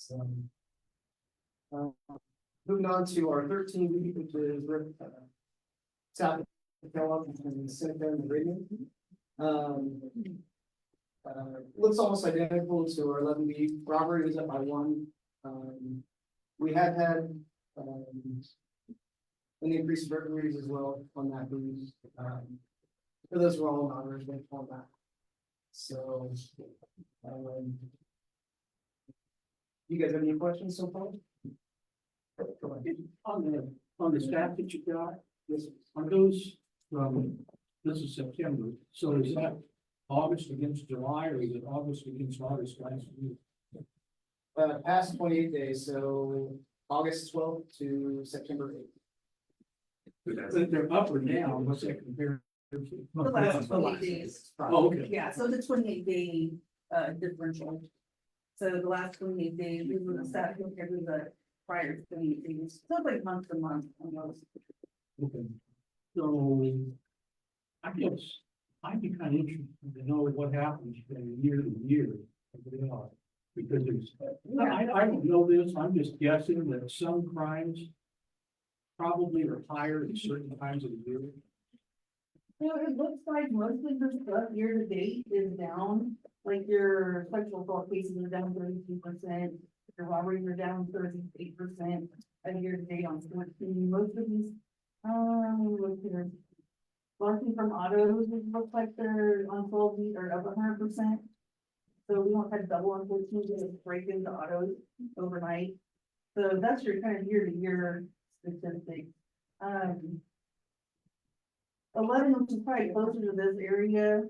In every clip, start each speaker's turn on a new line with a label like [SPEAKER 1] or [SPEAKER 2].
[SPEAKER 1] So. Moving on to our 13B, which is south of Kellogg between Seneca and Meridian. Looks almost identical to our 11B. Robbery was up by 1. We have had an increase in burglaries as well on that booth. For those who are all non-resident on that. So, you guys have any questions so far?
[SPEAKER 2] On the staff that you got, yes, are those from, this is September, so is that August against July, or is it August against August last week?
[SPEAKER 1] Past 28 days, so August 12th to September 8th.
[SPEAKER 2] If they're up or down, what's that compared to?
[SPEAKER 3] The last 28 days.
[SPEAKER 2] Oh, okay.
[SPEAKER 3] Yeah, so the 28-day differential. So the last 28 days, we were set compared to the prior 28 days, so it's like month to month almost.
[SPEAKER 2] Okay. So, I guess, I'd be kind of interested to know what happens from year to year. Because there's, I don't know this, I'm just guessing that some crimes probably are higher at certain times of the year.
[SPEAKER 3] So it looks like most of the stuff year to date is down, like your sexual assault cases are down 32%. Your robberies are down 38% a year to date on 14. Most of these, look here. Larceny from autos, it looks like they're on 12 weeks or up 100%. So we won't have double on 14 just break into autos overnight. So that's your kind of year to year statistic. 11, which is probably closer to this area.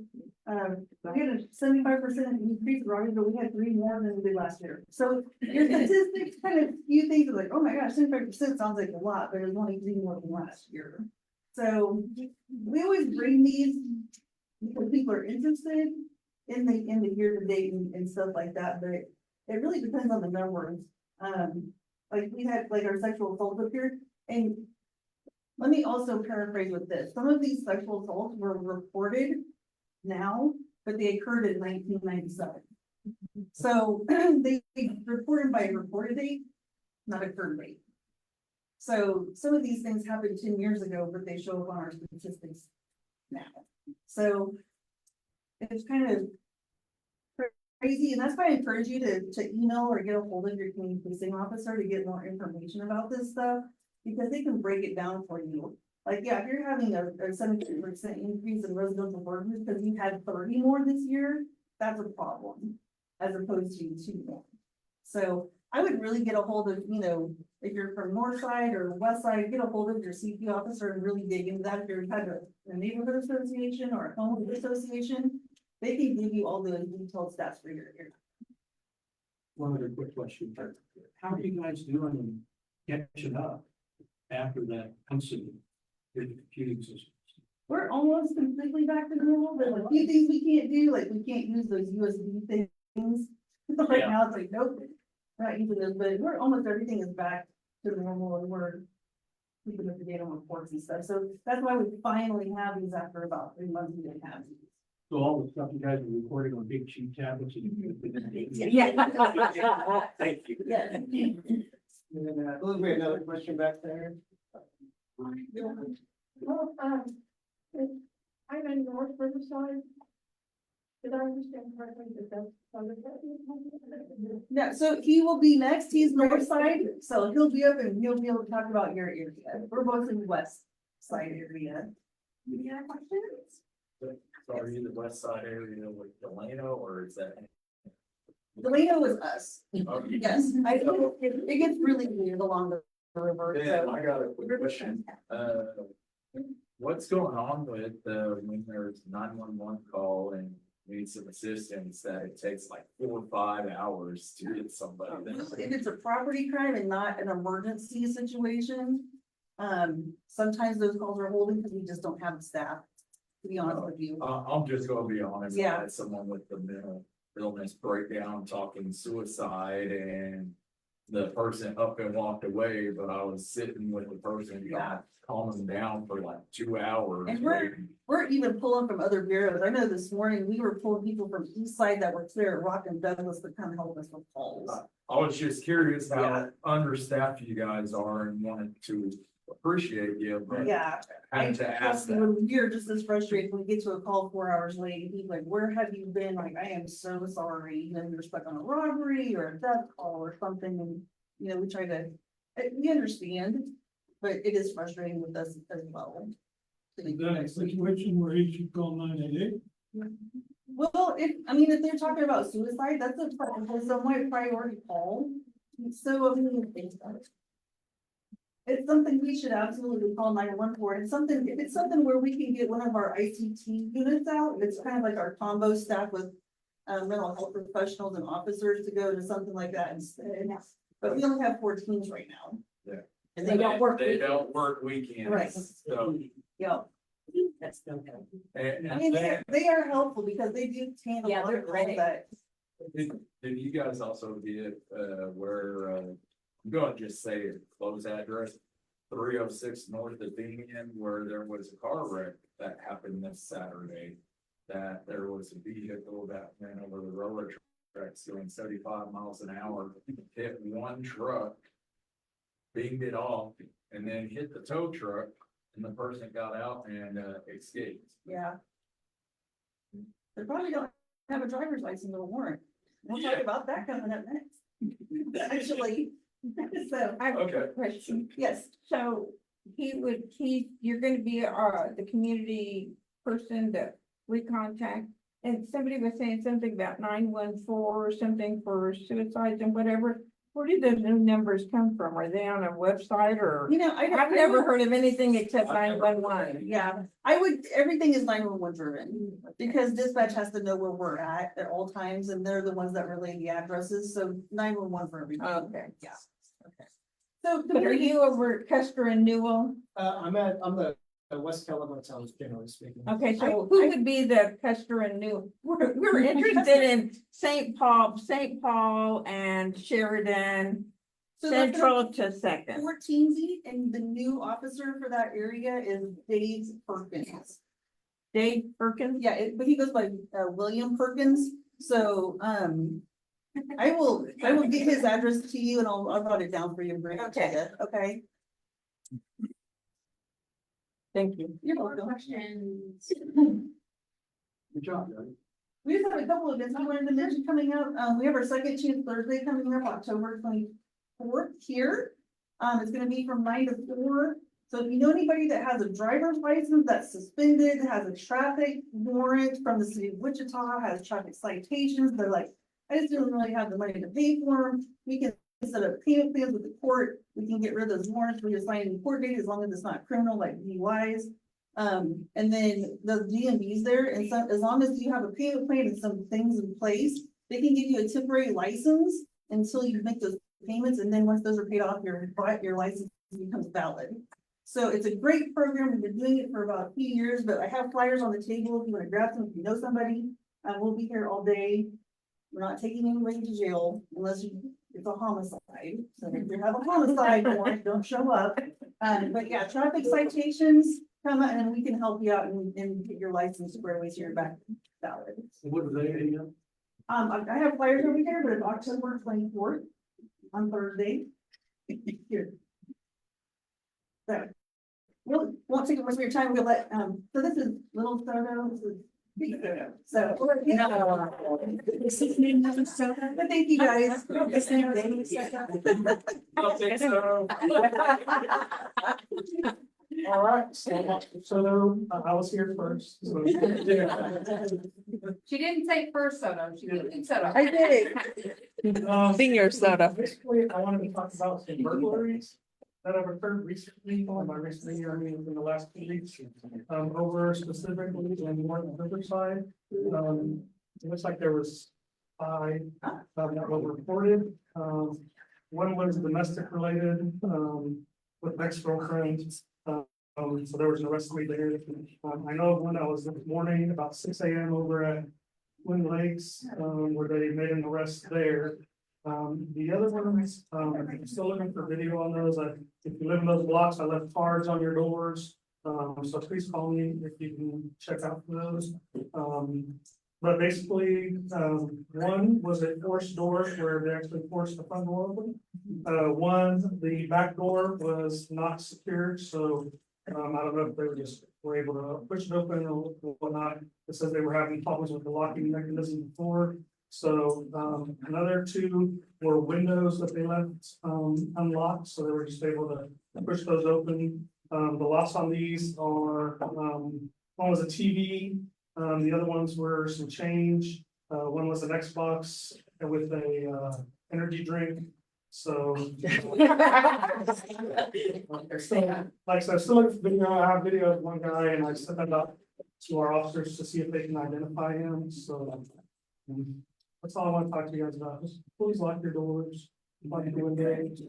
[SPEAKER 3] We had a 75% increase in robberies, but we had 3 more than we did last year. So your statistics kind of, you think like, oh my gosh, 75% sounds like a lot, but it was only 3 more than last year. So we always bring these because people are interested in the year to date and stuff like that, but it really depends on the numbers. Like we had like our sexual assault up here, and let me also paraphrase with this. Some of these sexual assaults were reported now, but they occurred in 1997. So they reported by reported date, not occurred date. So some of these things happened 10 years ago, but they show up on our statistics now. So it's kind of crazy, and that's why I encourage you to email or get a hold of your community policing officer to get more information about this stuff, because they can break it down for you. Like, yeah, if you're having a 70% increase in residential burglaries because you had 30 more this year, that's a problem, as opposed to 2 more. So I would really get a hold of, if you're from North Side or West Side, get a hold of your CP officer and really dig into that. If you're kind of a neighborhood association or a home association, they can give you all the detailed stats for your area.
[SPEAKER 2] One other quick question. How are you guys doing catching up after that incident with the computing systems?
[SPEAKER 3] We're almost completely back to normal. There's a few things we can't do, like we can't use those USB things. Right
[SPEAKER 2] Yeah.
[SPEAKER 3] now, it's like, nope, not using those, but we're almost everything is back to normal, and we're keeping up to date on reports and stuff. So that's why we finally have these after about 3 months we didn't have these.
[SPEAKER 2] So all the stuff you guys are recording on big cheap tablets.
[SPEAKER 3] Yeah.
[SPEAKER 2] Thank you.
[SPEAKER 3] Yeah.
[SPEAKER 1] And then, I believe we have another question back there.
[SPEAKER 4] Well, I'm in North Riverside. Did I understand correctly that that's under that?
[SPEAKER 3] Yeah, so he will be next. He's north side, so he'll be up and he'll be able to talk about your area. We're both in the west side area.
[SPEAKER 4] Any other questions?
[SPEAKER 5] So are you the west side area with Delano, or is that?
[SPEAKER 3] Delano is us.
[SPEAKER 5] Okay.
[SPEAKER 3] Yes, it gets really weird along the river.
[SPEAKER 5] Yeah,
[SPEAKER 3] So
[SPEAKER 5] I got a quick question. What's going on with when there's 911 call and need some assistance, that it takes like 4 or 5 hours to get somebody there?
[SPEAKER 3] if it's a property crime and not an emergency situation, sometimes those calls are holding because we just don't have the staff, to be honest with you.
[SPEAKER 5] I'm just gonna be honest.
[SPEAKER 3] Yeah.
[SPEAKER 5] I had someone with the mental illness breakdown talking suicide, and the person up and walked away, but I was sitting with the person,
[SPEAKER 3] Yeah.
[SPEAKER 5] calming them down for like 2 hours.
[SPEAKER 3] And we're even pulling from other bureaus. I know this morning we were pulling people from East Side that were clear at Rock and Douglas to come help us with calls.
[SPEAKER 5] I was just curious
[SPEAKER 3] Yeah.
[SPEAKER 5] how understaffed you guys are and wanted to appreciate you, but
[SPEAKER 3] Yeah. I
[SPEAKER 5] had to ask
[SPEAKER 3] trust me,
[SPEAKER 5] that.
[SPEAKER 3] when you're just as frustrated when we get to a call 4 hours late, and he's like, where have you been? Like, I am so sorry, you know, you're stuck on a robbery or a death call or something, and, you know, we try to, we understand, but it is frustrating with us as well.
[SPEAKER 2] Is that a situation where he should call 988?
[SPEAKER 3] Well, if they're talking about suicide, that's a somewhat priority call, so, I mean, it's something we should absolutely call 911 for, and something, if it's something where we can get one of our ICT units out, it's kind of like our combo staff with. Mental health professionals and officers to go to something like that instead, but we only have 4 teams right now.
[SPEAKER 5] Yeah.
[SPEAKER 3] And they don't work.
[SPEAKER 5] They don't work weekends.
[SPEAKER 3] Right.
[SPEAKER 5] So,
[SPEAKER 3] Yeah,
[SPEAKER 4] That's no help.
[SPEAKER 5] and,
[SPEAKER 3] I mean, they are helpful because they do handle
[SPEAKER 4] Yeah,
[SPEAKER 3] a lot
[SPEAKER 4] they're
[SPEAKER 3] of
[SPEAKER 4] ready.
[SPEAKER 3] that.
[SPEAKER 5] did you guys also get, where, I'm gonna just say it, close address, 306 North of Damien, where there was a car wreck that happened this Saturday. That there was a vehicle that went over the railroad tracks doing 75 miles an hour, hit one truck, beamed it off, and then hit the tow truck, and the person got out and escaped.
[SPEAKER 3] Yeah. They probably don't have a driver's license or a warrant. We'll talk
[SPEAKER 5] Yeah.
[SPEAKER 3] about that coming up next. Actually, so,
[SPEAKER 6] I have
[SPEAKER 5] Okay.
[SPEAKER 6] a question.
[SPEAKER 3] yes,
[SPEAKER 6] So you're gonna be, the community person that we contact. And somebody was saying something about 914 or something for suicides and whatever. Where did those new numbers come from? Are they on a website or?
[SPEAKER 3] you know,
[SPEAKER 6] I've never heard of anything except 911.
[SPEAKER 3] Yeah, everything is 911 driven, because dispatch has to know where we're at all times, and they're the ones that relay the addresses, so 911 for everything.
[SPEAKER 6] Okay.
[SPEAKER 3] Yeah, okay. So.
[SPEAKER 6] But are you over at Custer and Newell?
[SPEAKER 1] I'm the West Kelly Hotels, generally speaking.
[SPEAKER 6] Okay, so who would be the Custer and Newell? We're interested in St. Paul and Sheridan,
[SPEAKER 3] So that's
[SPEAKER 6] Central to Second.
[SPEAKER 3] 14Z, and the new officer for that area is Dave Perkins.
[SPEAKER 6] Dave Perkins?
[SPEAKER 3] Yeah, but he goes by William Perkins, so, I will get his address to you and I'll write it down for you and bring it to
[SPEAKER 6] Okay.
[SPEAKER 3] you, okay?
[SPEAKER 6] Thank you.
[SPEAKER 3] You're welcome.
[SPEAKER 4] Questions?
[SPEAKER 1] Good job, Doug.
[SPEAKER 3] We just have a couple of events I wanted to mention coming up. We have our second chance Thursday coming up, October 24th here. It's gonna be from 9 to 4. So if you know anybody that has a driver's license that's suspended, has a traffic warrant from the city of Wichita, has traffic citations, they're like, I just don't really have the money to pay for them. We can set up payment plans with the court. We can get rid of those warrants. We just sign the court date as long as it's not criminal like DUIs. And then the DMV's there, and so as long as you have a payment plan and some things in place, they can give you a temporary license until you make those payments, and then once those are paid off, your license becomes valid. So it's a great program. We've been doing it for about a few years, but I have flyers on the table if you want to grab them, if you know somebody. We'll be here all day. We're not taking anybody to jail unless it's a homicide. So if you have a homicide warrant, don't show up. But yeah, traffic citations, come out and we can help you out and get your license squared away so you're back valid.
[SPEAKER 2] What are they, again?
[SPEAKER 3] I have flyers over here, but it's October 24th on Thursday. Here. So, we'll, won't take much of your time. We'll let, so this is Little Soto, this is Big Soto. So. But thank you guys.
[SPEAKER 5] I'll take so.
[SPEAKER 1] All right, so I was here first. So.
[SPEAKER 4] She didn't say first soda, she did soda.
[SPEAKER 6] I did. Senior soda.
[SPEAKER 1] Basically, I wanted to talk about some burglaries that have occurred recently, by recently, I mean, in the last 2 weeks. Over specifically in North Riverside, it looks like there was 5 that were reported. One was domestic related, with ex-girlfriend. So there was an arrest made there. I know of one that was this morning about 6 a.m. over at Twin Lakes, where they made an arrest there. The other ones, I'm still looking for video on those. If you live in those blocks, I left cards on your doors. So please call me if you can check out those. But basically, one was a forced door where they actually forced the front door open. One, the back door was not secured, so, I don't know if they were able to push it open or whatnot. It says they were having problems with the locking mechanism before. So, another two were windows that they left, unlocked, so they were just able to push those open. The locks on these are, one was a TV, the other ones were some change. One was an Xbox with a, energy drink. So. Like I said, still looking for video. I have video of one guy and I sent that up to our officers to see if they can identify him, so. That's all I want to talk to you guys about. Just please lock your doors. Lock your windows.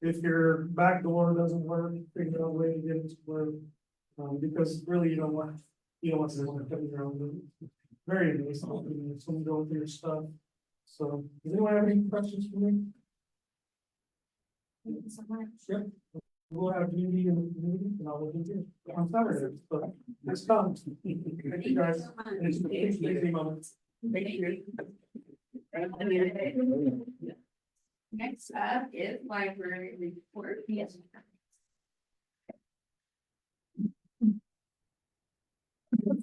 [SPEAKER 1] If your back door doesn't work, figure out a way to get it to work. Because really you don't want someone to put in your own room. Very invasive, someone going through your stuff. So, does anyone have any questions for me? Yep. We'll have Judy in the community and I'll look into it on Saturday, so it's fun. Thank you guys. And it's a easy moment.
[SPEAKER 3] Thank you.
[SPEAKER 4] Next up is library report. Yes.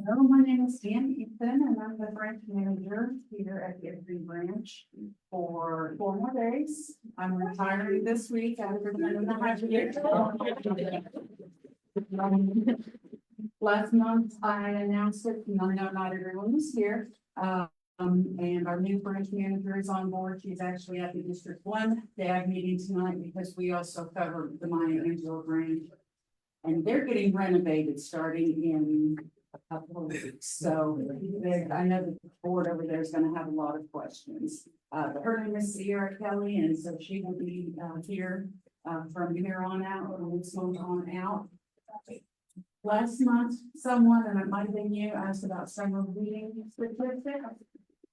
[SPEAKER 3] Hello, my name is Dan Ethan and I'm the branch manager here at the Evergreen Branch for 4 more days. I'm retiring this week after 10.5 years. Last month I announced it, and I know not everyone was here. And our new branch manager is on board. She's actually at the District 1 DAG meeting tonight because we also cover the Maya Angelou branch. And they're getting renovated starting in a couple of weeks. So I know the board over there is going to have a lot of questions. But her name is Sierra Kelly, and so she will be here from here on out, or this month on out. Last month, someone, and it might have been you, asked about summer reading statistics.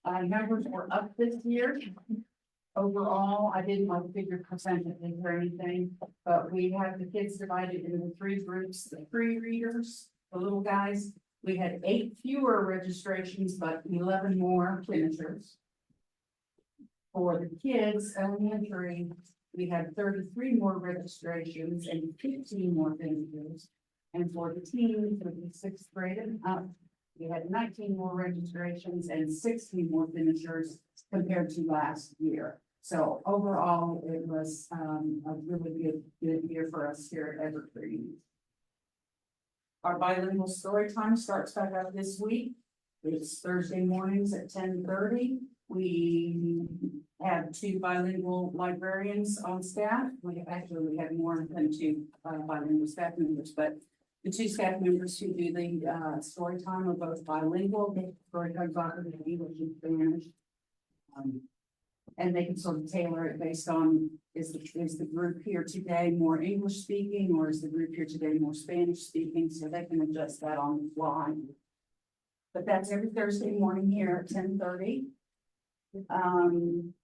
[SPEAKER 3] Numbers were up this year. Overall, I didn't like figure percentages or anything, but we have the kids divided into 3 groups: the pre-readers, the little guys. We had 8 fewer registrations, but 11 more finishers. For the kids, elementary, we had 33 more registrations and 15 more finishers. And for the teens, for the 6th grade and up, we had 19 more registrations and 16 more finishers compared to last year. So overall, it was a really good year for us here at Evergreen. Our bilingual story time starts back up this week. It's Thursday mornings at 10:30. We have 2 bilingual librarians on staff. We had more than 2 bilingual staff members, but the 2 staff members who do the story time are both bilingual. The story comes off in English and Spanish. And they can sort of tailor it based on, is the group here today more English speaking, or is the group here today more Spanish speaking? So they can adjust that on the fly. But that's every Thursday morning here at 10:30.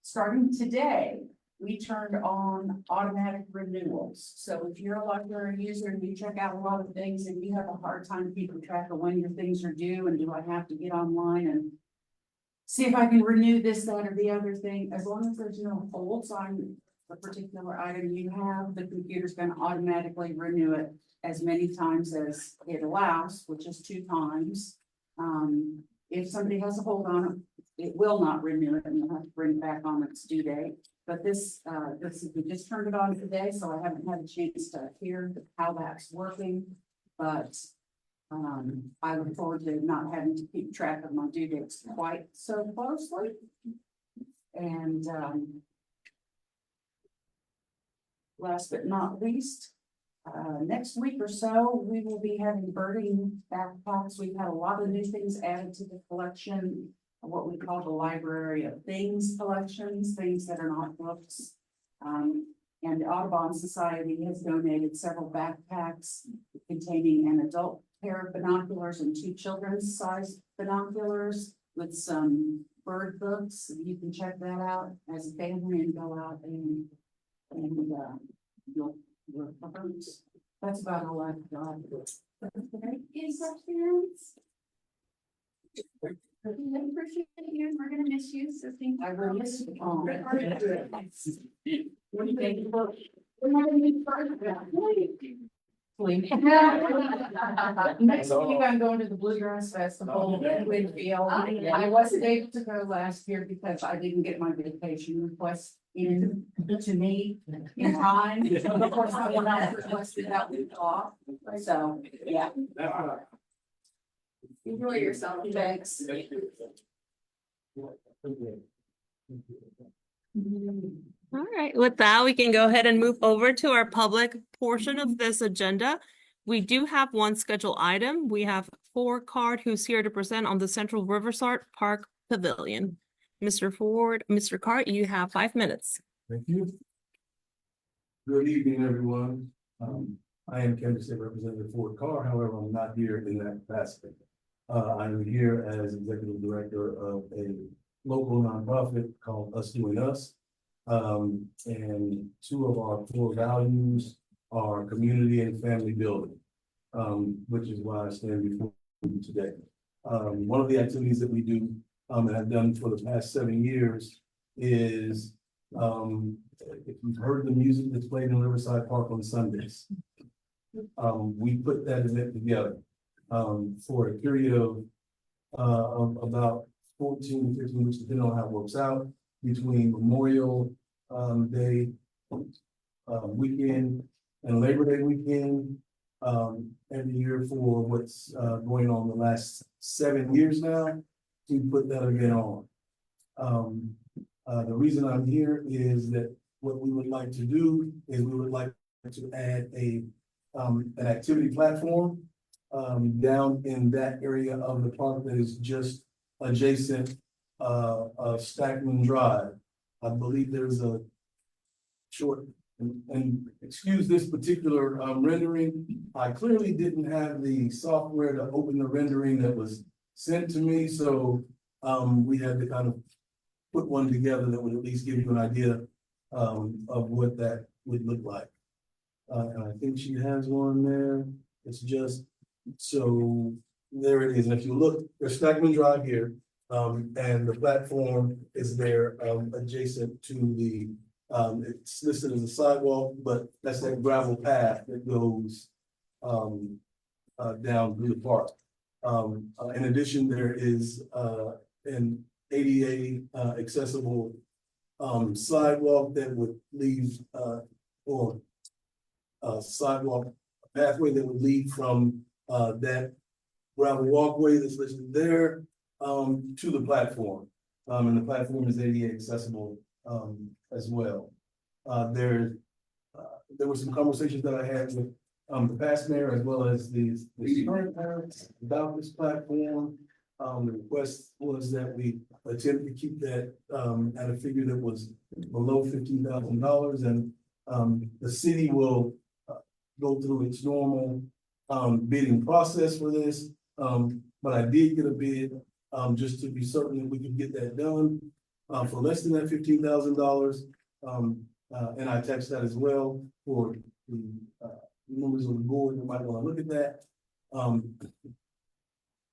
[SPEAKER 3] Starting today, we turned on automatic renewals. So if you're a library user and you check out a lot of things and you have a hard time keeping track of when your things are due, and do I have to get online and see if I can renew this, that, or the other thing, as long as there's no holds on the particular item you have, the computer's gonna automatically renew it as many times as it allows, which is 2 times. If somebody has a hold on it, it will not renew it, and you'll have to bring it back on its due date. But we just turned it on today, so I haven't had a chance to hear how that's working, but I look forward to not having to keep track of my due dates quite so closely. And last but not least, next week or so, we will be having birding backpacks. We've had a lot of new things added to the collection, what we call the Library of Things collections, things that are not books. And the Audubon Society has donated several backpacks containing an adult pair of binoculars and 2 children's size binoculars with some
[SPEAKER 7] bird books, you can check that out as a family and go out and look for birds. That's about all I've got.
[SPEAKER 4] Any questions? We appreciate you, and we're gonna miss you, so thank you.
[SPEAKER 7] I will miss you all.
[SPEAKER 4] We're not gonna be part of that.
[SPEAKER 7] Next week, I'm going to the Bluegrass Festival in Winfield. I wasn't able to go last year because I didn't get my vacation request in to me in time. Of course, someone else requested that week off, so, yeah.
[SPEAKER 4] Enjoy yourself.
[SPEAKER 7] Thanks.
[SPEAKER 8] All right, with that, we can go ahead and move over to our public portion of this agenda. We do have one scheduled item. We have Ford Card, who's here to present on the Central Riverside Park Pavilion. Mr. Ford, Mr. Card, you have 5 minutes.
[SPEAKER 9] Thank you. Good evening, everyone. I am Kansas State Representative Ford Carr, however, I'm not here in that capacity. I'm here as Executive Director of a local nonprofit called Us Doing Us. And two of our core values are community and family building, which is why I stand before you today. One of the activities that we do, and have done for the past 7 years is, if you've heard the music that's played in Riverside Park on Sundays, we put that event together, for a period of about 14, 15 weeks, depending on how it works out, between Memorial Day weekend and Labor Day weekend, every year for what's going on the last 7 years now, to put that again on. The reason I'm here is that what we would like to do is we would like to add an activity platform down in that area of the park that is just adjacent of Stackman Drive. I believe there's a short, and excuse this particular rendering. I clearly didn't have the software to open the rendering that was sent to me, so we had to kind of put one together that would at least give you an idea of what that would look like. And I think she has one there. It's just, so there it is. And if you look, there's Stackman Drive here, and the platform is there adjacent to the, it's listed as a sidewalk, but that's that gravel path that goes down through the park. In addition, there is an ADA accessible sidewalk that would leave or sidewalk pathway that would lead from that gravel walkway that's listed there to the platform. And the platform is ADA accessible as well. There were some conversations that I had with the past mayor as well as the current mayor about this platform. The request was that we attempt to keep that at a figure that was below $15,000, and the city will go through its normal bidding process for this. But I did get a bid just to be certain that we could get that done for less than that $15,000. And I text that as well for the members of the board that might want to look at that.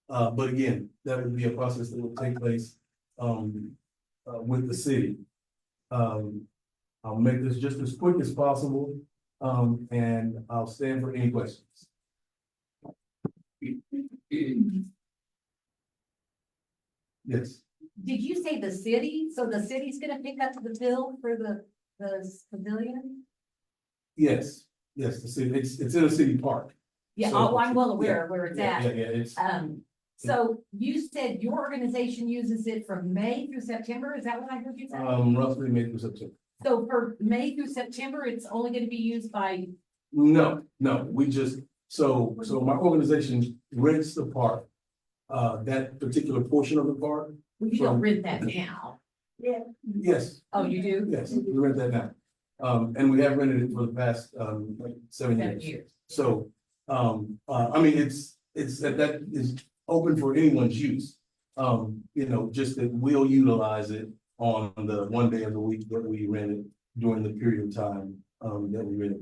[SPEAKER 9] But again, that would be a process that will take place with the city. I'll make this just as quick as possible, and I'll stand for any questions. Yes,
[SPEAKER 10] Did you say the city? So the city's gonna pick up the bill for the pavilion?
[SPEAKER 9] yes, the city, it's in a city park.
[SPEAKER 10] Yeah,
[SPEAKER 9] So-
[SPEAKER 10] oh, I'm well aware of where it's
[SPEAKER 9] Yeah,
[SPEAKER 10] at.
[SPEAKER 9] it's,
[SPEAKER 10] So you said your organization uses it from May through September? Is that what I heard you say?
[SPEAKER 9] roughly May through September.
[SPEAKER 10] So for May through September, it's only gonna be used by,
[SPEAKER 9] No, we just, so my organization rents the park, that particular portion of the park.
[SPEAKER 10] well, you don't rent that now.
[SPEAKER 9] Yes,
[SPEAKER 10] Oh, you do?
[SPEAKER 9] yes, we rent that now. And we have rented it for the past, like 7
[SPEAKER 10] 7
[SPEAKER 9] years.
[SPEAKER 10] years.
[SPEAKER 9] So, I mean, it's, that is open for anyone's use. Just that we'll utilize it on the one day of the week that we rent it during the period of time, that we rent it.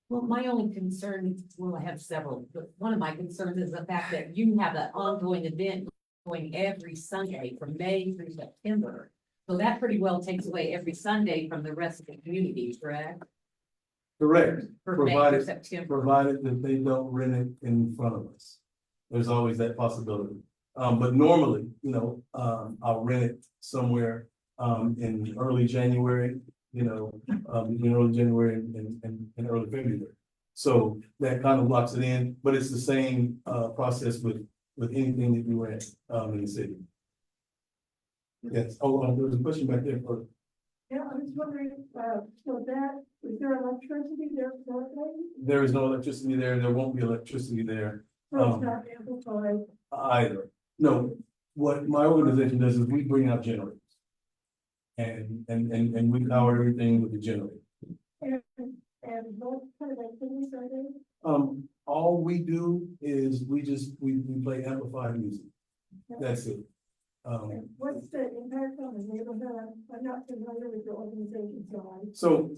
[SPEAKER 10] Well, my only concern, well, I have several, but one of my concerns is the fact that you have an ongoing event going every Sunday from May through September. So that pretty well takes away every Sunday from the rest of the community, correct?
[SPEAKER 9] Correct,
[SPEAKER 10] For May through
[SPEAKER 9] provided,
[SPEAKER 10] September.
[SPEAKER 9] provided that they don't rent it in front of us. There's always that possibility. But normally, I'll rent it somewhere, in early January, between early January and early February. So that kind of locks it in, but it's the same, process with anything that you rent, in the city. Yes, there was a question back there for.
[SPEAKER 4] Yeah, I was wondering, so that, is there electricity there currently?
[SPEAKER 9] There is no electricity there, there won't be electricity there.
[SPEAKER 4] So it's not amplified,
[SPEAKER 9] Either. No, what my organization does is we bring out generators. And we power everything with the generator.
[SPEAKER 4] and what kind of activities are there?
[SPEAKER 9] All we do is we play amplified music. That's it.
[SPEAKER 4] And what's the impact on the neighborhood? I'm not familiar with the organization,
[SPEAKER 9] So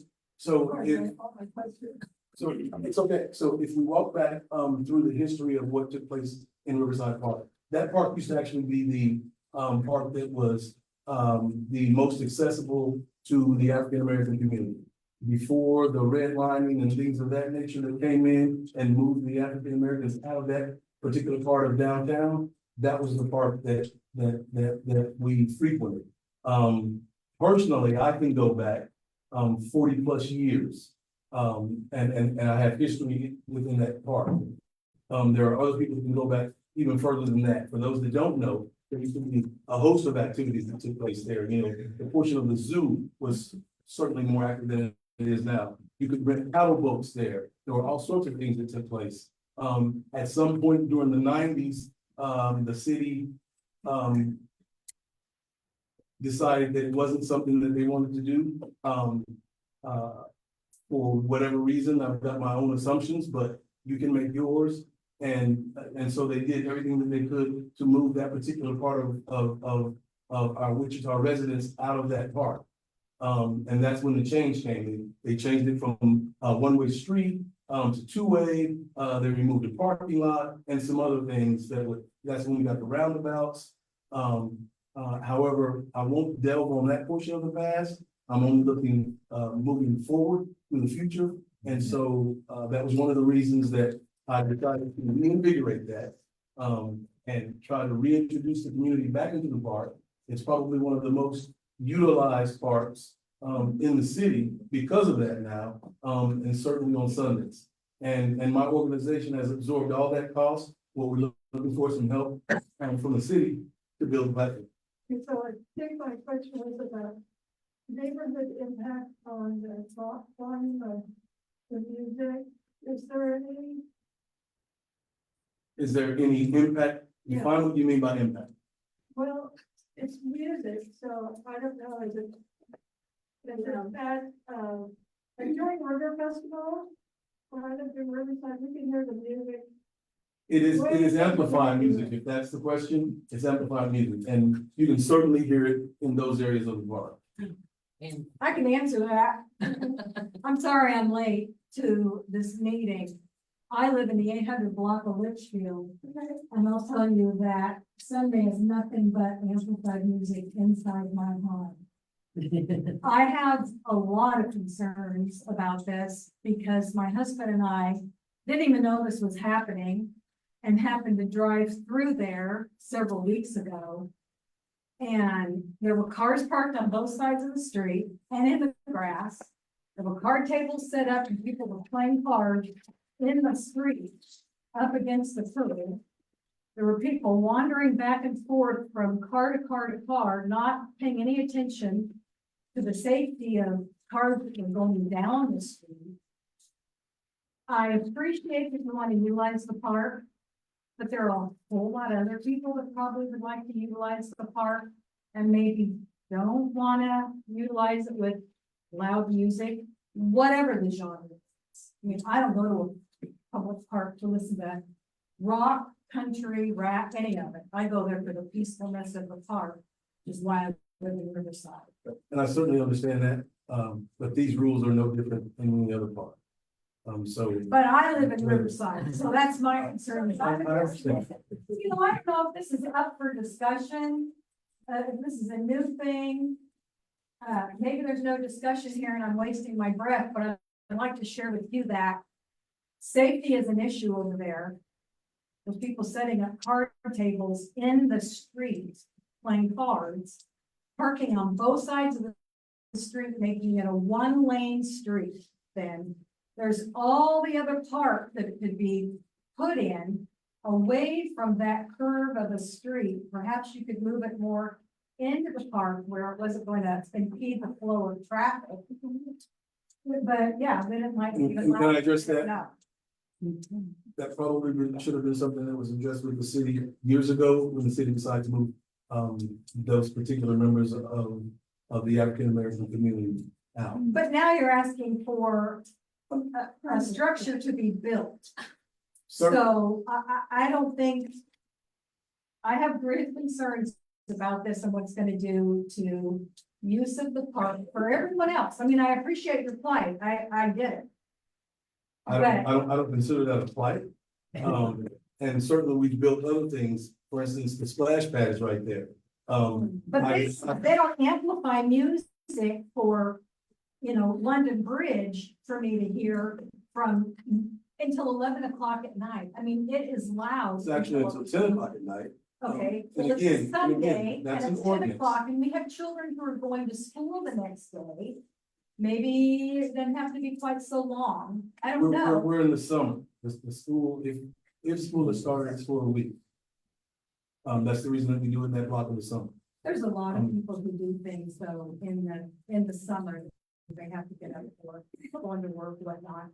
[SPEAKER 9] if,
[SPEAKER 4] all my questions.
[SPEAKER 9] so it's okay. So if we walk back, through the history of what took place in Riverside Park, that park used to actually be the, park that was, the most accessible to the African American community. Before the redlining and things of that nature that came in and moved the African Americans out of that particular part of downtown, that was the park that we frequented. Personally, I can go back, 40 plus years. And I have history within that park. There are other people who can go back even further than that. For those that don't know, there used to be a host of activities that took place there. The portion of the zoo was certainly more active than it is now. You could rent paddle boats there. There were all sorts of things that took place. At some point during the 90s, the city decided that it wasn't something that they wanted to do. For whatever reason, I've got my own assumptions, but you can make yours. And so they did everything that they could to move that particular part of our Wichita residents out of that park. And that's when the change came in. They changed it from a one-way street to two-way. They removed the parking lot and some other things that's when we got the roundabouts. However, I won't delve on that portion of the past. I'm only looking, moving forward to the future. And so, that was one of the reasons that I decided to reinvigorate that, and try to reintroduce the community back into the park. It's probably one of the most utilized parks, in the city because of that now, and certainly on Sundays. And my organization has absorbed all that cost. What we're looking for some help from the city to build back.
[SPEAKER 4] And so I think my question was about neighborhood impact on the top line of the music. Is there any?
[SPEAKER 9] Is there any impact? Define what you mean by impact.
[SPEAKER 4] Well, it's music, so I don't know, is it at, during River Festival? When I lived in Riverside, we can hear the music.
[SPEAKER 9] It is amplified music. If that's the question, it's amplified music, and you can certainly hear it in those areas of the park.
[SPEAKER 10] And
[SPEAKER 11] I can answer that. I'm sorry I'm late to this meeting. I live in the 800 block of Litchfield, and I'll tell you that Sunday is nothing but amplified music inside my home. I have a lot of concerns about this because my husband and I didn't even know this was happening and happened to drive through there several weeks ago. And there were cars parked on both sides of the street and in the grass. There were card tables set up and people were playing cards in the street up against the curb. There were people wandering back and forth from car to car to car, not paying any attention to the safety of cars that were going down the street. I appreciate that you want to utilize the park, but there are a whole lot of other people that probably would like to utilize the park and maybe don't want to utilize it with loud music, whatever the genre is. I mean, I don't go to a public park to listen to rock, country, rap, any of it. I go there for the peacefulness of the park, which is why I live in Riverside.
[SPEAKER 9] And I certainly understand that, but these rules are no different in any other park. So.
[SPEAKER 11] But I live in Riverside, so that's my concern.
[SPEAKER 9] I understand.
[SPEAKER 11] You know, I don't know if this is up for discussion, if this is a new thing. Maybe there's no discussion here and I'm wasting my breath, but I'd like to share with you that safety is an issue over there. There's people setting up card tables in the street, playing cards, parking on both sides of the street, making it a one-lane street. Then there's all the other park that it could be put in away from that curve of the street. Perhaps you could move it more into the park where it wasn't going to impede the flow of traffic. But yeah, then it might.
[SPEAKER 9] Can I address that?
[SPEAKER 11] No.
[SPEAKER 9] That probably should have been something that was addressed with the city years ago when the city decided to move those particular members of the African American community out.
[SPEAKER 11] But now you're asking for a structure to be built. So I don't think, I have great concerns about this and what's gonna do to use of the park for everyone else. I mean, I appreciate your plight. I get it.
[SPEAKER 9] I don't consider that a plight. And certainly we've built other things, for instance, the splash pad is right there.
[SPEAKER 11] But they don't amplify music for, you know, London Bridge for me to hear from until 11 o'clock at night. I mean, it is loud.
[SPEAKER 9] It's actually until 10 o'clock at night.
[SPEAKER 11] Okay,
[SPEAKER 9] And
[SPEAKER 11] well, it's
[SPEAKER 9] again,
[SPEAKER 11] Sunday,
[SPEAKER 9] that's
[SPEAKER 11] and
[SPEAKER 9] an
[SPEAKER 11] it's 10
[SPEAKER 9] ordinance.
[SPEAKER 11] o'clock, and we have children who are going to school the next day. Maybe it doesn't have to be quite so long. I don't know.
[SPEAKER 9] We're in the summer. The school, if school is started, it's for a week. That's the reason that we do it in that block in the summer.
[SPEAKER 11] There's a lot of people who do things though in the summer. They have to get up for going to work, whatnot.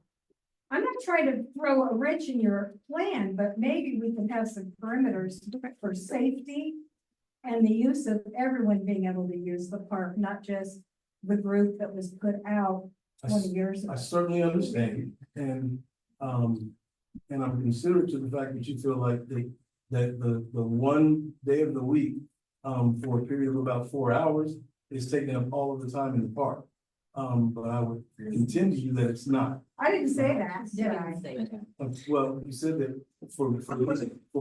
[SPEAKER 11] I'm not trying to throw a wrench in your plan, but maybe we can have some perimeters for safety and the use of everyone being able to use the park, not just the group that was put out 20 years ago.
[SPEAKER 9] I certainly understand, and I'm considerate to the fact that you feel like that the one day of the week, for a period of about 4 hours is taking up all of the time in the park. But I would contend to you that it's not.
[SPEAKER 11] I didn't say that, did I?
[SPEAKER 9] Well, you said that for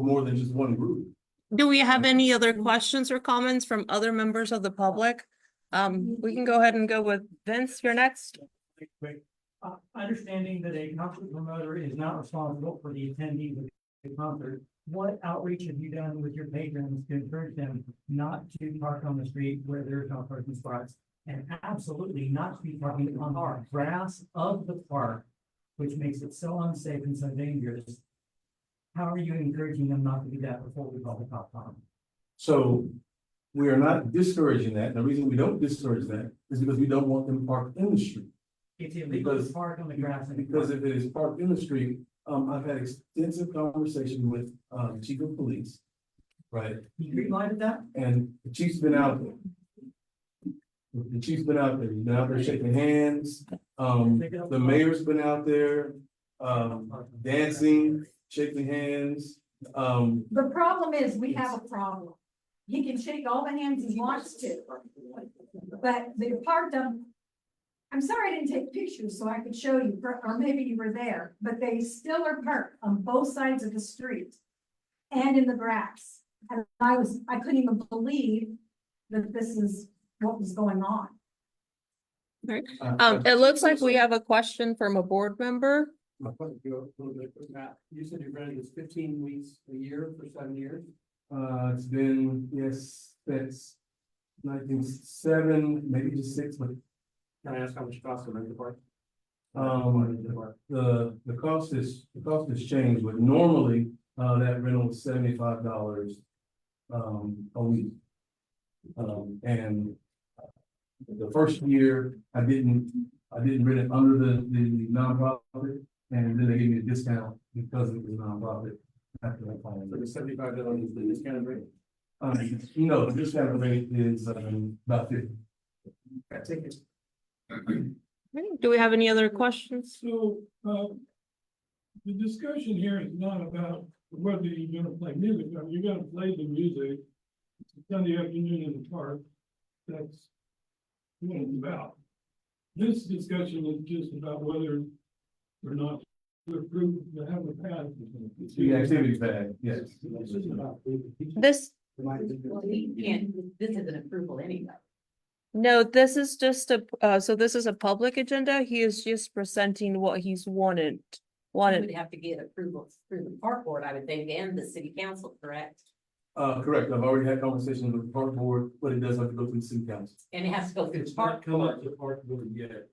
[SPEAKER 9] more than just one group.
[SPEAKER 8] Do we have any other questions or comments from other members of the public? We can go ahead and go with Vince, you're next.
[SPEAKER 2] Quick, understanding that a concert promoter is not responsible for the attendees of the concert, what outreach have you done with your patrons to encourage them not to park on the street where there's no parking spots? And absolutely not to be parking on our grass of the park, which makes it so unsafe and so dangerous. How are you encouraging them not to do that before we call the cops on them?
[SPEAKER 9] So we are not discouraging that. The reason we don't discourage that is because we don't want them parked in the street.
[SPEAKER 2] It's illegal to park on the grass.
[SPEAKER 9] Because if it is parked in the street, I've had extensive conversation with chief of police, right?
[SPEAKER 2] You green-lighted that?
[SPEAKER 9] And the chief's been out there. The chief's been out there. He's been out there shaking hands. The mayor's been out there, dancing, shaking hands.
[SPEAKER 11] The problem is, we have a problem. He can shake all the hands he wants to. But they parked them. I'm sorry I didn't take pictures so I could show you, or maybe you were there, but they still are parked on both sides of the street. And in the grass. And I couldn't even believe that this is what was going on.
[SPEAKER 8] It looks like we have a question from a board member.
[SPEAKER 2] You said you ran this 15 weeks a year for 7 years?
[SPEAKER 9] It's been, yes, that's 1907, maybe just 6, but
[SPEAKER 2] Can I ask how much it costs to rent the park?
[SPEAKER 9] the cost has changed, but normally, that rental was $75 a week. And the first year, I didn't rent it under the nonprofit, and then they gave me a discount because it was a nonprofit. After that final.
[SPEAKER 2] So the $75 is the discounted rate?
[SPEAKER 9] No, the discount rate is about 50.
[SPEAKER 2] I take it.
[SPEAKER 8] Do we have any other questions?
[SPEAKER 2] So, the discussion here is not about whether you're gonna play music, or you're gonna play the music Sunday afternoon in the park, that's what it's about. This discussion is just about whether or not to approve to have a path.
[SPEAKER 9] The activity bag, yes.
[SPEAKER 8] This,
[SPEAKER 7] Well, he can't, this is an approval anyway.
[SPEAKER 8] no, this is just so this is a public agenda. He is just presenting what he's
[SPEAKER 7] You
[SPEAKER 8] wanted.
[SPEAKER 7] would have to get approval through the park board, I would think, and the city council, correct?
[SPEAKER 9] Correct, I've already had conversations with the park board, but it does have to go through the city council.
[SPEAKER 7] And it has to go through the
[SPEAKER 2] It's not
[SPEAKER 7] park
[SPEAKER 2] come up
[SPEAKER 7] board.
[SPEAKER 2] to park board yet.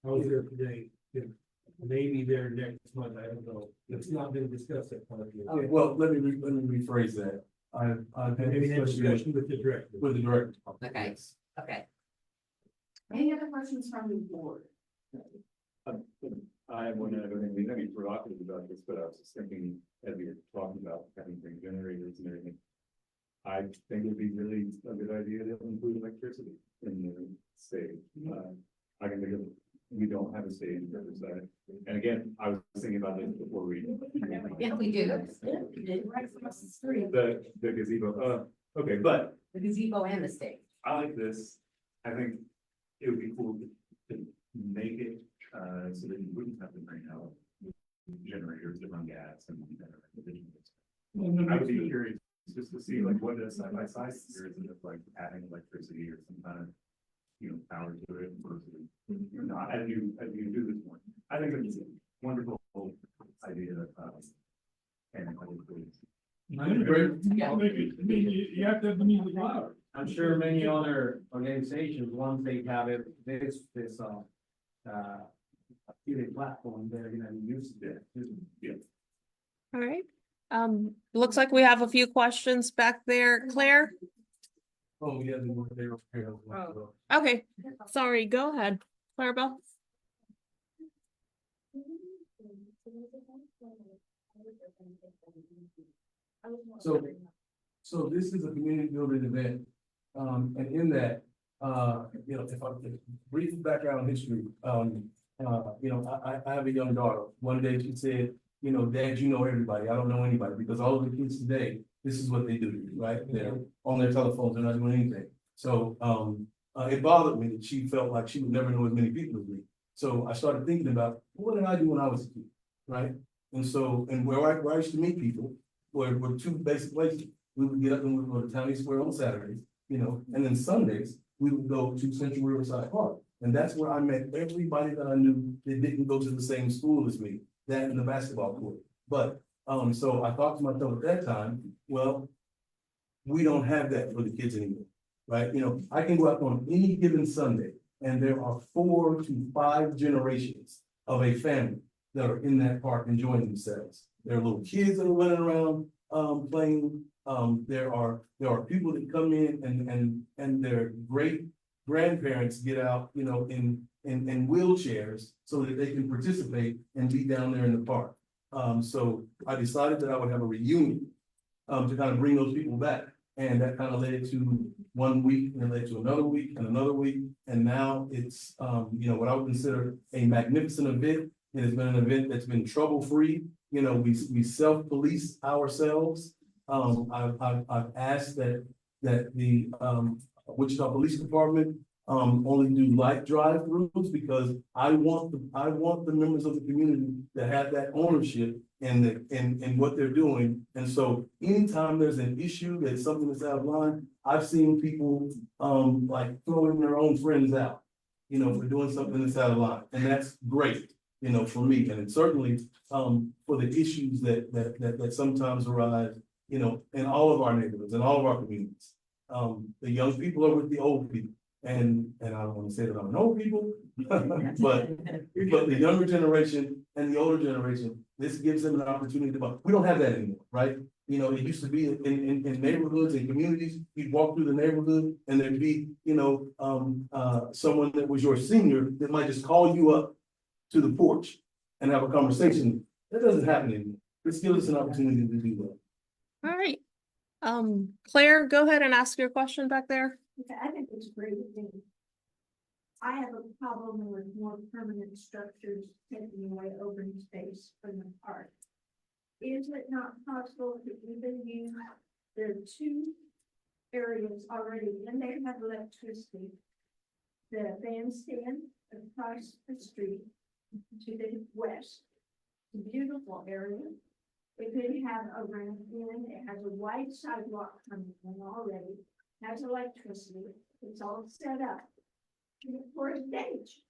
[SPEAKER 2] I was there today, maybe there next month, I don't know, it's not been discussed at park yet.
[SPEAKER 9] Well, let me rephrase that. I've had
[SPEAKER 2] Maybe have
[SPEAKER 9] discussion
[SPEAKER 2] discussion with the director.
[SPEAKER 9] with the director.
[SPEAKER 7] Okay. Okay.
[SPEAKER 3] Any other questions from the board?
[SPEAKER 5] I have one other thing, we may be provocative about this, but I was just thinking, as we were talking about having big generators and everything. I think it'd be really a good idea to include electricity in the state. I can think of, we don't have a stage in Riverside. And again, I was thinking about this before we.
[SPEAKER 7] Yeah, we do.
[SPEAKER 11] Right across the street.
[SPEAKER 5] The gazebo, okay, but
[SPEAKER 7] The gazebo and the stage.
[SPEAKER 5] I like this. I think it would be cool to make it, so that you wouldn't have to bring out generators to run gas and. I would be curious just to see like what is side by side, or is it like adding electricity or some kind of, power to it versus, not as you do this one. I think it's a wonderful idea, and I think it's.
[SPEAKER 2] Yeah. I mean, you have to have the music loud.
[SPEAKER 12] I'm sure many other organizations, once they have it, this activity platform, they're gonna use it.
[SPEAKER 5] Yeah.
[SPEAKER 8] All right. Looks like we have a few questions back there. Claire?
[SPEAKER 9] Oh, yeah, they were prepared.
[SPEAKER 8] Okay, sorry, go ahead. Clarabelle?
[SPEAKER 9] So this is a community building event. And in that, if I could brief background history, I have a young daughter. One day she said, Dad, you know everybody. I don't know anybody, because all of the kids today, this is what they do, right? They're on their telephones, they're not doing anything. So, it bothered me that she felt like she would never know as many people as me. So I started thinking about, what did I do when I was a kid, right? And so, and where I used to meet people were two basic places. We would get up and we would go to County Square on Saturdays, and then Sundays, we would go to Central Riverside Park. And that's where I met everybody that I knew that didn't go to the same school as me, that in the basketball court. But, so I thought to myself at that time, well, we don't have that for the kids anymore, right? I can go out on any given Sunday and there are 4 to 5 generations of a family that are in that park enjoying themselves. There are little kids that are running around, playing. There are people that come in and their great grandparents get out, in wheelchairs so that they can participate and be down there in the park. So I decided that I would have a reunion, to kind of bring those people back. And that kind of led to 1 week, and it led to another week and another week. And now it's, what I would consider a magnificent event. It has been an event that's been trouble-free. We self-police ourselves. I've asked that the Wichita Police Department only do light drive-throughs, because I want the members of the community to have that ownership in what they're doing. And so anytime there's an issue, that's something that's out of line, I've seen people like throwing their own friends out, for doing something that's out of line. And that's great, for me. And it's certainly for the issues that sometimes arise, in all of our neighborhoods, in all of our communities. The young people are with the old people. And I don't want to say that I'm an old people, but the younger generation and the older generation, this gives them an opportunity to, we don't have that anymore, right? It used to be in neighborhoods and communities, you'd walk through the neighborhood and there'd be, someone that was your senior that might just call you up to the porch and have a conversation. That doesn't happen anymore. This gives us an opportunity to do that.
[SPEAKER 8] All right. Claire, go ahead and ask your question back there.
[SPEAKER 4] Okay, I think it's a great thing. I have a problem with more permanent structures taking away open space from the park. is it not possible to even use, there are two areas already, and they have electricity. The bandstand across the street to the west, it's a beautiful area. It could have a ramp in, it has a wide sidewalk coming in already, has electricity, it's all set up for a stage.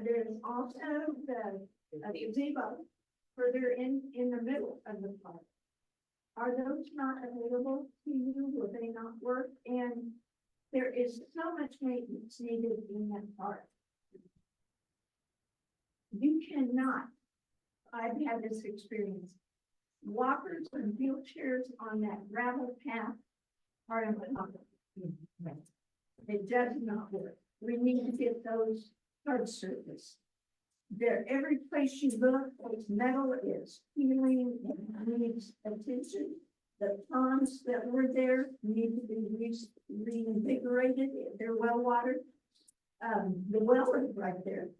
[SPEAKER 4] There's also the gazebo further in the middle of the park. Are those not available to you? Will they not work? And there is so much maintenance needed in that park. You cannot, I've had this experience, walkers and wheelchairs on that gravel path are impossible. It does not work. We need to get those hard surface. There, every place you look, it's metal, is healing, and needs attention. The ponds that were there need to be reinvigorated, they're well watered. The well is right there.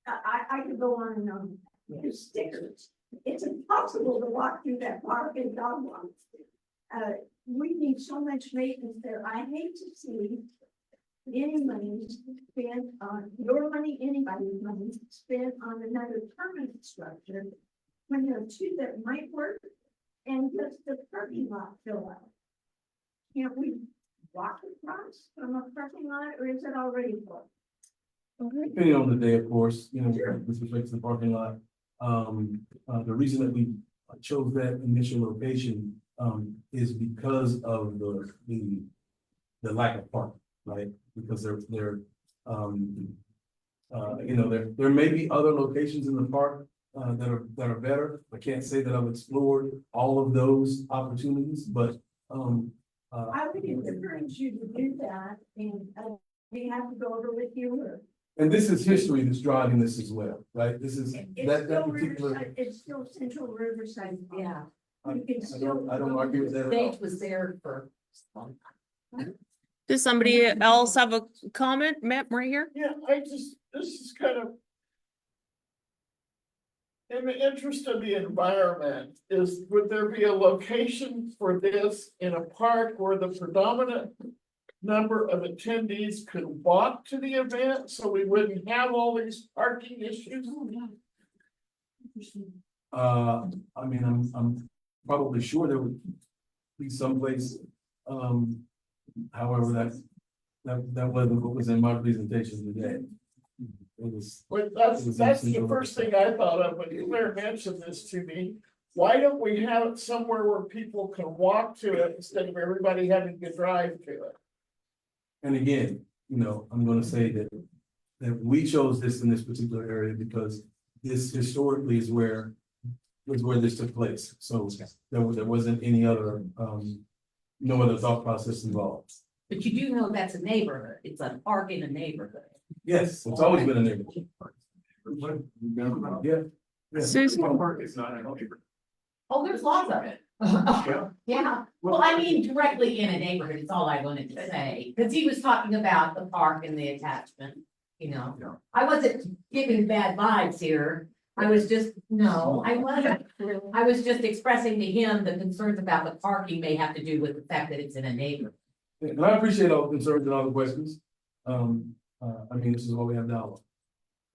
[SPEAKER 4] I could go on and on. There's stickers. It's impossible to walk through that park and dog walk. We need so much maintenance there. I hate to see any money spent on your money, anybody's money spent on another permanent structure when there are two that might work and just the parking lot fill out. Can't we walk across from a parking lot, or is it already full?
[SPEAKER 9] Depending on the day, of course, you know, with respect to the parking lot. The reason that we chose that initial location, is because of the lack of parking, right? Because you know, there may be other locations in the park, that are better. I can't say that I've explored all of those opportunities, but,
[SPEAKER 4] I would encourage you to do that, and we have to go over with you. Or
[SPEAKER 9] and this is history that's driving this as well, right? This is
[SPEAKER 4] it's
[SPEAKER 9] that
[SPEAKER 4] still
[SPEAKER 9] particular.
[SPEAKER 4] Riverside, it's still Central Riverside.
[SPEAKER 10] Yeah.
[SPEAKER 4] You can still.
[SPEAKER 9] I don't argue with that at all.
[SPEAKER 10] Stage was there for.
[SPEAKER 8] Does somebody else have a comment? Ma'am, right here?
[SPEAKER 13] Yeah, this is kind of. In the interest of the environment, would there be a location for this in a park where the predominant number of attendees could walk to the event, so we wouldn't have all these parking issues?
[SPEAKER 9] I mean, I'm probably sure there would be someplace, however, that wasn't what was in my presentation today. It was,
[SPEAKER 13] But that's the first thing I thought of when Claire mentioned this to me. Why don't we have it somewhere where people can walk to it instead of everybody having to drive to it?
[SPEAKER 9] and again, you know, I'm gonna say that we chose this in this particular area because this historically is where this took place. So there wasn't any other, no other thought process involved.
[SPEAKER 10] But you do know that's a neighborhood. It's a park in a neighborhood.
[SPEAKER 9] Yes, it's always been a neighborhood. Yeah. Yeah.
[SPEAKER 8] Susan?
[SPEAKER 10] Oh, there's lots of it. Yeah, well, I mean, directly in a neighborhood, it's all I wanted to say, because he was talking about the park and the attachment, you know.
[SPEAKER 9] Yeah.
[SPEAKER 10] I wasn't giving bad vibes here. I was just, no, I wasn't. I was just expressing to him the concerns about the parking may have to do with the fact that it's in a neighborhood.
[SPEAKER 9] And I appreciate all the concerns and all the questions. I mean, this is what we have now.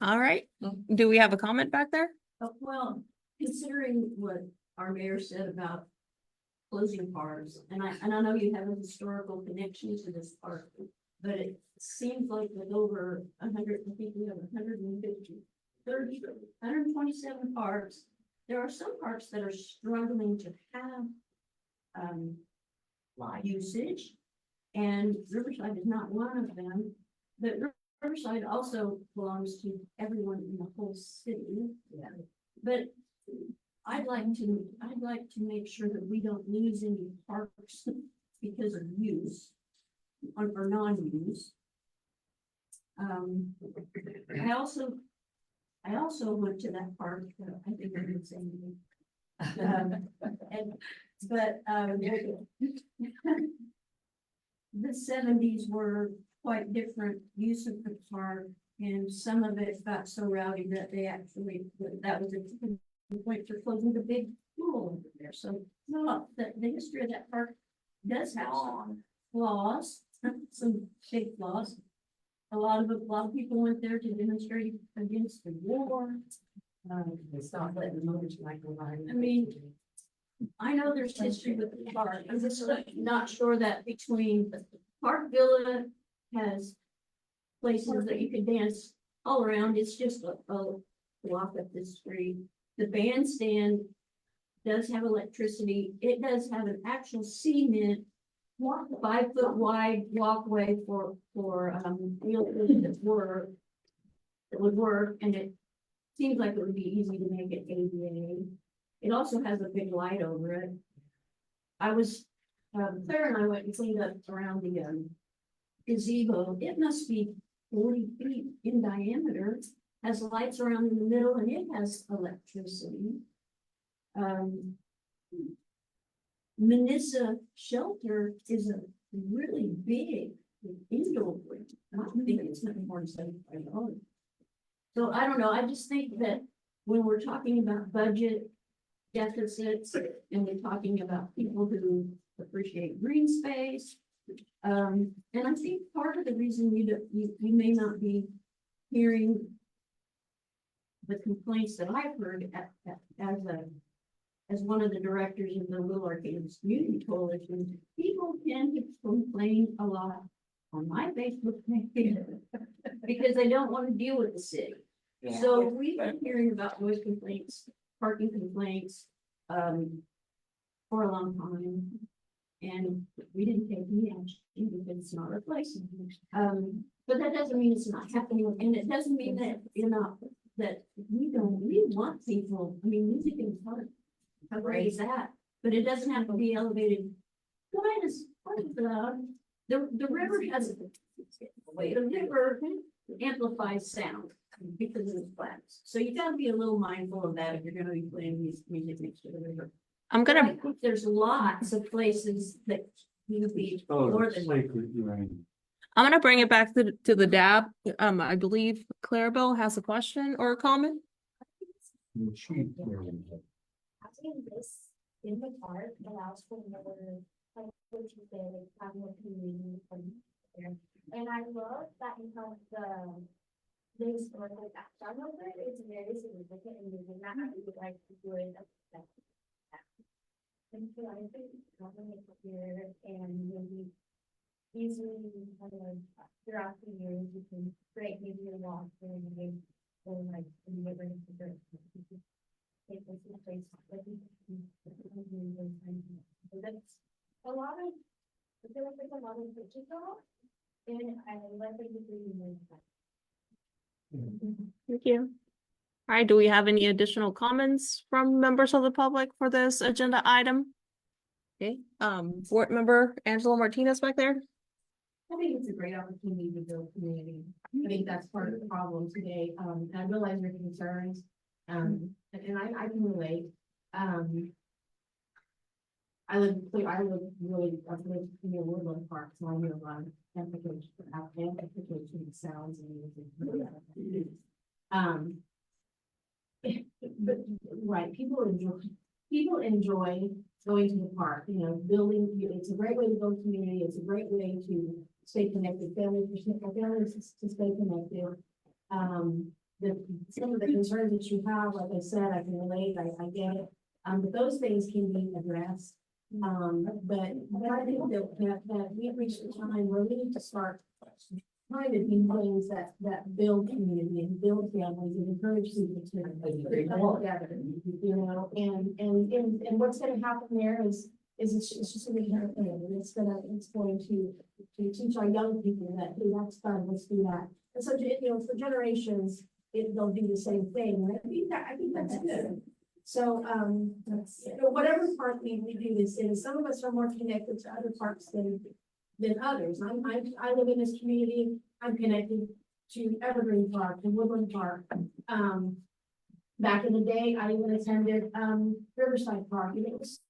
[SPEAKER 8] All right. Do we have a comment back there?
[SPEAKER 11] Well, considering what our mayor said about closing parks, and I know you have a historical connection to this park, but it seems like with over 100, I think we have 127 parks. There are some parks that are struggling to have usage, and Riverside is not one of them. But Riverside also belongs to everyone in the whole city.
[SPEAKER 10] Yeah.
[SPEAKER 11] But I'd like to make sure that we don't lose any parks because of use or non-use. I also went to that park, I think I did say the 70s were quite different use of the park, and some of it got so rowdy that they actually, that was a point for closing the big pool over there, so, no, the history of that park does have some flaws, some shape flaws. A lot of people went there to demonstrate against the war.
[SPEAKER 10] Stop letting the motors microphone.
[SPEAKER 11] I mean, I know there's history with the park, I'm just not sure that between Park Villa has places that you can dance all around, it's just a walk up the street. The bandstand does have electricity, it does have an actual cement 5-foot wide walkway for wheelchairs that would work, and it seems like it would be easy to make it ADA. It also has a big light over it. I was, Claire and I went and cleaned up around the gazebo. It must be 40 feet in diameter, has lights around in the middle, and it has electricity. Manissa Shelter is a really big indoor room. I don't think it's nothing more than $75. So I don't know, I just think that when we're talking about budget deficits and we're talking about people who appreciate green space, and I think part of the reason you may not be hearing the complaints that I've heard as one of the directors of the Little Arkansas Community Coalition, people tend to complain a lot on my Facebook page because they don't want to deal with the city. So we've been hearing about noise complaints, parking complaints, for a long time. And we didn't take any action because it's not replacing. But that doesn't mean it's not happening, and it doesn't mean that that we want people, I mean, music and fun. How great is that? But it doesn't have to be elevated. Quite as loud. The river has the river amplifies sound because of the flats. So you gotta be a little mindful of that if you're gonna be playing music next to the river.
[SPEAKER 8] I'm
[SPEAKER 11] But I
[SPEAKER 8] gonna,
[SPEAKER 11] think there's lots of places that you be more than.
[SPEAKER 8] I'm gonna bring it back to the DAB. I believe Clarabelle has a question or a comment.
[SPEAKER 4] Having this in the park allows for more, like, what you say, like, having a community from there. And I love that you have the historical background of it, it's very significant and moving that I would like to do it. And so I think having it here and maybe easily kind of throughout the years, you can create maybe a walk or maybe or like in the neighborhood. Take this in place, like so that's a lot of, I feel like there's a lot of pictures off, and I love that you're doing that.
[SPEAKER 8] Thank you. All right, do we have any additional comments from members of the public for this agenda item? Okay, board member Angela Martinez back there.
[SPEAKER 7] I think it's a great opportunity to build community. I think that's part of the problem today. And I realize your concerns. And I can relate. I live really up near Woodland Park, so I hear a lot of amplification sounds and music. But right, people enjoy going to the park, you know, building, it's a great way to build community, it's a great way to stay connected, families to stay connected. Some of the concerns that you have, like I said, I can relate, I get it, but those things can be addressed. But I think that we've reached a time where we need to start trying to do things that build community and build families and encourage people to come together, you know, and what's gonna happen there is it's just gonna happen, and it's going to teach our young people that, hey, that's fun, let's do that. And so, you know, for generations, they'll do the same thing, and I think that's good. So, you know, whatever part we do this in, some of us are more connected to other parts than others. I live in this community, I'm connected to Evergreen Park and Woodland Park. Back in the day, I even attended, Riverside Park, and it was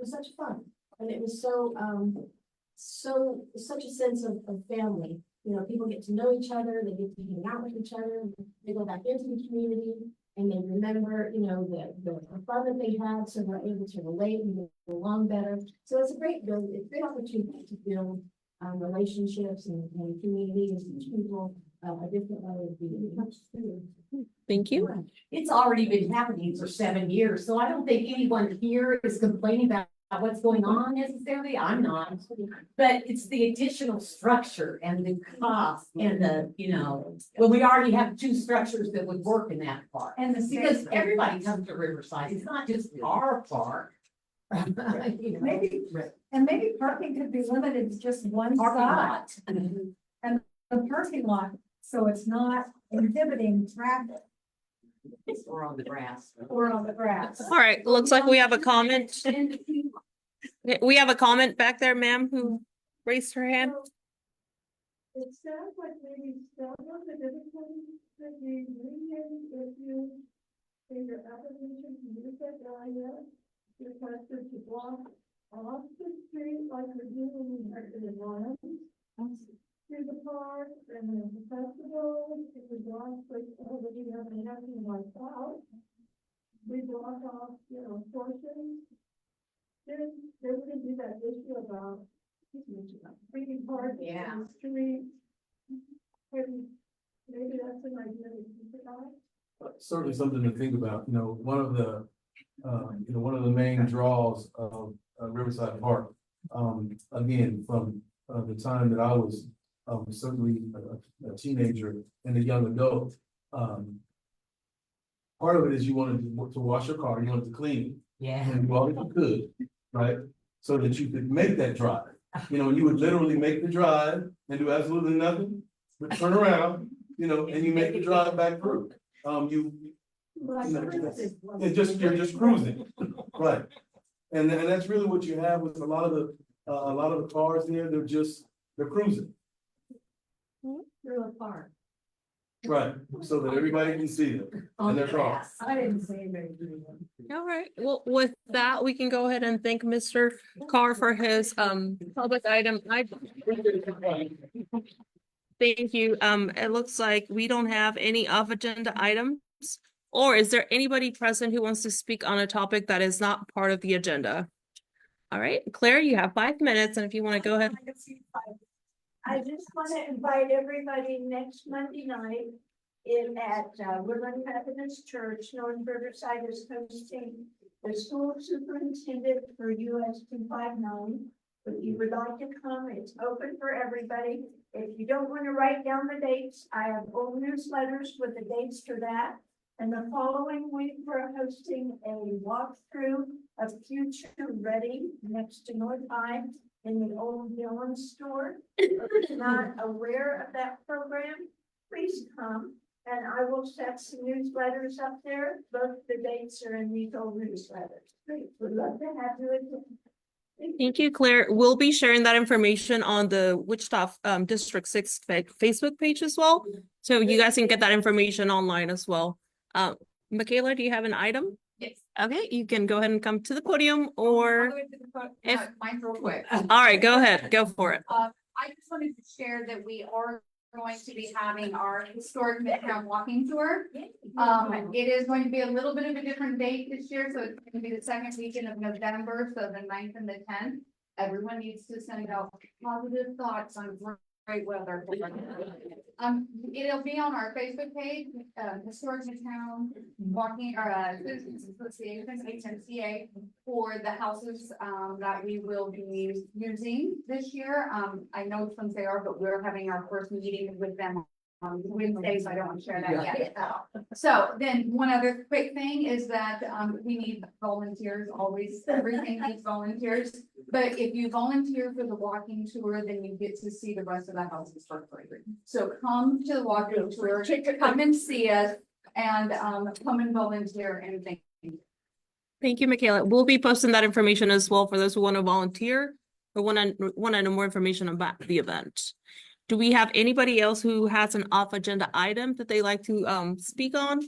[SPEAKER 7] such fun. And it was such a sense of family. You know, people get to know each other, they get to hang out with each other, they go back into the community.
[SPEAKER 11] and they remember, you know, the fun that they had, so they're able to relate and get along better. So it's a great opportunity to build relationships and communities and people a different way of being.
[SPEAKER 8] Thank you.
[SPEAKER 10] It's already been happening for 7 years, so I don't think anyone here is complaining about what's going on necessarily. I'm not. But it's the additional structure and the cost and the, you know, well, we already have 2 structures that would work in that park.
[SPEAKER 11] And the
[SPEAKER 10] Because everybody comes to Riverside. It's not just our park. You know,
[SPEAKER 11] maybe parking could be limited to just one
[SPEAKER 10] parking
[SPEAKER 11] side.
[SPEAKER 10] lot.
[SPEAKER 11] The parking lot, so it's not inhibiting traffic
[SPEAKER 10] Or on the grass.
[SPEAKER 11] or on the grass.
[SPEAKER 8] All right, looks like we have a comment. We have a comment back there, ma'am, who raised her hand.
[SPEAKER 4] It sounds like maybe some of the difficulties that we bring in if you, in your application, use that area, requested to block off the street like we're doing in the lines. To the park and the festival, to the block, like, oh, we have nothing like that. We block off, you know, portions. Then we can do that issue about free parking
[SPEAKER 10] Yeah.
[SPEAKER 4] on the street. Maybe that's an idea to keep it on.
[SPEAKER 9] Certainly something to think about, you know, one of the main draws of Riverside Park. Again, from the time that I was certainly a teenager and a young adult. Part of it is you wanted to wash your car, you wanted to clean it,
[SPEAKER 10] Yeah.
[SPEAKER 9] and do all that you could, right? So that you could make that drive. You know, you would literally make the drive and do absolutely nothing, but turn around, you know, and you make the drive back through. You're just cruising, right? And that's really what you have with a lot of the cars there, they're cruising.
[SPEAKER 11] Through a park.
[SPEAKER 9] Right, so that everybody can see them and their cars.
[SPEAKER 11] I didn't see anybody doing that.
[SPEAKER 8] All right, well, with that, we can go ahead and thank Mr. Carr for his public item. Thank you. It looks like we don't have any off agenda items. Or is there anybody present who wants to speak on a topic that is not part of the agenda? All right, Claire, you have 5 minutes, and if you want to go ahead.
[SPEAKER 4] I just want to invite everybody next Monday night at Woodland Methodist Church. North Riverside is hosting the school superintendent for US 259. If you would like to come, it's open for everybody. If you don't want to write down the dates, I have old newsletters with the dates for that. And the following week, we're hosting a walkthrough of Future Ready next to North High in the old Dillon store. If you're not aware of that program, please come and I will set some newsletters up there. Both the dates are in these old newsletters. Great, would love to have you again.
[SPEAKER 8] Thank you, Claire. We'll be sharing that information on the Wichita District 6 Facebook page as well. So you guys can get that information online as well. Michaela, do you have an item?
[SPEAKER 7] Yes.
[SPEAKER 8] Okay, you can go ahead and come to the podium or if,
[SPEAKER 7] Mine's real quick.
[SPEAKER 8] all right, go ahead, go for it.
[SPEAKER 7] I just wanted to share that we are going to be having our historic Midtown walking tour. It is going to be a little bit of a different date this year, so it's going to be the second weekend of November, so the 9th and the 10th. Everyone needs to send out positive thoughts on great weather. It'll be on our Facebook page, Historic Midtown Walking, or Citizens Association, HMCA, for the houses that we will be using this year. I know which ones they are, but we're having our first meeting with them on Wednesday, so I don't want to share that yet. So then one other quick thing is that we need volunteers always. Everything needs volunteers. But if you volunteer for the walking tour, then you get to see the rest of the houses for free. So come to the walking tour, come and see us, and come and volunteer and thank you.
[SPEAKER 8] Thank you, Michaela. We'll be posting that information as well for those who want to volunteer or want to know more information about the event. Do we have anybody else who has an off agenda item that they like to speak on?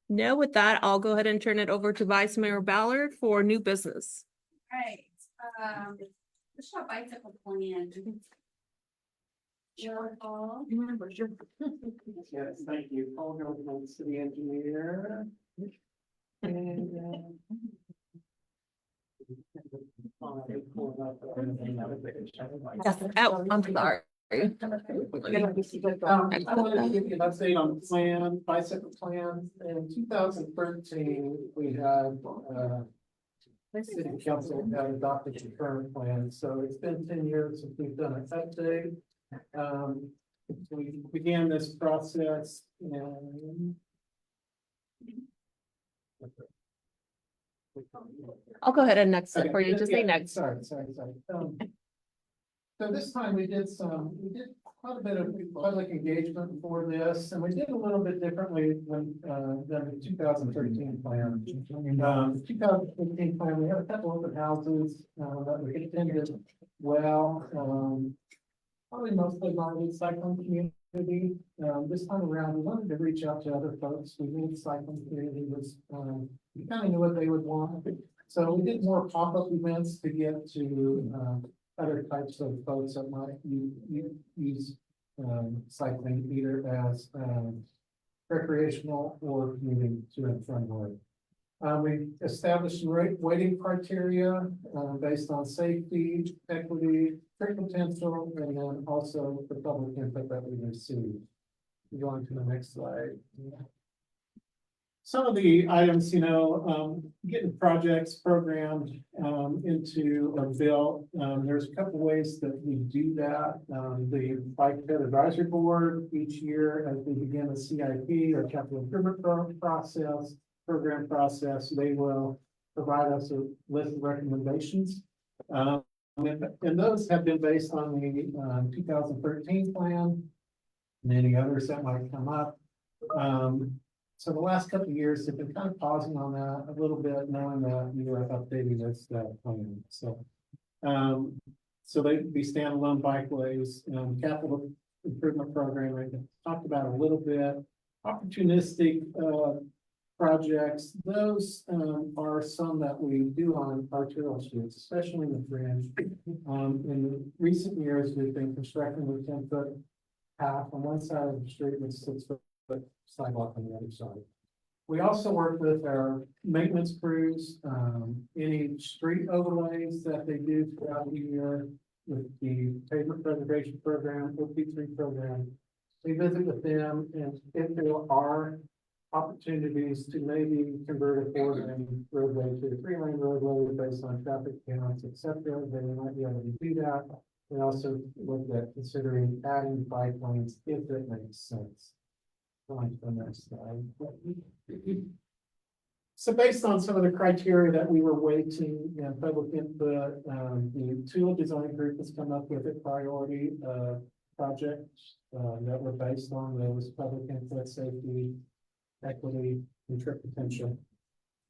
[SPEAKER 8] No, with that, I'll go ahead and turn it over to Vice Mayor Ballard for new business.
[SPEAKER 14] Right, the shop bicycle plan.
[SPEAKER 4] John Hall.
[SPEAKER 1] Yes, thank you. Paul Gilpin, city engineer. And,
[SPEAKER 8] Yes, oh, I'm sorry.
[SPEAKER 1] I wanted to give you an update on the plan, bicycle plan. In 2013, we had, city council had adopted the current plan, so it's been 10 years since we've done an update. We began this process and.
[SPEAKER 8] I'll go ahead and next it for
[SPEAKER 1] Okay,
[SPEAKER 8] you. Just say
[SPEAKER 1] yeah,
[SPEAKER 8] next.
[SPEAKER 1] Sorry. So this time we did quite a bit of public engagement for this, and we did a little bit differently than the 2013 plan. The 2015 plan, we had a couple open houses, that we attended well, probably mostly by the cycling community. This time around, we wanted to reach out to other folks. We knew the cycling community was, we kind of knew what they would want. So we did more pop-up events to get to, other types of folks that might use cycling either as recreational or commuting to and from work. We established weighting criteria based on safety, equity, trip potential, and then also the public input that we received. Going to the next slide. Some of the items, getting projects programmed into a bill. There's a couple ways that we do that. The Bike Ped Advisory Board each year, as we begin a CIP or capital improvement program process, they will provide us a list of recommendations. And those have been based on the 2013 plan and any others that might come up. So the last couple of years have been kind of pausing on that a little bit, knowing that we were updating this plan. So, so they'd be standalone bikeways, capital improvement program. I talked about a little bit. Opportunistic projects. Those are some that we do on arterial streets, especially in the fringe. In recent years, we've been constructing the 10-foot path on one side of the street with 6-foot sidewalk on the other side. We also work with our maintenance crews, any street overlays that they do throughout the year with the pavement preservation program, OP3 program. We visit with them, and if there are opportunities to maybe convert a 4-lane roadway to a 3-lane roadway based on traffic counts, etc., then we might be able to do that. We also look at considering adding bike lanes if it makes sense. Going to the next slide. So based on some of the criteria that we were waiting, public input, the tool design group has come up with a priority projects that were based on those public input, safety, equity, and trip potential.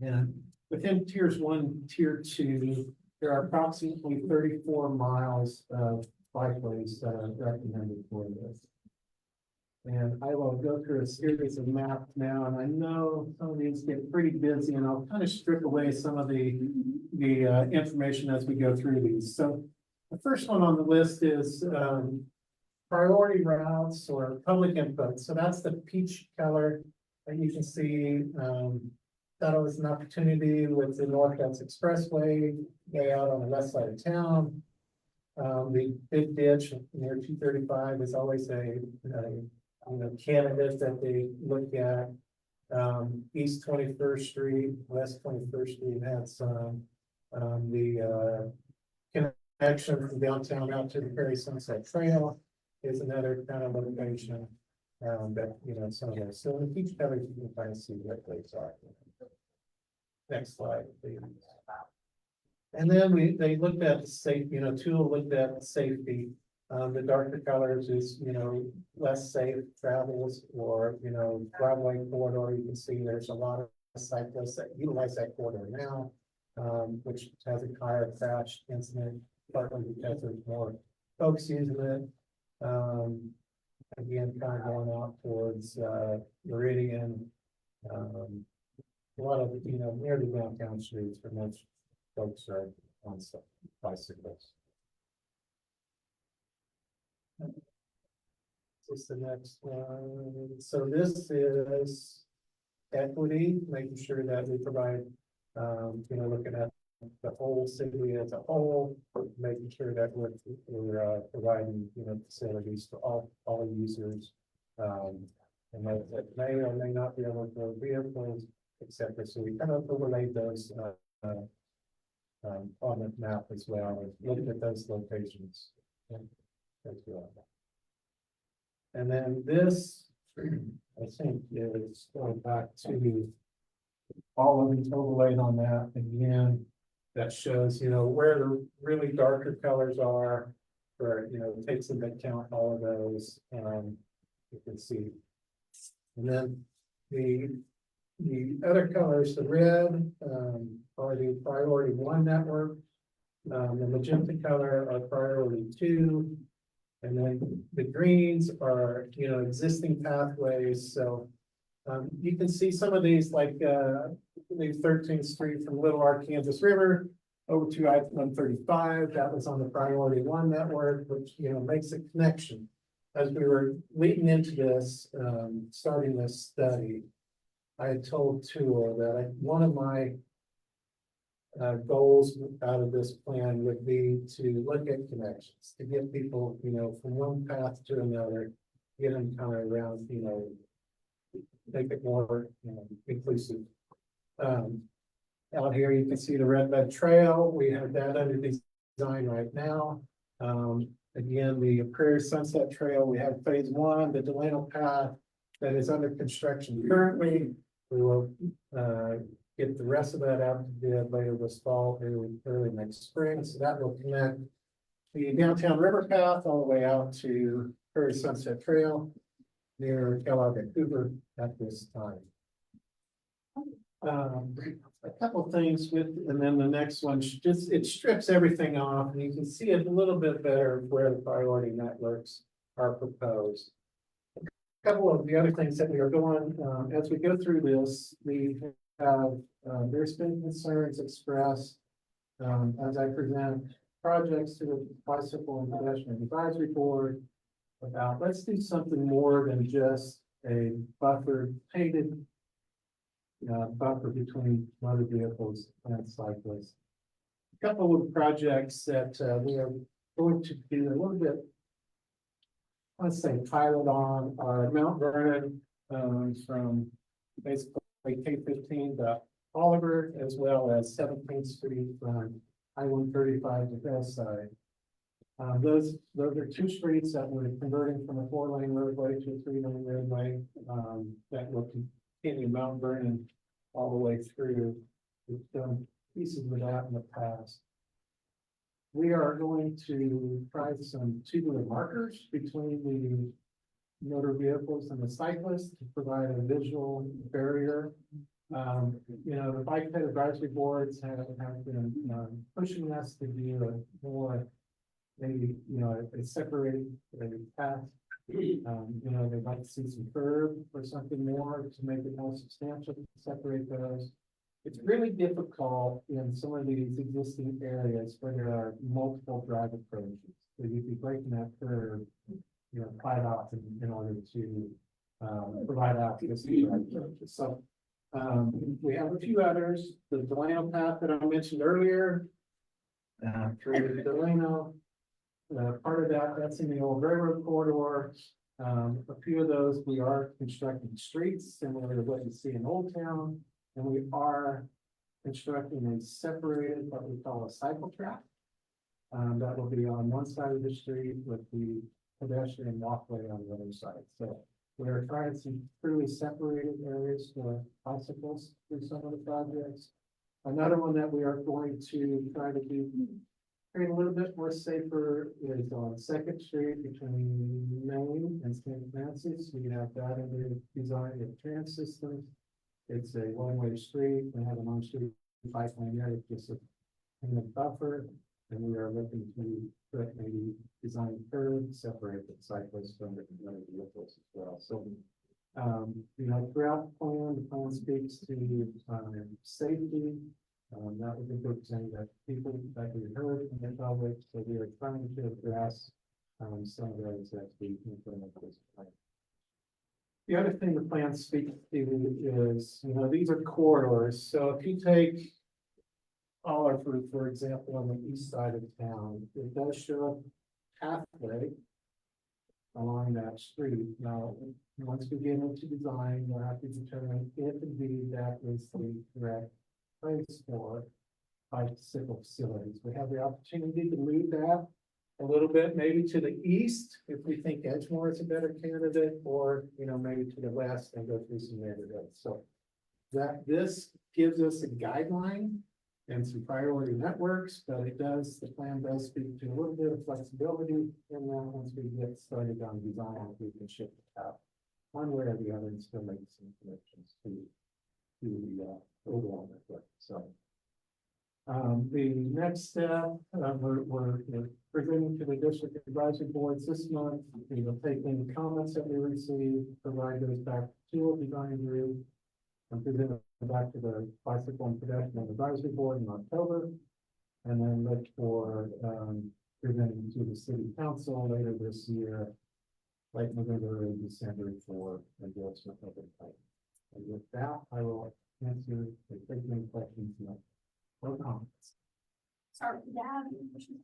[SPEAKER 1] And within tiers 1, tier 2, there are approximately 34 miles of bikeways that are recommended for this. And I will go through a series of maps now, and I know some of these get pretty busy, and I'll kind of strip away some of the information as we go through these. So the first one on the list is priority routes or public input. So that's the peach color that you can see. Thought it was an opportunity with the Northwest Expressway way out on the west side of town. The big ditch near 235 is always a candidate that they look at. East 21st Street, West 21st Street had some. The connection from downtown out to the Prairie Sunset Trail is another kind of location. That, some of those. So in each color, you can kind of see what those are. Next slide, please. And then they looked at the safety, tool looked at safety. The darker colors is, less safe travels or, driveway corridor. You can see there's a lot of cyclists that utilize that corridor now, which has a higher crash incident, partly because there's more folks using it. Again, kind of going out towards Meridian. A lot of, near the downtown streets for most folks are on bicycles.
[SPEAKER 2] What's the next one? So this is equity, making sure that we provide, looking at the whole city as a whole, making sure that we're providing, facilities to all users. And that may or may not be able to go vehicles, et cetera. So we kind of overlaid those, on the map as well, looking at those locations. As well. And then this, I think, is going back to all of these overlaid on that again. That shows, where the really darker colors are, where, it takes into account all of those, you can see. And then the other colors, the red, are the priority 1 network. The magenta color are priority 2. And then the greens are, existing pathways, so. You can see some of these, like, the 13th Street from Little Arkansas River over to I-135, that was on the priority 1 network, which, makes a connection. As we were leading into this, starting this study, I had told Tua that one of my goals out of this plan would be to look at connections, to get people, from one path to another, get them kind of around, make it more, inclusive. Out here, you can see the Red Bud Trail. We have that under design right now. Again, the Prairie Sunset Trail, we have phase 1, the Delano Path that is under construction currently. We will get the rest of that out to bid later this fall, early next spring. So that will connect the Downtown River Path all the way out to Prairie Sunset Trail near Kellogg and Cooper at this time. A couple things with, and then the next one, it strips everything off, and you can see it a little bit better where the priority networks are proposed. A couple of the other things that we are doing, as we go through this, we have, there's been concerns expressed, as I present projects to the Bicycle and Pedestrian Advisory Board about, let's do something more than just a buffered, painted buffer between motor vehicles and cyclists. A couple of projects that we are going to do a little bit, let's say, pilot on are Mount Vernon, from basically K-15 to Oliver, as well as 17th Street from I-135 to Hillside. Those are 2 streets that we're converting from a 4-lane roadway to a 3-lane roadway, that will continue Mount Vernon all the way through. We've done pieces of that in the past. We are going to try some tubular markers between the motor vehicles and the cyclists to provide a visual barrier. The Bike Ped Advisory Boards have been pushing us to do a more, maybe, a separated path. They'd like to see some curb or something more to make it more substantial, to separate those. It's really difficult in some of these existing areas where there are multiple drive approaches. So you'd be breaking that curve, quite often in order to provide access to drive approaches. So we have a few others. The Delano Path that I mentioned earlier, through Delano. Part of that's in the old railroad corridor. A few of those, we are constructing streets similar to what you see in Old Town. And we are constructing a separated, what we call a cycle track. That will be on one side of the street with the pedestrian walkway on the other side. So we are trying some truly separated areas for bicycles through some of the projects. Another one that we are going to try to do, create a little bit more safer, is on 2nd Street between Main and St. Francis. We have that in the design of trans systems. It's a one-way street. We have an on-street bike lane there, just a buffer, and we are looking to put a design curve, separate the cyclists from the other vehicles as well. So, throughout the plan speaks to safety. That was a good thing that people that we heard from the public. So we are trying to address some of those that we implement this plan. The other thing the plan speaks to is, these are corridors, so if you take Oliver, for example, on the east side of town, it does show a pathway along that street. Now, once we get into design, we'll have to determine if indeed that is the correct place for bicycle facilities. We have the opportunity to move that a little bit, maybe to the east, if we think Edgemore is a better candidate, or, maybe to the west and go through some neighborhoods. So this gives us a guideline and some priority networks, but the plan does speak to a little bit of flexibility in that once we get started on design, we can shift it out one way or the other and still make some connections to the overall network. So the next step, we're presenting to the district advisory boards this month. We will take any comments that we receive, provide those back to a design group, and present it back to the bicycle and pedestrian advisory board in October. And then look for presenting to the city council later this year, late November and December, for endorsement of the plan. And with that, I will answer the any questions now. Or comments.
[SPEAKER 11] Sorry, Dad.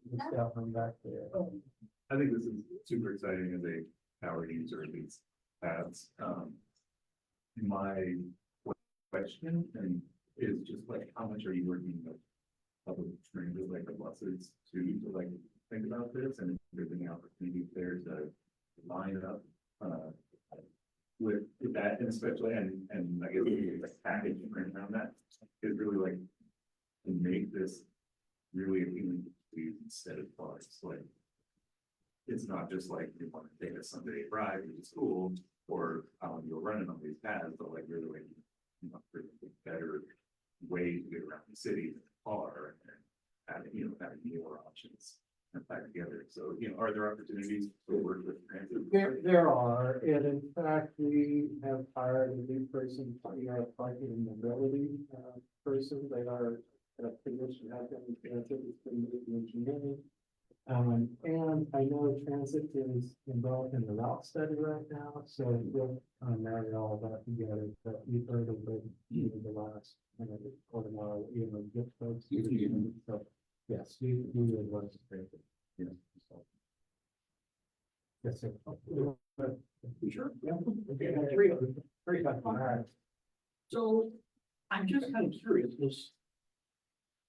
[SPEAKER 2] Let's go from back there.
[SPEAKER 5] I think this is super exciting as a power user of these paths. My question is just like, how much are you working with public transit, like the buses, to like think about this, and if there's any opportunities there to line up with that, and especially and I guess like packaging around that is really like to make this really appealing to you instead of cars. Like, it's not just like you want to take a Sunday ride to school, or you're running on these paths, but like really like, for a better way to get around the city than a car, and having more options and back together. So, are there opportunities to work with transit?
[SPEAKER 2] There are, and in fact, we have hired a new person, parking and mobility person. They are a position out there in transit, it's been engineering. And I know transit is involved in the route study right now, so we'll marry all of that together. But we've heard of it in the last, or tomorrow, get folks. So, yes, we would want to transit. So. Yes, sir. Sure. Yeah. Okay, three. All right. So I'm just kind of curious,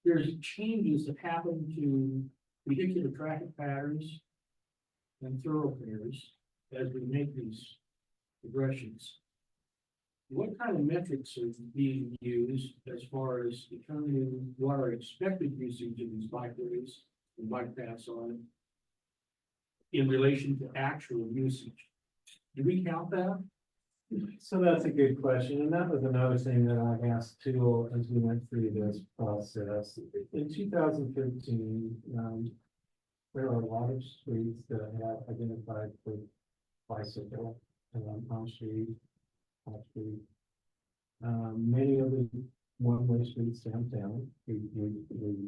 [SPEAKER 2] there's changes that happen to particular traffic patterns and thoroughfares as we make these progressions. What kind of metrics are being used as far as determining what our expected usage of these bikeways and bike paths are in relation to actual usage? Do we count that? So that's a good question, and that was another thing that I asked too as we went through this process. In 2013, there are a lot of streets that have identified for bicycle on street, off street. Many of the one-way streets downtown, we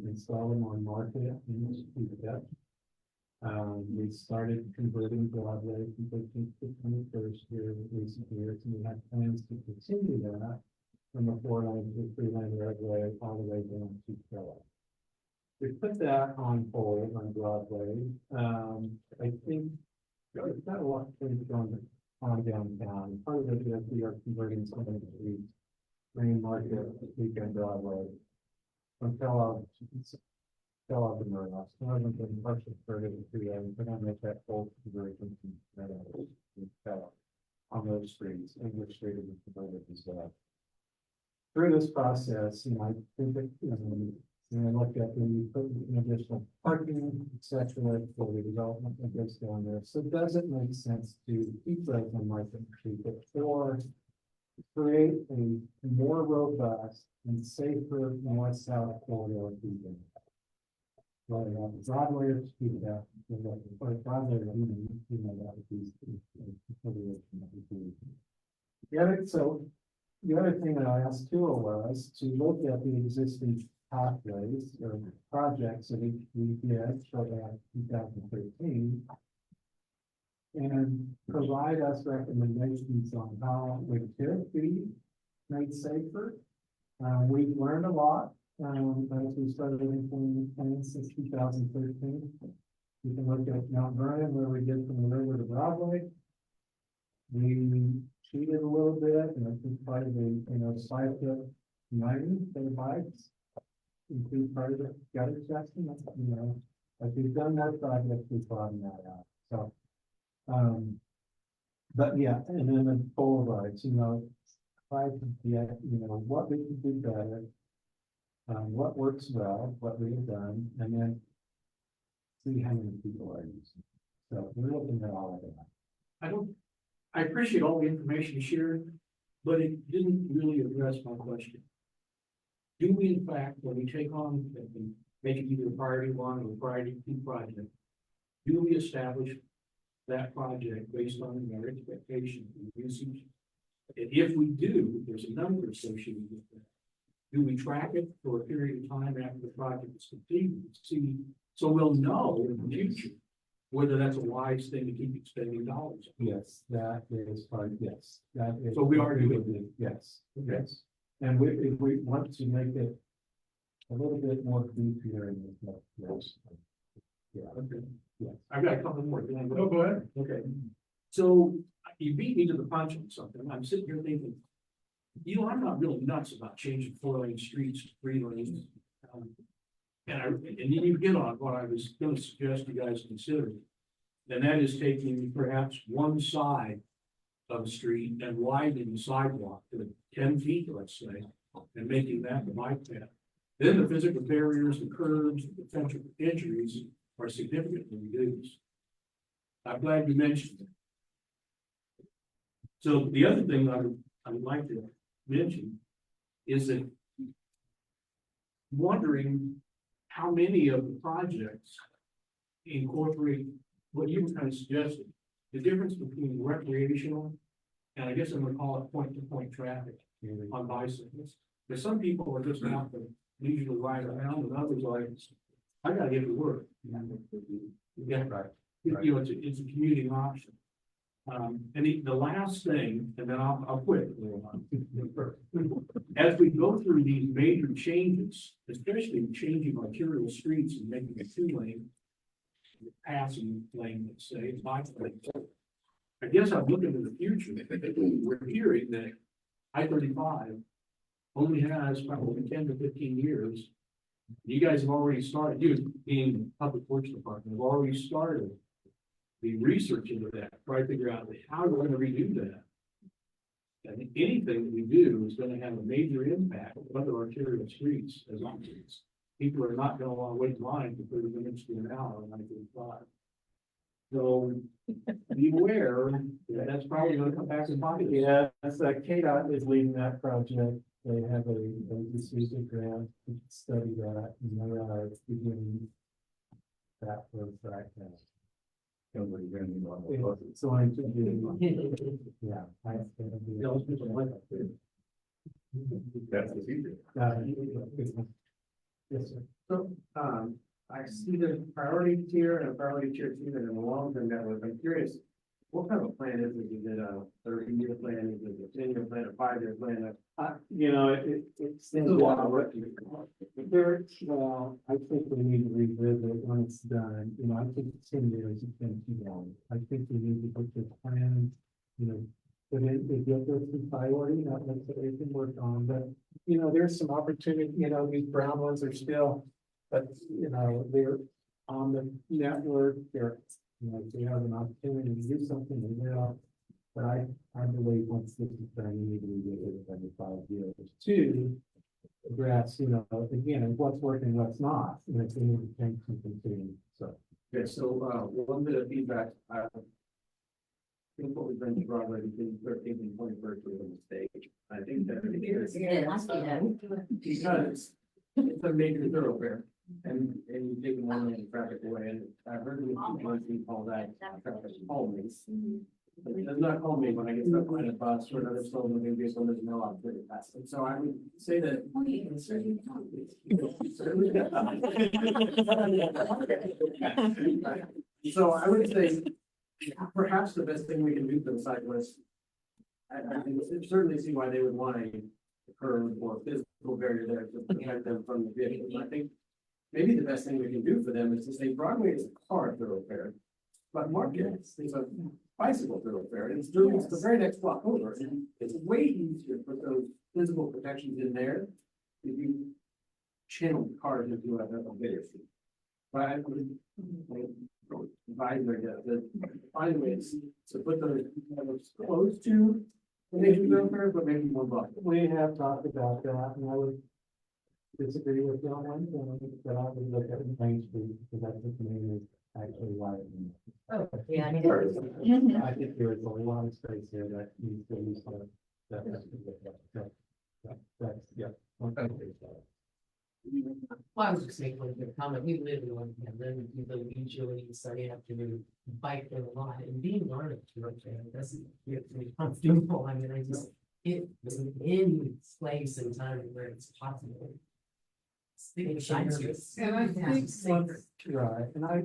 [SPEAKER 2] install them on Market and Stuyvesant. We started converting Broadway from 13th to 21st here in recent years, and we have plans to continue that from the 4-lane to 3-lane roadway all the way down to Kellogg. We put that on hold on Broadway. I think we've got a lot of things going on downtown. Part of it is we are converting some of the streets, Main Market, Weekend Broadway, from Kellogg and Murdoch. Some of them been partially converted to we're gonna make that full conversion from Murdoch to Kellogg on those streets, and which street is converted as well. Through this process, I think that, and I looked at the put in additional parking, etc. for the development that goes down there. So does it make sense to keep those on Market Street, or create a more robust and safer north-south corridor? Broadway or Stuyvesant, or Broadway, that would be the other thing that I asked too was to look at the existing pathways or projects that we did for that 2013 and provide us recommendations on how we could be made safer. We've learned a lot, as we started implementing plans since 2013. You can look at Mount Vernon, where we get from the river to Broadway. We cheated a little bit, and I think part of the, 5 foot 90 for the bikes. Include part of the gutter testing, as we've done that project, we've broadened that out, so. But yeah, and then the boulevards, try to get, what we can do better. What works well, what we've done, and then see how many people are using. So we're looking at all of that. I appreciate all the information shared, but it didn't really address my question. Do we in fact, when we take on, and make it either a priority 1 or a priority 2 project, do we establish that project based on our expectation and usage? And if we do, there's a number associated with that. Do we track it for a period of time after the project is completed? See, so we'll know in the future whether that's a wise thing to keep expending dollars. Yes, that is part, yes. That is.
[SPEAKER 14] So we are doing
[SPEAKER 2] it. Yes, yes. And if we want to make it a little bit more beefier in the, yes. Yeah, okay, yeah.
[SPEAKER 14] I've got a couple more.
[SPEAKER 2] Oh, go ahead.
[SPEAKER 14] Okay. So you beat me to the punch on something. I'm sitting here thinking, I'm not really nuts about changing 4-lane streets to 3 lanes. And then you get on what I was gonna suggest you guys consider. And that is taking perhaps one side of the street and widening the sidewalk to 10 feet, let's say, and making that the bike path. Then the physical barriers, the curbs, the potential injuries are significantly reduced. I'm glad you mentioned it. So the other thing I would like to mention is that wondering how many of the projects incorporate what you were kind of suggesting, the difference between recreational and I guess I'm gonna call it point-to-point traffic on bicycles. Because some people are just out to leisurely ride around, and others are like, I gotta get to work. Yeah, right. It's a commuting option. And the last thing, and then I'll quit. As we go through these major changes, especially changing arterial streets and making a 2-lane passing lane, let's say, it's 5 lanes. I guess I'm looking to the future. We're hearing that I-35 only has probably 10 to 15 years. You guys have already started, you being the Public Works Department, have already started the research into that, try to figure out how we're gonna redo that. And anything that we do is gonna have a major impact on other arterial streets as options. People are not gonna wanna wait in line for 30 minutes to an hour on I-35. So be aware that that's probably gonna come back to bite us.
[SPEAKER 2] Yeah, that's KDOT is leading that project. They have they just used a grant to study that, and they are beginning that work right now. So I'm yeah.
[SPEAKER 12] That's the future.
[SPEAKER 2] Yes, sir.
[SPEAKER 12] So, I see the priority tier and a priority tier 2 and a long-term network. I'm curious, what kind of a plan is it? Is it a 30-year plan? Is it a 10-year plan, a 5-year plan?
[SPEAKER 2] It's a lot of work. Well, I think we need to revisit it when it's done. I think 10 years has been too long. I think we need to put this plan, put in to get this in priority, not necessarily we can work on, but, there's some opportunity, these brown ones are still, but, they're on the network, they're, if they have an opportunity to do something, they will. But I believe once this is done, you need to revisit it every 5 years. 2, address, again, what's working, what's not, we need to change something soon, so.
[SPEAKER 12] Okay, so, one bit of feedback, I think what we've been to Broadway between 13th and 21st was a mistake. I think that. Because it's a major thoroughfare. And you take one lane of traffic away, and I heard of people call that traffic calming. But it does not call me when I get stuck behind a bus or another slow moving vehicle, there's no opportunity to pass. And so I would say that. So I would say perhaps the best thing we can do for the cyclists. I can certainly see why they would want a curb or physical barrier there to protect them from the vehicles. I think maybe the best thing we can do for them is to say Broadway is a car thoroughfare, but Market is a bicycle thoroughfare, and it's the very next block over, and it's way easier to put those physical protections in there if you channel cars into a bigger street. But I would advise that find ways to put those close to the major thoroughfare, but maybe more block.
[SPEAKER 2] We have talked about that, and I would disagree with you on one thing, that I would look at Main Street, because I think Main is actually wide.
[SPEAKER 10] Oh, yeah, I mean.
[SPEAKER 2] I think there is a lot of space here that needs to be sort of, that's, yeah.
[SPEAKER 10] Well, I was just making a comment, we live in one, and then you live usually, so you have to bike there a lot, and being on it, doesn't get me comfortable, I mean, I just, it was in place and time where it's possible.
[SPEAKER 2] And I think once, right, and I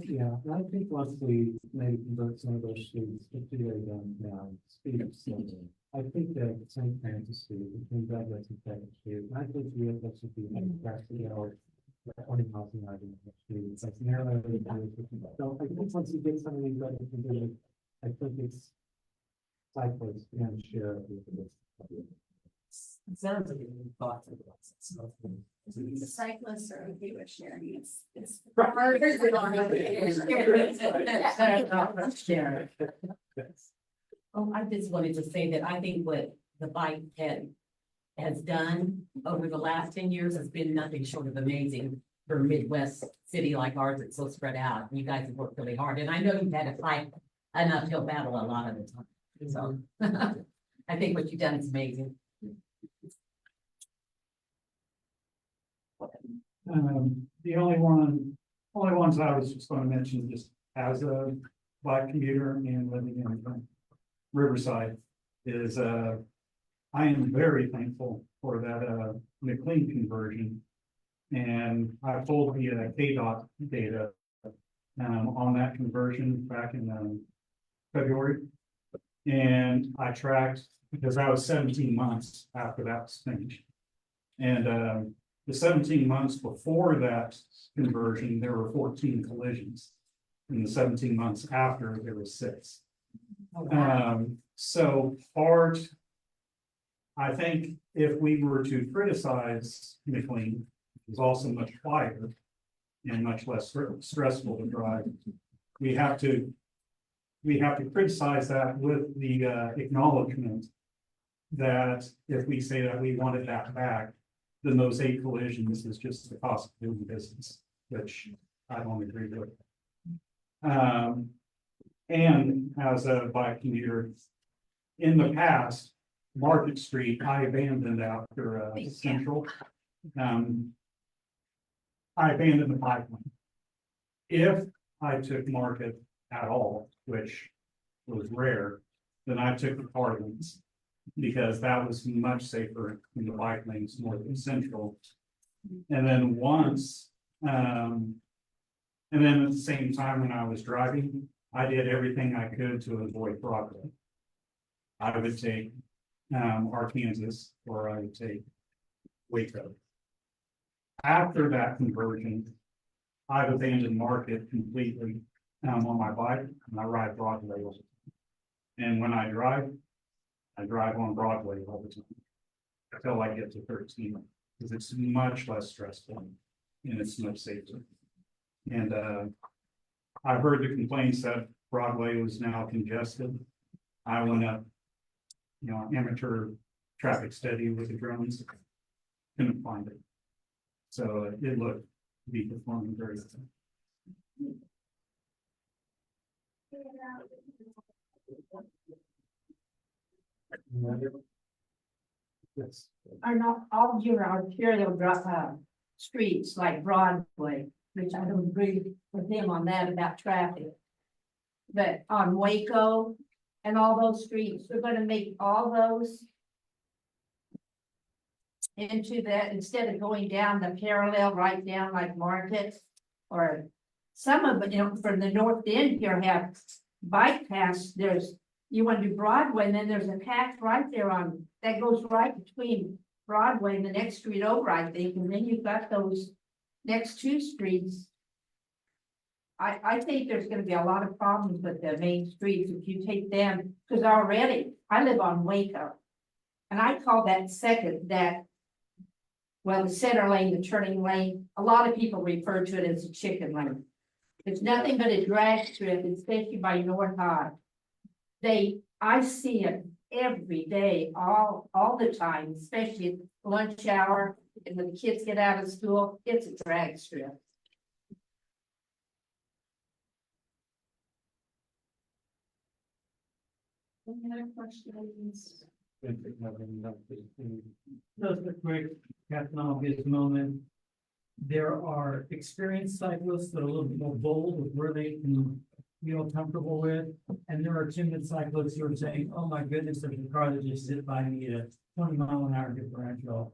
[SPEAKER 2] think once we maybe convert some of those streets to two-way down speed of slow. I think that St. Francis Street, between Douglas and Second Street, and I think that should be practically 20 miles an hour in the street. It's like narrow. So I think once you get some of these other conditions, I think it's cyclists and share with this.
[SPEAKER 10] It sounds like a new thought to
[SPEAKER 3] The cyclists are okay with sharing, it's.
[SPEAKER 10] Oh, I just wanted to say that I think what the bike has done over the last 10 years has been nothing short of amazing for a Midwest city like ours. It's so spread out. You guys have worked really hard, and I know you've had to fight an uphill battle a lot of the time. So I think what you've done is amazing.
[SPEAKER 2] The only ones I was just going to mention, just as a bike commuter and living in Riverside, is I am very thankful for that McLean conversion. And I pulled the KDOT data on that conversion back in February. And I tracked, because I was 17 months after that was finished. And the 17 months before that conversion, there were 14 collisions. In the 17 months after, there were 6. So part, I think if we were to criticize McLean, it was also much quieter and much less stressful to drive. We have to criticize that with the acknowledgement that if we say that we wanted that back, then those 8 collisions is just the cost of doing business, which I don't agree with. And as a bike commuter, in the past, Market Street, I abandoned after Central. I abandoned the bike lane. If I took Market at all, which was rare, then I took the car lanes, because that was much safer in the bike lanes more than Central. And then once, and then at the same time when I was driving, I did everything I could to avoid Broadway. I would take Arkansas, or I would take Waco. After that conversion, I've abandoned Market completely on my bike, and I ride Broadway. And when I drive on Broadway all the time until I get to 13, because it's much less stressful and it's much safer. And I've heard the complaints that Broadway was now congested. I went up, amateur traffic study with the drones, couldn't find it. So it looked to be performing very well. Yes.
[SPEAKER 11] Are not all your arterial streets like Broadway, which I don't agree with him on that about traffic. But on Waco and all those streets, we're gonna make all those into that, instead of going down the parallel right down like Market, or some of it, from the north end here have
[SPEAKER 7] bike paths, you want to do Broadway, and then there's a path right there that goes right between Broadway and the next street over, I think, and then you've got those next two streets. I think there's gonna be a lot of problems with the main streets if you take them, because already, I live on Waco. And I call that the center lane, the turning lane, a lot of people refer to it as a chicken lane. It's nothing but a drag strip, especially by North High. I see it every day, all the time, especially at lunch hour, and when the kids get out of school, it's a drag strip. Any other questions?
[SPEAKER 2] Just a quick technology moment. There are experienced cyclists that are a little bit more bold with where they can feel comfortable with. And there are timid cyclists who are saying, oh my goodness, there's a car that just zip by me at a 20-mile-an-hour differential.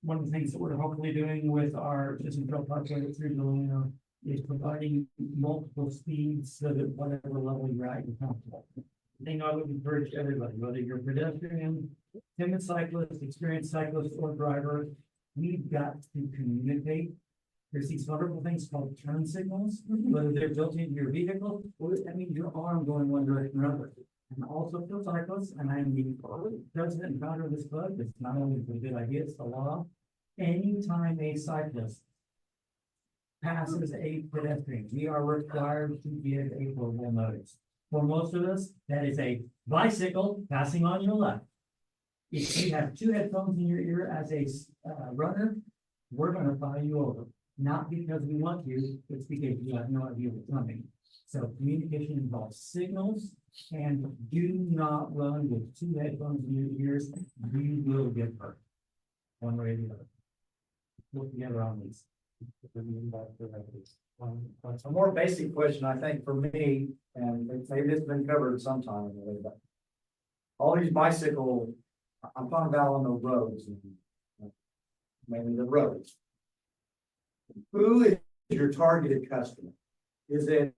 [SPEAKER 2] One of the things that we're hopefully doing with our Chisholm Trail Parkway through Delano is providing multiple speeds so that whatever level you're at, you're comfortable. I think I would encourage everybody, whether you're a pedestrian, timid cyclist, experienced cyclist, or driver, we've got to communicate. There's these wonderful things called turn signals, whether they're built into your vehicle, or that means your arm going one direction or another. And also for cyclists, and I am the president and founder of this club, it's not only a good idea, it's the law. Anytime a cyclist passes a pedestrian, we are required to give a verbal notice. For most of us, that is a bicycle passing on your left. If you have two headphones in your ear as a runner, we're gonna fire you over. Not because we want you, it's because you have no idea what's coming. So communication involves signals, and do not run with two headphones in your ears. You will get hurt, one way or the other. Work together on these.
[SPEAKER 12] A more basic question, I think, for me, and maybe it's been covered sometime, but all these bicycle, I'm talking about on the roads, mainly the roads. Who is your targeted customer? Is it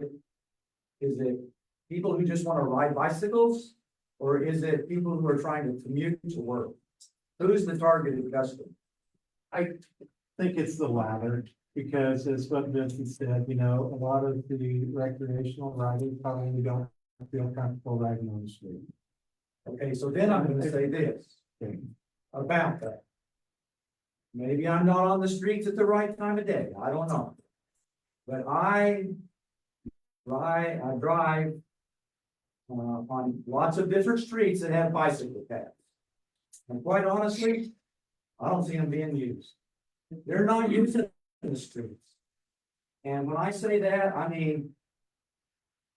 [SPEAKER 12] people who just want to ride bicycles, or is it people who are trying to commute to work? Who's the targeted customer?
[SPEAKER 15] I think it's the latter, because as what Vincent said, a lot of the recreational riders probably don't feel comfortable riding on the street.
[SPEAKER 12] Okay, so then I'm gonna say this about that. Maybe I'm not on the streets at the right time of day, I don't know. But I drive on lots of different streets that have bicycle paths. And quite honestly, I don't see them being used. They're not used in the streets. And when I say that, I mean,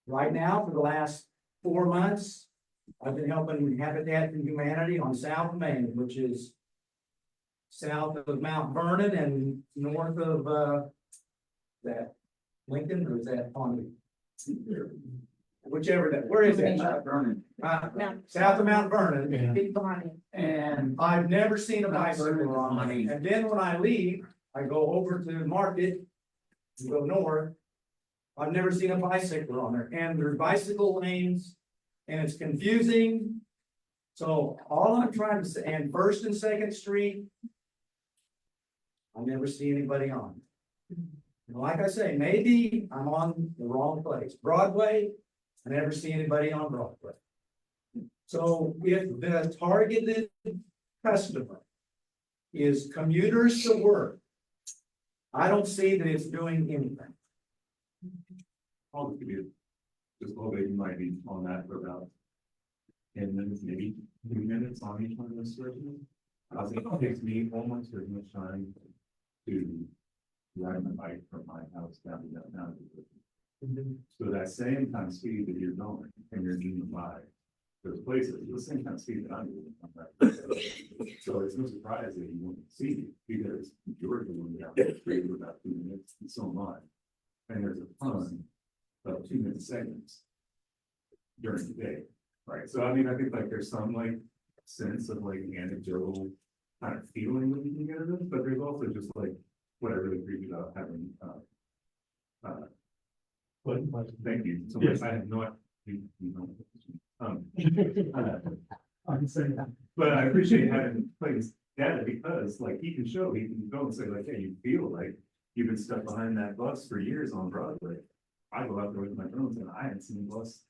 [SPEAKER 12] right now, for the last 4 months, I've been helping Habitat for Humanity on South Main, which is south of Mount Vernon and north of that Lincoln, or is that Ponding? Whichever that, where is that?
[SPEAKER 5] Mount Vernon.
[SPEAKER 12] South of Mount Vernon.
[SPEAKER 7] Big Bonnie.
[SPEAKER 12] And I've never seen a bicycle on it. And then when I leave, I go over to Market, and go north. I've never seen a bicycle on there, and there's bicycle lanes, and it's confusing. So all I'm trying to say, and First and Second Street, I never see anybody on. And like I say, maybe I'm on the wrong place. Broadway, I never see anybody on Broadway. So if the targeted customer is commuters to work, I don't see that it's doing anything.
[SPEAKER 5] I'll give you just a little bit, you might be on that for about 10 minutes, maybe 2 minutes on each one of those services. It takes me almost as much time to ride my bike from my house down to downtown. So that same kind of speed that you're going, and you're doing by those places, the same kind of speed that I'm doing. So it's no surprise that you won't see, because you're going down the street for about 2 minutes, and so am I. And there's a ton of 2-minute segments during the day, right? So I mean, I think like there's some like sense of like anecdotal kind of feeling that you can get out of this, but there's also just like what I really appreciate about having, but thank you so much. I had no
[SPEAKER 15] I'm saying that, but I appreciate having plays data because like he can go and say like, hey, you feel like you've been stuck behind that bus for years on Broadway. I go out there with my drones and I haven't seen a bus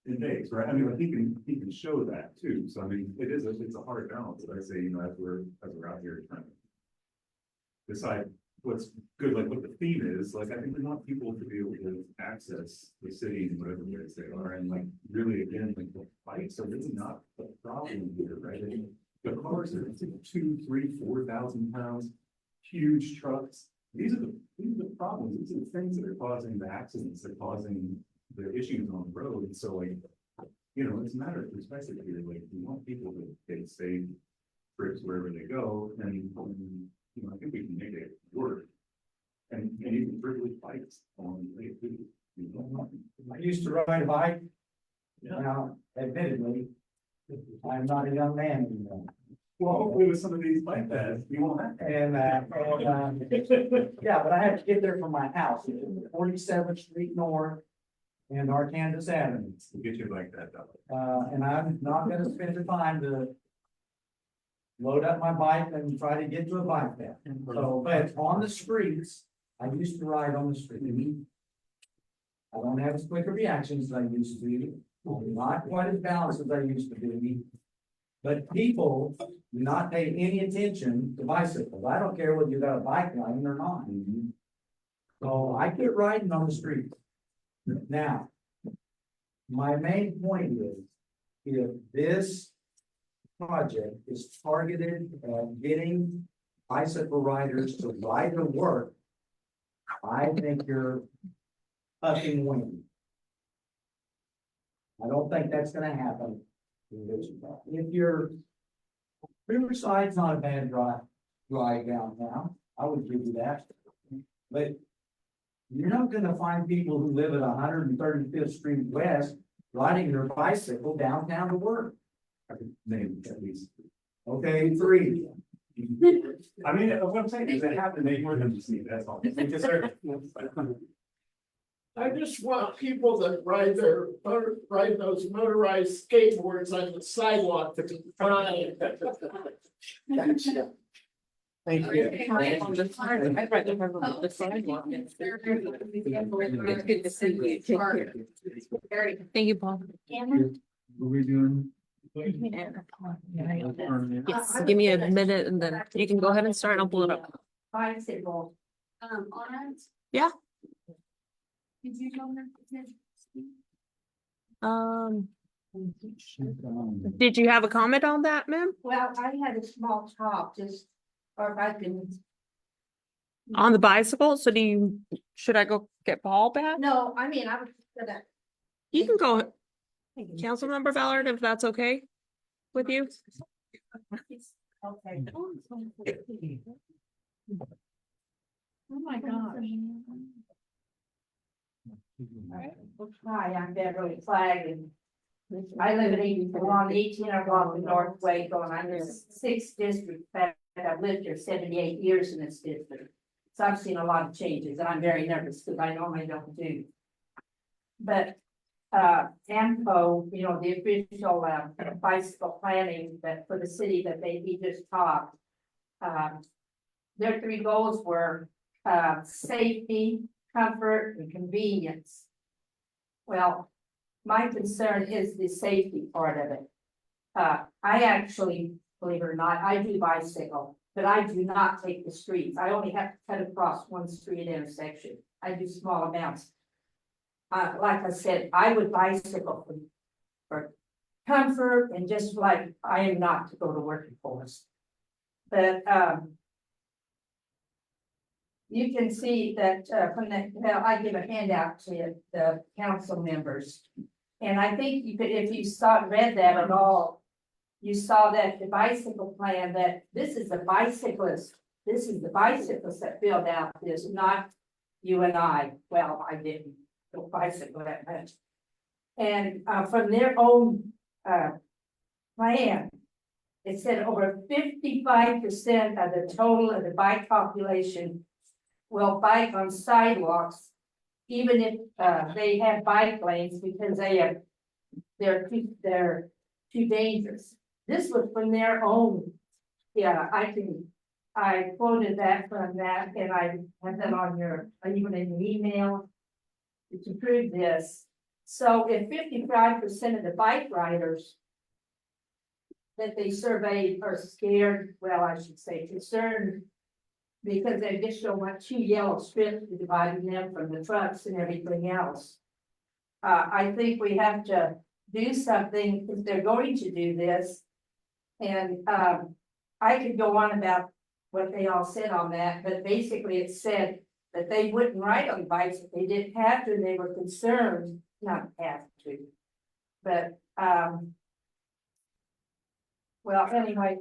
[SPEAKER 15] in days, right? I mean, like he can show that too. So I mean, it's a hard balance, but I say, as we're out here trying to decide what's good, like what the theme is, like I think we want people to be able to access the city in whatever ways they are, and like really again, like the bikes are really not the problem here, right? I mean, the cars are 2, 3, 4,000 pounds, huge trucks. These are the problems. These are the things that are causing the accidents, that are causing the issues on the road. And so like, it's a matter of perspective here. Like we want people to get safe trips wherever they go, and I think we can make it work. And even privilege bikes on the way too.
[SPEAKER 2] I used to ride a bike. Now, admittedly, I'm not a young man anymore.
[SPEAKER 15] Well, hopefully with some of these bike paths, you won't have.
[SPEAKER 2] Yeah, but I had to get there from my house, 47th Street North and Arkansas Avenue.
[SPEAKER 15] We'll get you like that, though.
[SPEAKER 2] And I'm not gonna spend the time to load up my bike and try to get to a bike path. So, but on the streets, I used to ride on the street. I don't have as quick a reactions as I used to, not quite as balanced as I used to be. But people do not pay any attention to bicycles. I don't care whether you got a bike lane or not. So I get riding on the street. Now, my main point is, if this project is targeted at getting bicycle riders to ride to work, I think you're fucking winning. I don't think that's gonna happen. If you're, Riverside's not a bad drive downtown, I would give you that. But you're not gonna find people who live at 135th Street West riding their bicycle downtown to work.
[SPEAKER 15] I could name at least.
[SPEAKER 2] Okay, 3.
[SPEAKER 15] I mean, what I'm saying is they have to make more than just need, that's all.
[SPEAKER 13] I just want people that ride those motorized skateboards on the sidewalk to be fine.
[SPEAKER 2] Thank you.
[SPEAKER 7] I'd rather have on the sidewalk. It's good to see you. Take care.
[SPEAKER 8] Thank you, Paul.
[SPEAKER 15] What are we doing?
[SPEAKER 8] Yes, give me a minute and then you can go ahead and start and I'll pull it up.
[SPEAKER 7] Bicycle.
[SPEAKER 4] On
[SPEAKER 8] Yeah.
[SPEAKER 4] Did you know that?
[SPEAKER 8] Did you have a comment on that, ma'am?
[SPEAKER 6] Well, I had a small talk, just, or if I can.
[SPEAKER 8] On the bicycle? So should I go get Paul back?
[SPEAKER 6] No, I mean, I was gonna.
[SPEAKER 8] You can go, Councilmember Ballard, if that's okay with you.
[SPEAKER 6] Okay.
[SPEAKER 11] Oh, my gosh.
[SPEAKER 6] Hi, I'm Beverly Flagg, and I live at 18 along the Northway, going on this 6th district. In fact, I've lived here 78 years in this district. So I've seen a lot of changes, and I'm very nervous because I normally don't do. But AMCO, the official bicycle planning that for the city that he just talked, their 3 goals were safety, comfort, and convenience. Well, my concern is the safety part of it. I actually, believe it or not, I do bicycle, but I do not take the streets. I only have to cut across one street intersection. I do small amounts. Like I said, I would bicycle for comfort and just like I am not to go to work for us. But you can see that I give a handout to the council members. And I think you could, if you read that at all, you saw that the bicycle plan, that this is the bicyclist that filled out this, not you and I. Well, I didn't go bicycle that much. And from their own plan, it said over 55% of the total of the bike population will bike on sidewalks, even if they have bike lanes, because they have
[SPEAKER 4] they're too dangerous. This was from their own. Yeah, I quoted that from that and I had that on even in the email to prove this. So if 55% of the bike riders that they surveyed are scared, well, I should say concerned, because they just don't want 2 yellow strips dividing them from the trucks and everything else. I think we have to do something if they're going to do this. And I could go on about what they all said on that, but basically it said that they wouldn't ride on bikes if they didn't have to, and they were concerned not have to. But well, anyway,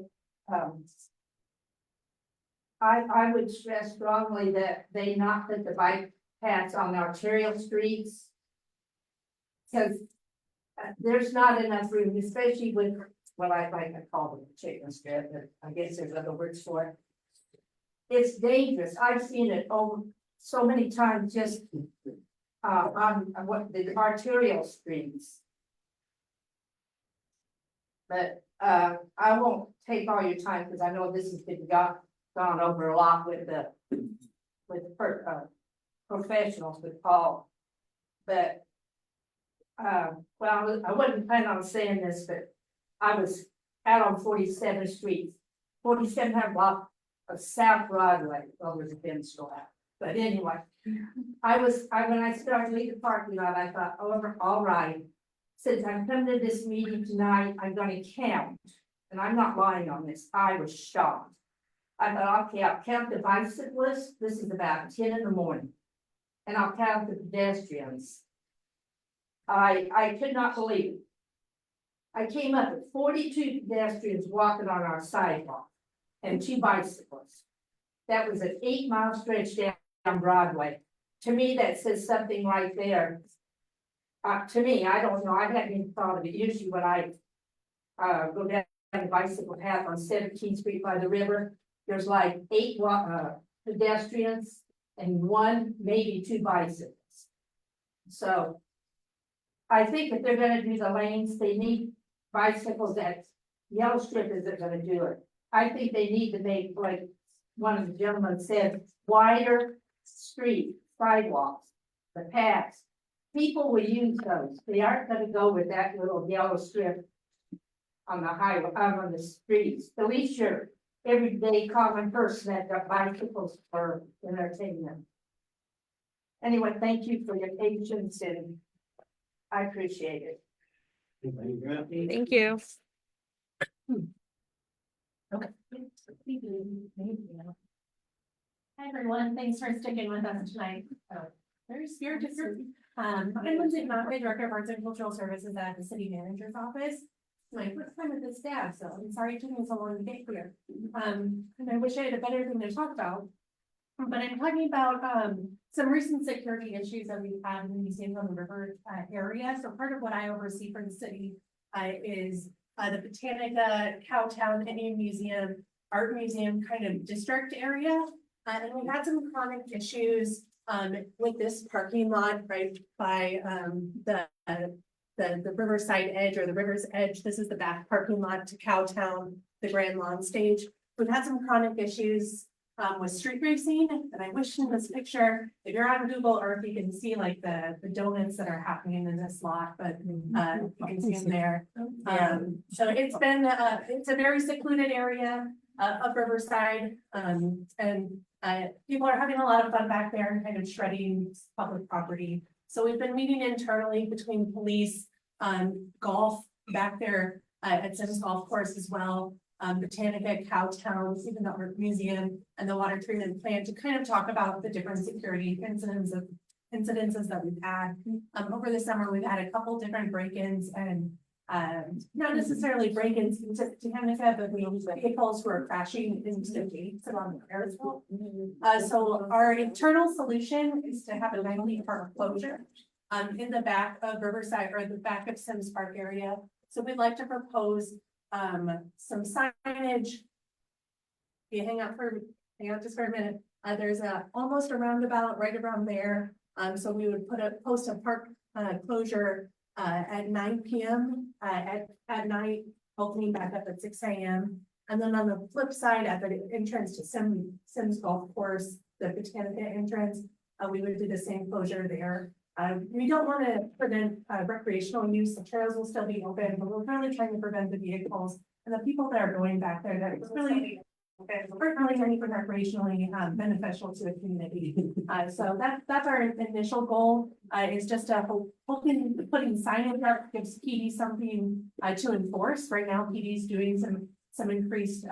[SPEAKER 4] I would stress strongly that they not put the bike paths on arterial streets. Because there's not enough room, especially with what I like to call the chicken strip, but I guess there's other words for it. It's dangerous. I've seen it over so many times just on what the arterial streets. But I won't take all your time because I know this has been gone over a lot with professionals with Paul. But well, I wasn't planning on saying this, but I was out on 47th Street, 47th block of South Broadway, over the Ben store. But anyway, when I started to leave the parking lot, I thought, oh, all right, since I'm coming to this meeting tonight, I'm gonna count. And I'm not lying on this, I was shocked. I thought, okay, I'll count the bicyclists, this is about 10 in the morning. And I'll count the pedestrians. I could not believe it. I came up with 42 pedestrians walking on our sidewalk and 2 bicyclists. That was an 8-mile stretch down Broadway. To me, that says something right there. To me, I don't know, I hadn't even thought of it. Usually when I go down the bicycle path on 17th Street by the river, there's like 8 pedestrians and 1, maybe 2 bicycles. So I think if they're gonna do the lanes, they need bicycles. That yellow strip isn't gonna do it. I think they need to make, like one of the gentlemen said, wider street sidewalks, the paths. People will use those. They aren't gonna go with that little yellow strip on the highway, on the streets. At least your everyday common person that got bicycles for entertainment. Anyway, thank you for your patience and I appreciate it.
[SPEAKER 8] Thank you.
[SPEAKER 4] Okay.
[SPEAKER 16] Hi, everyone. Thanks for sticking with us tonight. Very spirited group. I'm Lindsay Montgomery, Director of Arts and Cultural Services at the City Manager's Office. My first time with the staff, so I'm sorry it took me so long to get here. And I wish I had a better thing to talk about. But I'm talking about some recent security issues that we've had in the Museum on the River area. So part of what I oversee for the city is the Botanica, Cowtown, Indian Museum, Art Museum kind of district area. And we had some chronic issues with this parking lot right by the Riverside Edge or the River's Edge. This is the back parking lot to Cowtown, the Grand Lawn Stage. We've had some chronic issues with street racing, and I wish in this picture, if you're on Google or if you can see like the donuts that are happening in this lot, but you can see them there. So it's been it's a very secluded area of Riverside, and people are having a lot of fun back there, kind of shredding public property. So we've been meeting internally between police, golf back there at Sims Golf Course as well. Botanica, Cowtown, even the Art Museum and the water treatment plant to kind of talk about the different security incidences that we've had. Over the summer, we've had a couple different break-ins and not necessarily break-ins to Botanica, but we use vehicles who are crashing into the gates around the air as well. So our internal solution is to have a nightly park closure in the back of Riverside or the back of Sims Park area. So we'd like to propose some signage. If you hang out just for a minute. There's almost a roundabout right around there. So we would post a park closure at 9 p.m. At night, opening back up at 6 a.m. And then on the flip side, at the entrance to Sims Golf Course, the Botanica entrance, we would do the same closure there. We don't want to prevent recreational use. The trails will still be open, but we're really trying to prevent the vehicles and the people that are going back there that it's really anything recreationally beneficial to the community. So that's our initial goal, is just hoping putting signage up gives PD something to enforce. Right now, PD is doing some increased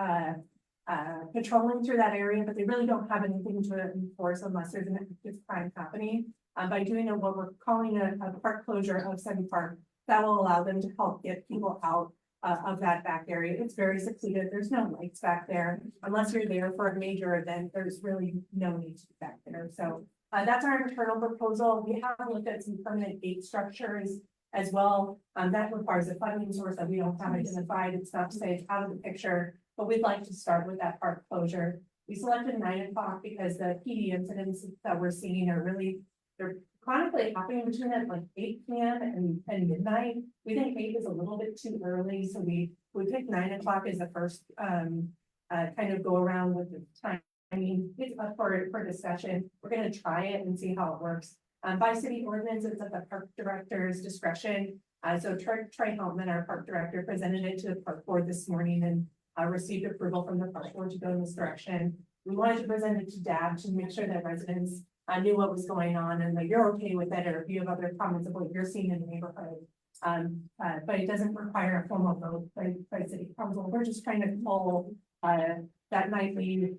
[SPEAKER 16] patrolling through that area, but they really don't have anything to enforce unless there's an active crime happening. By doing what we're calling a park closure of Sunny Park, that will allow them to help get people out of that back area. It's very secluded. There's no lights back there. Unless you're there for a major event, there's really no need to be back there. So that's our internal proposal. We have looked at some permanent gate structures as well. That requires a funding source that we don't have identified. It's not to say it's out of the picture, but we'd like to start with that park closure. We selected 9 o'clock because the PD incidents that we're seeing are really, they're chronically happening between like 8 p.m. and midnight. We think 8 is a little bit too early, so we picked 9 o'clock as the first kind of go around with the time. I mean, it's up for discussion. We're going to try it and see how it works. By city ordinance, it's at the park director's discretion. So Troy Heltman, our park director, presented it to the park board this morning and received approval from the park board to go in this direction. We wanted to present it to DAB to make sure that residents knew what was going on and that you're okay with it, or if you have other comments of what you're seeing in the neighborhood. But it doesn't require a formal vote by city council. We're just trying to pull that nightly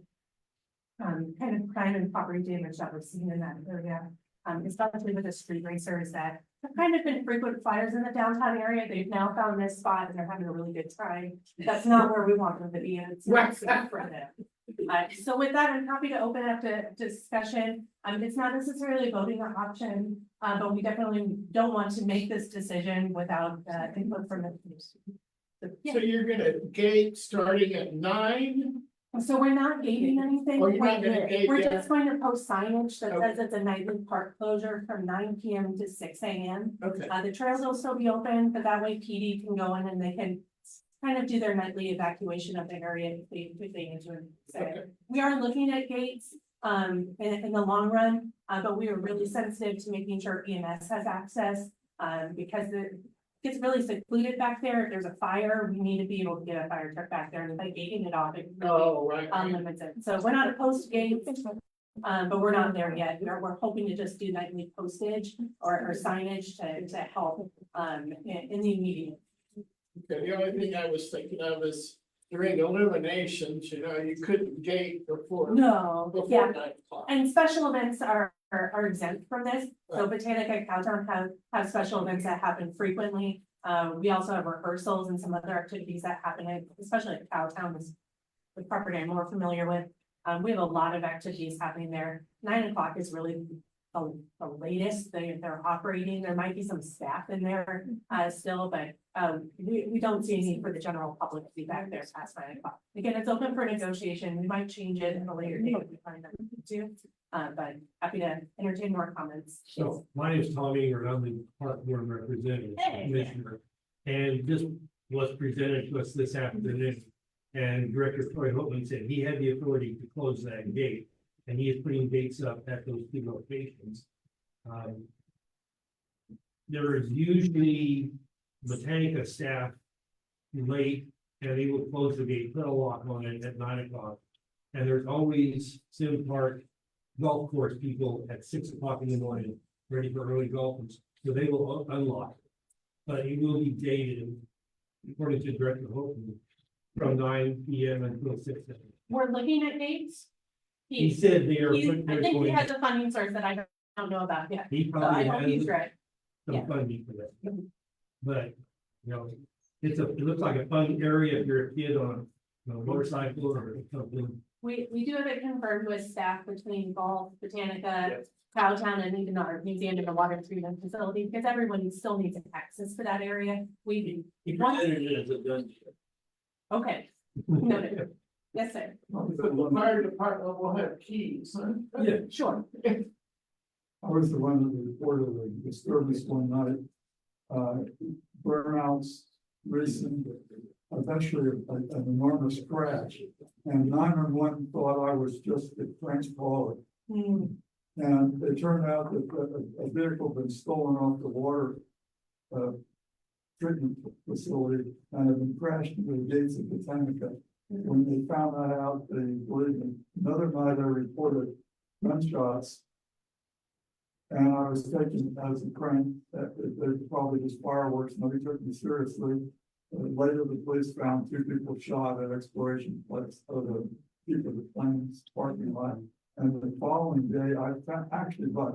[SPEAKER 16] kind of crime and property damage that we're seeing in that area. Especially with the street racers that have kind of been frequent flyers in the downtown area. They've now found this spot and they're having a really good time. That's not where we want them to be, and it's not safe for them. So with that, I'm happy to open up to discussion. It's not necessarily a voting option, but we definitely don't want to make this decision without input from the community.
[SPEAKER 13] So you're gonna gate starting at 9?
[SPEAKER 16] So we're not gating anything.
[SPEAKER 13] Oh, you're not gonna gate
[SPEAKER 16] We're
[SPEAKER 13] yet?
[SPEAKER 16] just going to post signage that
[SPEAKER 13] Okay.
[SPEAKER 16] says it's a nightly park closure from 9 p.m. to 6 a.m.
[SPEAKER 13] Okay.
[SPEAKER 16] The trails will still be open, but that way PD can go in and they can kind of do their nightly evacuation of the area if they need to. So
[SPEAKER 13] Okay.
[SPEAKER 16] we are looking at gates in the long run, but we are really sensitive to making sure EMS has access because it's really secluded back there. If there's a fire, we need to be able to get a fire truck back there, and by gating it off, it
[SPEAKER 13] Oh, right.
[SPEAKER 16] limits it. So we're not opposed to gates, but we're not there yet. We're hoping to just do nightly postage or signage to help in the immediate.
[SPEAKER 13] Okay, the only thing I was thinking of is during illuminations, you couldn't gate before.
[SPEAKER 16] No,
[SPEAKER 13] Before
[SPEAKER 16] yeah.
[SPEAKER 13] 9 o'clock.
[SPEAKER 16] And special events are exempt from this. So Botanica and Cowtown have special events that happen frequently. We also have rehearsals and some other activities that happen, especially at Cowtown, is the property I'm more familiar with. We have a lot of activities happening there. 9 o'clock is really the latest they're operating. There might be some staff in there still, but we don't see a need for the general public to be back there past 9 o'clock. Again, it's open for negotiation. We might change it in a later date if we find that we need to. But happy to entertain more comments.
[SPEAKER 2] So my name is Tommy, or I'm the park board representative,
[SPEAKER 16] Hey.
[SPEAKER 2] commissioner. And this was presented to us this afternoon. And Director Troy Holtman said he had the authority to close that gate. And he is putting gates up at those two locations. There is usually Botanica staff late, and they will close the gate, put a lock on it at 9 o'clock. And there's always Sim Park golf course people at 6 o'clock in the morning, ready for early golfers, so they will unlock. But it will be dated, according to Director Holtman, from 9 p.m. until 6 a.m.
[SPEAKER 16] We're looking at dates.
[SPEAKER 2] He said they are.
[SPEAKER 16] I
[SPEAKER 2] they're
[SPEAKER 16] think he
[SPEAKER 2] going
[SPEAKER 16] has
[SPEAKER 2] to-
[SPEAKER 16] a funding source that I don't know about yet.
[SPEAKER 2] He
[SPEAKER 16] So I
[SPEAKER 2] probably
[SPEAKER 16] hope he's
[SPEAKER 2] has
[SPEAKER 16] right.
[SPEAKER 2] some
[SPEAKER 16] Yeah.
[SPEAKER 2] funding for that. But, it looks like a fun area if you're a kid on a motorcycle or something.
[SPEAKER 16] We do have it confirmed with staff between golf, Botanica, Cowtown, and even our museum and the water treatment facility, because everyone still needs access to that area. We
[SPEAKER 2] He
[SPEAKER 16] want,
[SPEAKER 2] presented it as a dungeon.
[SPEAKER 16] okay, noted. Yes, sir.
[SPEAKER 13] The fire department will have keys, huh?
[SPEAKER 2] Yeah.
[SPEAKER 16] Sure.
[SPEAKER 14] I was the one that reported the disturbance one night.
[SPEAKER 2] burnouts, racing, eventually an enormous crash. And 911 thought I was just a prank caller. And it turned out that a vehicle had been stolen off the water treatment facility and had been crashed into the gates of Botanica. When they found that out, they believed me. Another night I reported gunshots. And I was taken as a prank, that they're probably just fireworks, nobody took me seriously. Later, the police found 2 people shot at exploration place of the people that planes parking lot. And the following day, I found, actually by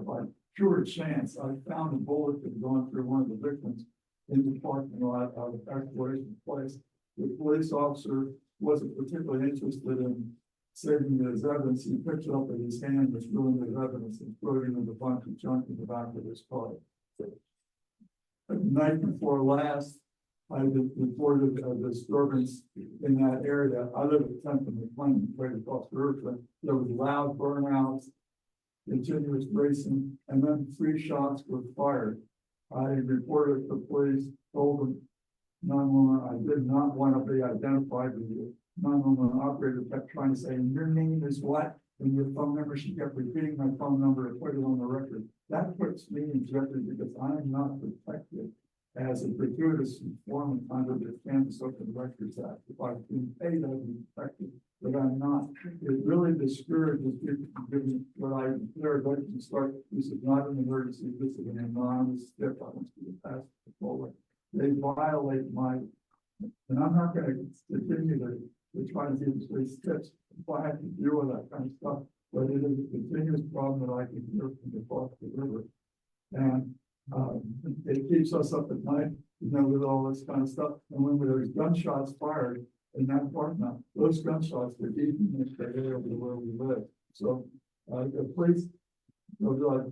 [SPEAKER 2] pure chance, I found a bullet that had gone through one of the victims in the parking lot of the exploration place. The police officer wasn't particularly interested in saving his evidence. He picked it up in his hand, which ruined his evidence, and threw it into a bunch of junk in the back of his car. The night before last, I reported a disturbance in that area. I live at 10th and McLean, right across the river. There was loud burnouts, continuous racing, and then 3 shots were fired. I reported to the police, told them 911, I did not want to be identified with you. 911 operator kept trying to say, your name is what? And your phone number, she kept repeating my phone number and put it on the record. That puts me in jeopardy because I'm not protected as a gratuitous informant under the Kansas Open Records Act. If I've been paid, I've been protected, but I'm not. It really discourages people from giving what I declared right from the start. This is not an emergency, this is an anonymous tip. I want you to pass the forward. They violate my, and I'm not going to continue to try to give these tips if I have to deal with that kind of stuff, but it is a continuous problem that I can hear from across the river. And it keeps us up at night, with all this kind of stuff. And when there's gunshots fired in that park now, those gunshots were deep in the area where we live. So the police, I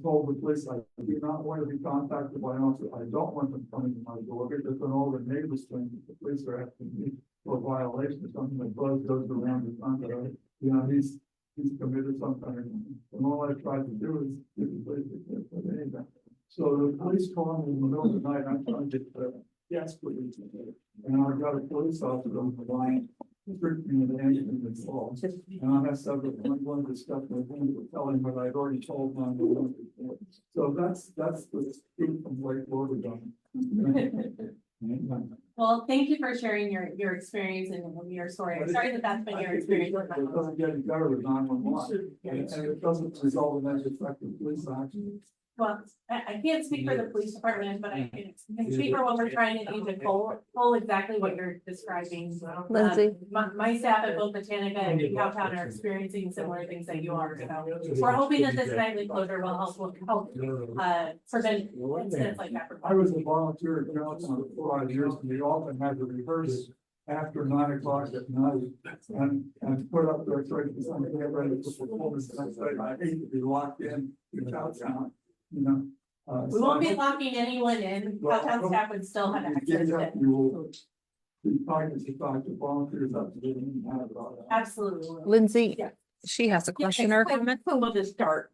[SPEAKER 2] told the police, I do not want to be contacted by an officer. I don't want them coming to my door because when all the neighbors think that the police are asking me for a violation or something, the buzz goes around the time he's committed something. And all I tried to do is give the police a anything. So the police call me in the middle of the night, I'm trying to get gas police. And I got a police officer on the line, strictly in the engine and all. And I have several, I'm going to discuss with him, telling him what I've already told them. So that's the truth from Lake Florida.
[SPEAKER 16] Well, thank you for sharing your experience and your story. I'm sorry that that's been your experience.
[SPEAKER 2] It doesn't get better with 911. And it doesn't result in any effective police action.
[SPEAKER 16] Well, I can't speak for the police department, but I can speak for what we're trying to do to pull exactly what you're describing.
[SPEAKER 8] Lindsay.
[SPEAKER 16] My staff at both Botanica and Cowtown are experiencing similar things that you are. So we're hoping that this nightly closure will help prevent incidents like that.
[SPEAKER 2] I was a volunteer at Johnson for 5 years, and we often had to rehearse after 9 o'clock at night and put up their traces and get ready for performance. And I hate to be locked in Cowtown.
[SPEAKER 16] We won't be locking anyone in. Cowtown staff would still have access to it.
[SPEAKER 2] You will be talking to volunteers up to the
[SPEAKER 16] Absolutely.
[SPEAKER 8] Lindsay,
[SPEAKER 16] Yeah.
[SPEAKER 8] she has a question or a comment.
[SPEAKER 6] When will you start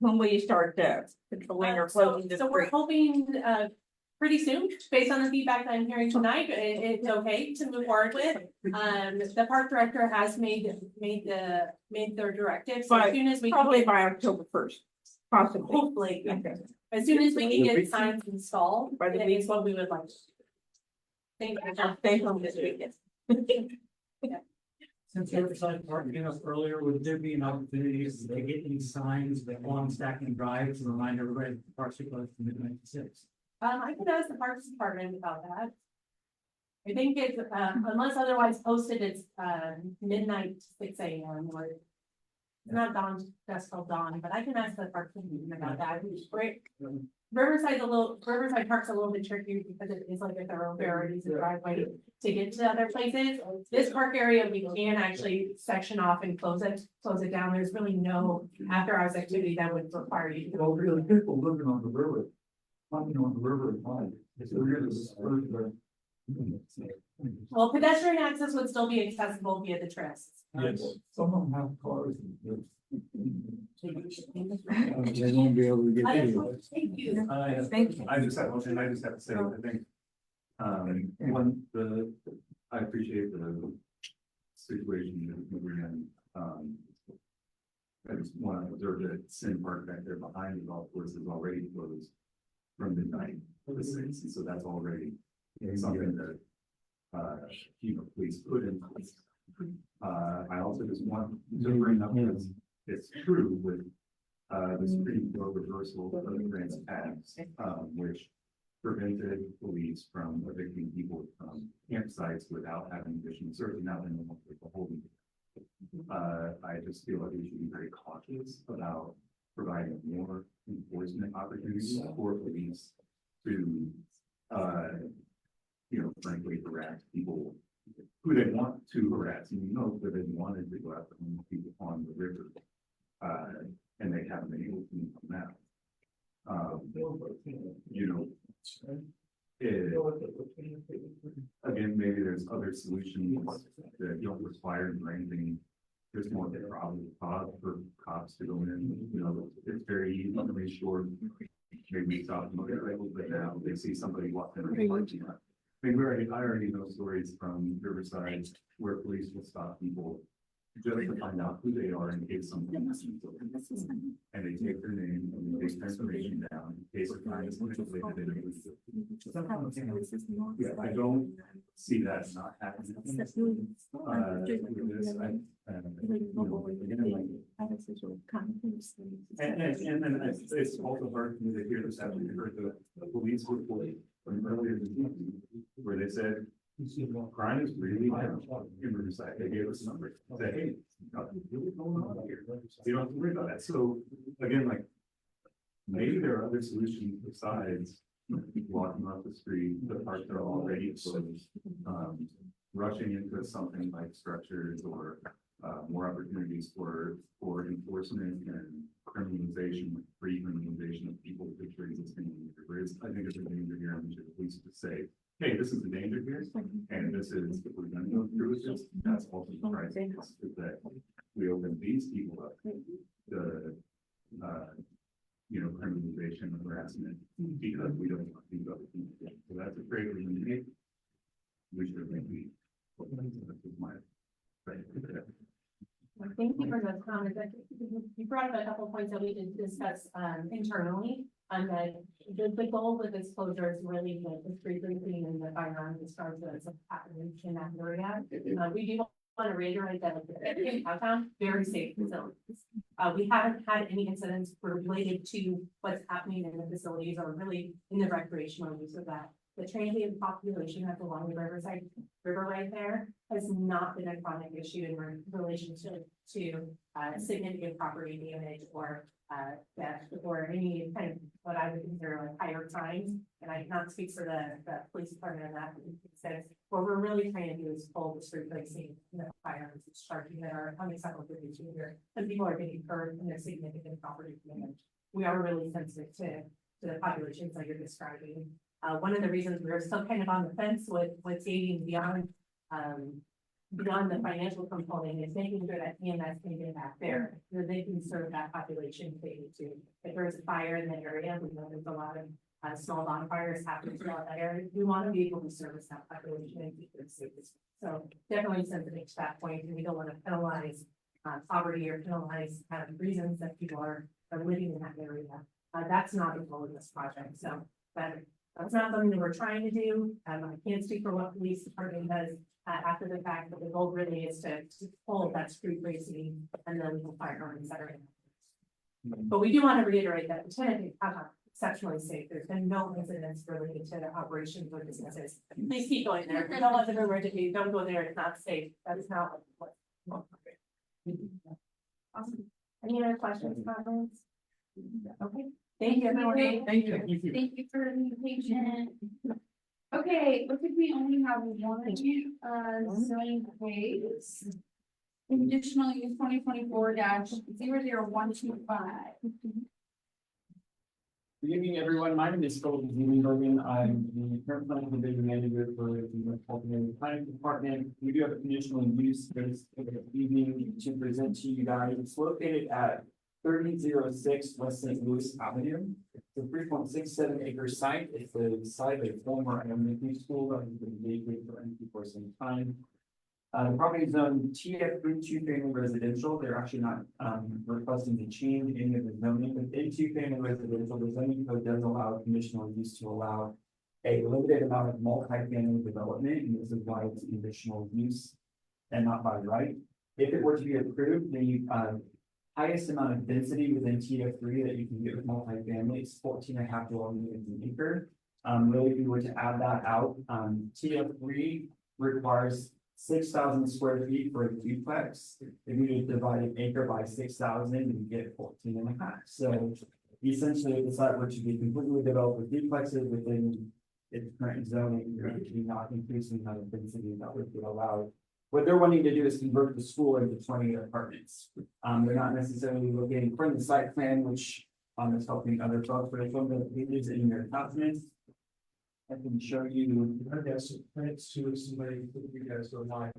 [SPEAKER 6] controlling or closing the
[SPEAKER 16] So we're
[SPEAKER 6] street?
[SPEAKER 16] hoping pretty soon, based on the feedback that I'm hearing tonight, it's okay to move forward with. The park director has made their directive, so as soon as we
[SPEAKER 6] Probably by October 1st, possibly.
[SPEAKER 16] hopefully,
[SPEAKER 6] Okay.
[SPEAKER 16] as soon as we can get signs installed,
[SPEAKER 6] By the
[SPEAKER 16] that
[SPEAKER 6] week.
[SPEAKER 16] is what we would like. Thank you.
[SPEAKER 6] Stay home this weekend.
[SPEAKER 12] Since Riverside Park came up earlier, would there be an opportunity to get these signs that on Stacking Drive to remind everybody that the parks are closed from midnight to 6?
[SPEAKER 16] I can ask the Parks Department about that. I think it's, unless otherwise posted, it's, midnight to 6 a.m. or. Not dawn, just till dawn, but I can ask the Parks Department about that. Great. Riverside Park's a little bit tricky because it is like a thoroughfare, it is a driveway to get to other places. This park area, we can actually section off and close it down. There's really no after hours activity that would require you to go
[SPEAKER 2] Well,
[SPEAKER 16] through.
[SPEAKER 2] really, people living on the river, hunting on the river at night, so really discourage their.
[SPEAKER 16] Well, pedestrian access would still be accessible via the trails.
[SPEAKER 2] Yes. Some of them have cars.
[SPEAKER 15] They won't be able to get
[SPEAKER 16] Thank
[SPEAKER 15] in.
[SPEAKER 16] you.
[SPEAKER 15] I just have to say, I think I appreciate the situation that we're in. I just want to observe that Sin Park back there behind the golf course is already closed from midnight to the 6th, and so that's already something that police put in place. I also just want to bring up that it's true with the Supreme Court reversal of the grants tax, which prevented police from evicting people from campsites without having additional search. Now they no longer holding. I just feel like we should be very cautious about providing more enforcement opportunities for police to, frankly, harass people who they want to harass. And that they wanted to go after people on the river, and they haven't been able to move them out. Again, maybe there's other solutions that don't require granting. There's more of a problem for cops to go in. It's very easy to make sure maybe stop motorcycles, but now they see somebody walking in the parking lot. I mean, I already know stories from Riverside where police will stop people just to find out who they are in case something happens to them. And they take their name and they take their information down in case a crime is manipulated. Yeah, I don't see that not happening. And it's also hard for me to hear this after you heard the police report from earlier this week, where they said crime is really high in Riverside. They gave us a number. Say, hey, nothing's really going on here. You don't have to worry about that. So again, maybe there are other solutions besides walking off the street, the parks are already closed, rushing into something like structures or more opportunities for enforcement and criminalization, pre-criminalization of people with existing danger. I think it's a danger here, and we should at least say, hey, this is the danger here, and this is, if we're gonna go through with this, that's also the price, is that we open these people up, the, criminalization and harassment, because we don't want these other things. So that's a trade we're gonna make. We should maybe, that's my,
[SPEAKER 16] Thank you for those comments. I think you brought up a couple of points that we did discuss internally. The goal with this closure is really the street cleaning and the firearms as far as the happening in that area. We do want to reiterate that in downtown, very safe facilities. We haven't had any incidents related to what's happening in the facilities or really in the recreational use of that. The transient population that's along the Riverside River right there has not been a chronic issue in relationship to significant property damage or theft or any kind of what I would consider higher crimes. And I cannot speak for the police department in that sense. What we're really trying to do is pull the street racing, firearms charging that are unacceptable behavior. Some people are getting hurt and there's significant property damage. We are really sensitive to the populations that you're describing. One of the reasons we're still kind of on the fence with dating beyond the financial component is making sure that EMS can get back there, so they can serve that population they need to. If there's a fire in the area, we know there's a lot of small bonfires happening throughout that area. We want to be able to service that population and keep them safe. So definitely sensitive to that point, and we don't want to penalize poverty or penalize reasons that people are living in that area. That's not the goal of this project. So that's not something that we're trying to do. I can't speak for what police department does after the fact, but the goal really is to pull that street racing and then the firearms that are in. But we do want to reiterate that the tenant is exceptionally safe. There's been no incidents related to the operations or businesses. Please keep going there. Don't let the rumor to be, don't go there. It's not safe. That is not what. Awesome. Any other questions, comments? Okay. Thank you, everyone.
[SPEAKER 7] Thank you.
[SPEAKER 11] Thank you for being patient. Okay, looks like we only have one zoning case. Conditional use 2024-00125.
[SPEAKER 12] Good evening, everyone. My name is Philip Ziegenbergen. I'm the current planning division manager for the planning department. We do have a conditional use this evening to present to you guys. It's located at 3006 West St. Louis Avenue. It's a 3.67 acre site. It's the site of a former elementary school that has been vacant for some time. The property is zoned TF3 two-family residential. They're actually not requesting to change any of the zoning, but in two-family residential, the zoning code does allow conditional use to allow a limited amount of multi-family development, and this is why it's conditional use and not by right. If it were to be approved, the highest amount of density within TF3 that you can get with multifamily is 14.5 dwelling units an acre. Really, if you were to add that out, TF3 requires 6,000 square feet for a duplex. If you divide an acre by 6,000, you get 14.5. So essentially, if the site were to be completely developed with duplexes within its current zoning, you're actually not increasing the amount of density that would be allowed. What they're wanting to do is convert the school into 20 apartments. They're not necessarily looking for the site plan, which is helping other folks, but it's one of the pages in your documents. I can show you.
[SPEAKER 14] I guess it's to somebody that you guys don't like,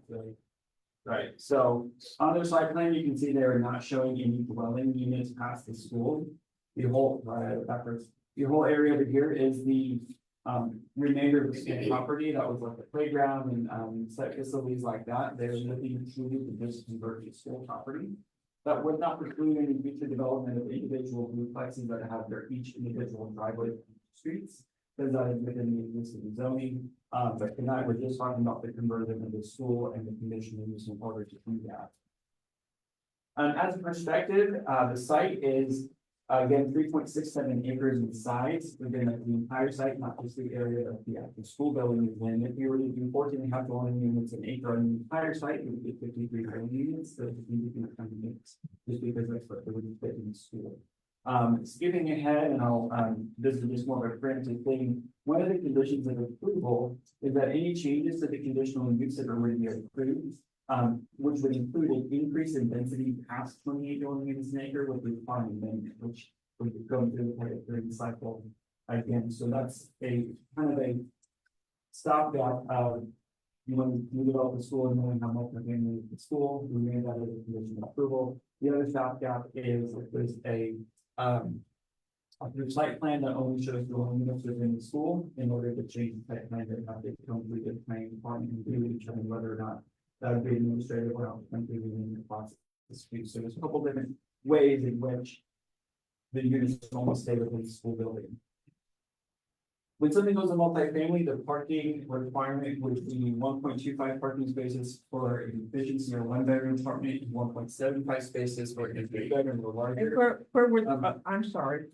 [SPEAKER 12] Right, so on their site plan, you can see they're not showing any dwelling units past the school. The whole, backwards, the whole area over here is the remainder of the school property. That was like the playground and set facilities like that. They're looking to just convert to school property. That would not preclude any future development of individual duplexes that have their each individual driveway streets. Because that is within the existing zoning, but tonight we're just talking about the conversion of the school and the conditional use in order to do that. As a perspective, the site is again 3.67 acres in size within the entire site, not just the area of the actual school building. And if you were to do 14.5 dwelling units an acre on the entire site, you would get 53 dwelling units. So just because that's what they would fit in the school. Skipping ahead, and I'll, this is just more of a preemptive thing. One of the conditions of approval is that any changes to the conditional use that are already approved, which would include an increase in density past 28 dwelling units an acre would require an amendment, which would go through the cycle again. So that's a kind of a stopgap of you want to develop the school and knowing how much we're going to the school, we made that as a condition of approval. The other stopgap is if there's a site plan that only shows dwelling units within the school in order to change the site plan, they have to come through the planning department and do determine whether or not that would be administrative or ultimately within the process. So there's a couple different ways in which the units only stay within the school building. When something goes to multifamily, the parking requirement would be 1.25 parking spaces for an efficiency or one bedroom apartment, and 1.75 spaces for a bedroom or larger.
[SPEAKER 6] I'm sorry.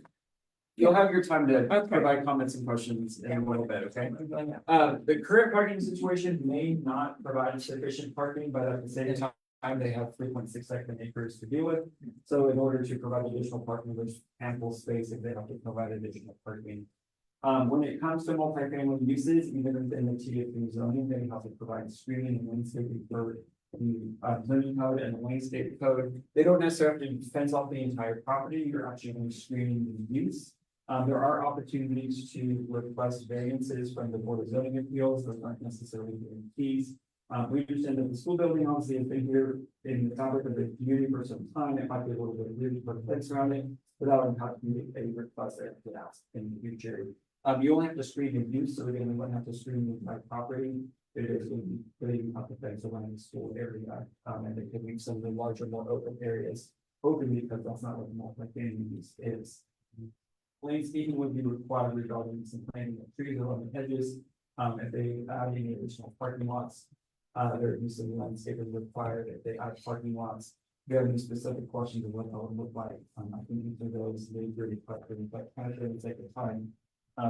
[SPEAKER 12] You'll have your time to provide comments and questions in a little bit, okay? The current parking situation may not provide sufficient parking, but at the same time, they have 3.67 acres to deal with. So in order to provide additional parking, there's ample space if they have to provide additional parking. When it comes to multifamily uses, even within the TF3 zoning, they have to provide screening and landscaping for the zoning code and the landscape code. They don't necessarily have to fence off the entire property. You're actually only screening the use. There are opportunities to request variances from the Board of Zoning Appeals. Those aren't necessarily guarantees. We understand that the school building obviously has been here in the fabric of the community for some time. It might be a little bit weird to put a fence around it, but that would have to be a request that could ask in the future. You only have to screen the use, so again, we wouldn't have to screen the entire property. It is putting up the fence around the school area, and it could leave some of the larger, more open areas open because that's not what the multifamily use is. Landscaping would be required regarding some planting of trees along the edges. If they add any additional parking lots, there would be some landscaping required. If they add parking lots, we have any specific questions of what that would look like. I think each of those may be really questions, but kind of for the sake of time,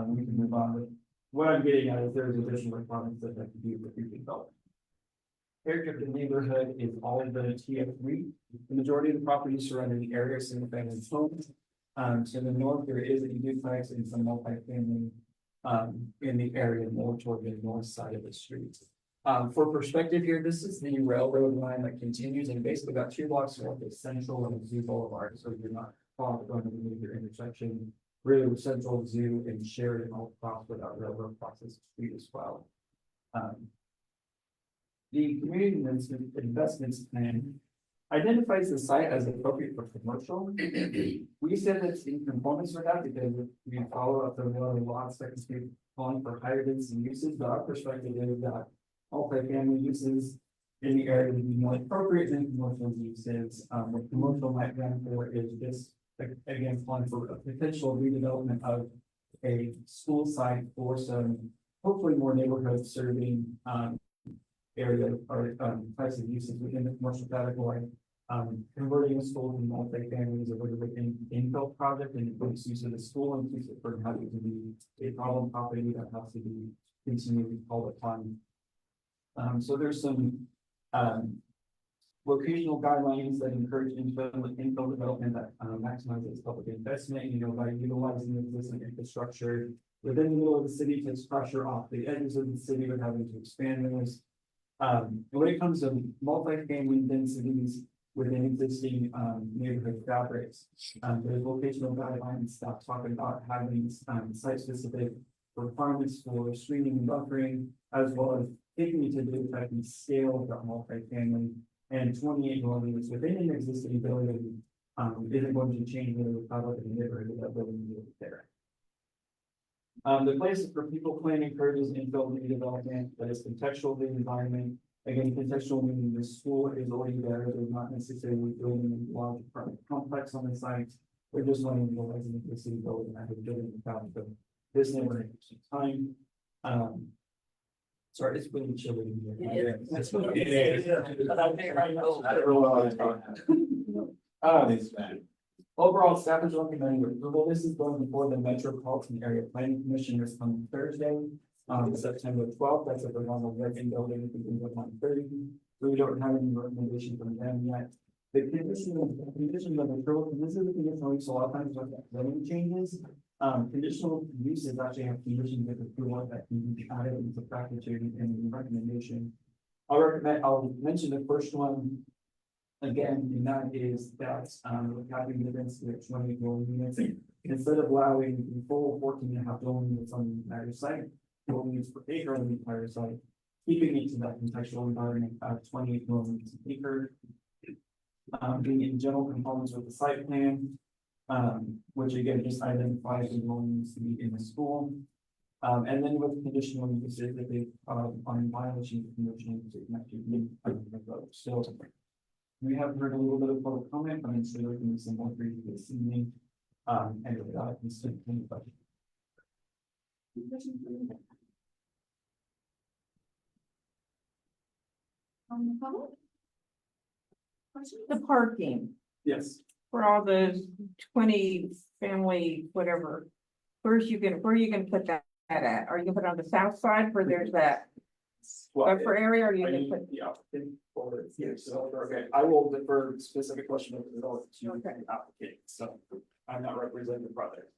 [SPEAKER 12] we can move on. With what I'm getting at is there's additional requirements that have to do with future development. Character of the neighborhood is all of the TF3. The majority of the properties surrounding the area are single-family homes. To the north, there is a duplex and some multifamily in the area more toward the north side of the street. For perspective here, this is the railroad line that continues and basically about 2 blocks north of Central and Zoo Boulevard. So you're not far from the major intersection. Really, with Central, Zoo, and Sheridan all cross without railroad crosses street as well. The community investments plan
[SPEAKER 1] identifies the site as appropriate for commercial. We said it's in conformance with that because we follow up the lots that can be calling for higher density uses, but our perspective is that multifamily uses in the area would be more appropriate than commercial uses. What commercial might run for is just, again, calling for a potential redevelopment of a school site for some, hopefully more neighborhood serving, area or, types of uses within the commercial category. Converting a school to multi-family is a really big infill project and includes use of the school and use it for having to be a problem property that has to be continued all the time. So there's some, locational guidelines that encourage infill development that maximizes public investment, by utilizing existing infrastructure within the middle of the city, takes pressure off the edges of the city with having to expand those. And when it comes to multi-family densities within existing neighborhood fabrics, there's locational guidelines that talk about having site-specific requirements for screening and buffering, as well as taking into effect the scale of that multi-family. And 28 dwelling units within an existing building isn't going to change the fabric of the neighborhood of that building is there. The place for people plan encourages infill redevelopment that is contextual to the environment. Again, contextual meaning the school is already there, they're not necessarily building a large apartment complex on the site. They're just wanting to go as an existing building that has building without the this neighborhood for some time. Sorry, it's really chilly in here. That's what it is. Overall, staff is recommending approval. This is going before the Metropolitan Area Planning Commission this coming Thursday, September 12th. That's at the normal Reagan building. We can go on 30. We don't have any recommendation from them yet. The condition of approval, this is the conditional use. A lot of times with zoning changes, conditional uses actually have conditions of approval that can be added into practice and recommendation. I'll mention the first one again, and that is that having the density of 20 dwelling units instead of allowing the full 14.5 dwelling units on the entire site, dwelling units per acre on the entire site, keeping it to that contextual environment of 28 dwelling units per acre. Being in general components with the site plan, which again just identifies the dwellings to be in the school. And then with conditional uses that they are in violation of conditional uses. So we have heard a little bit of public comment, but I'm sure there can be some more brief this evening. And with that, we still can budget.
[SPEAKER 6] The parking
[SPEAKER 1] Yes.
[SPEAKER 6] for all those 20 family, whatever. Where are you gonna put that at? Are you gonna put it on the south side where there's that buffer area, or are you gonna put?
[SPEAKER 1] The applicant for it here, so, okay, I will defer specific question of the developer to the applicant, so I'm not representing the project.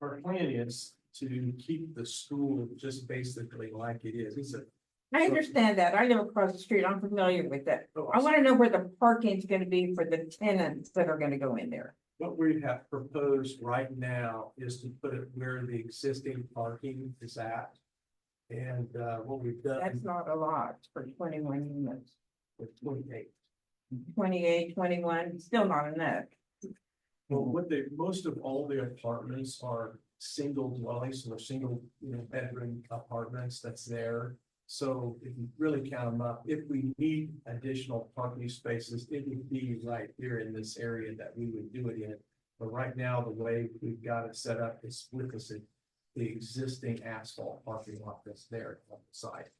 [SPEAKER 14] Our plan is to keep the school just basically like it is. It's a.
[SPEAKER 6] I understand that. I live across the street. I'm familiar with that. I wanna know where the parking's gonna be for the tenants that are gonna go in there.
[SPEAKER 14] What we have proposed right now is to put it where the existing parking is at. And what we've done.
[SPEAKER 6] That's not a lot for 21 units.
[SPEAKER 14] With 28.
[SPEAKER 6] 28, 21, still not enough.
[SPEAKER 14] Well, most of all the apartments are single dwellings, so they're single, bedroom apartments that's there. So if you really count them up, if we need additional parking spaces, it would be right here in this area that we would do it in. But right now, the way we've got it set up is with the existing asphalt parking lot that's there on the side.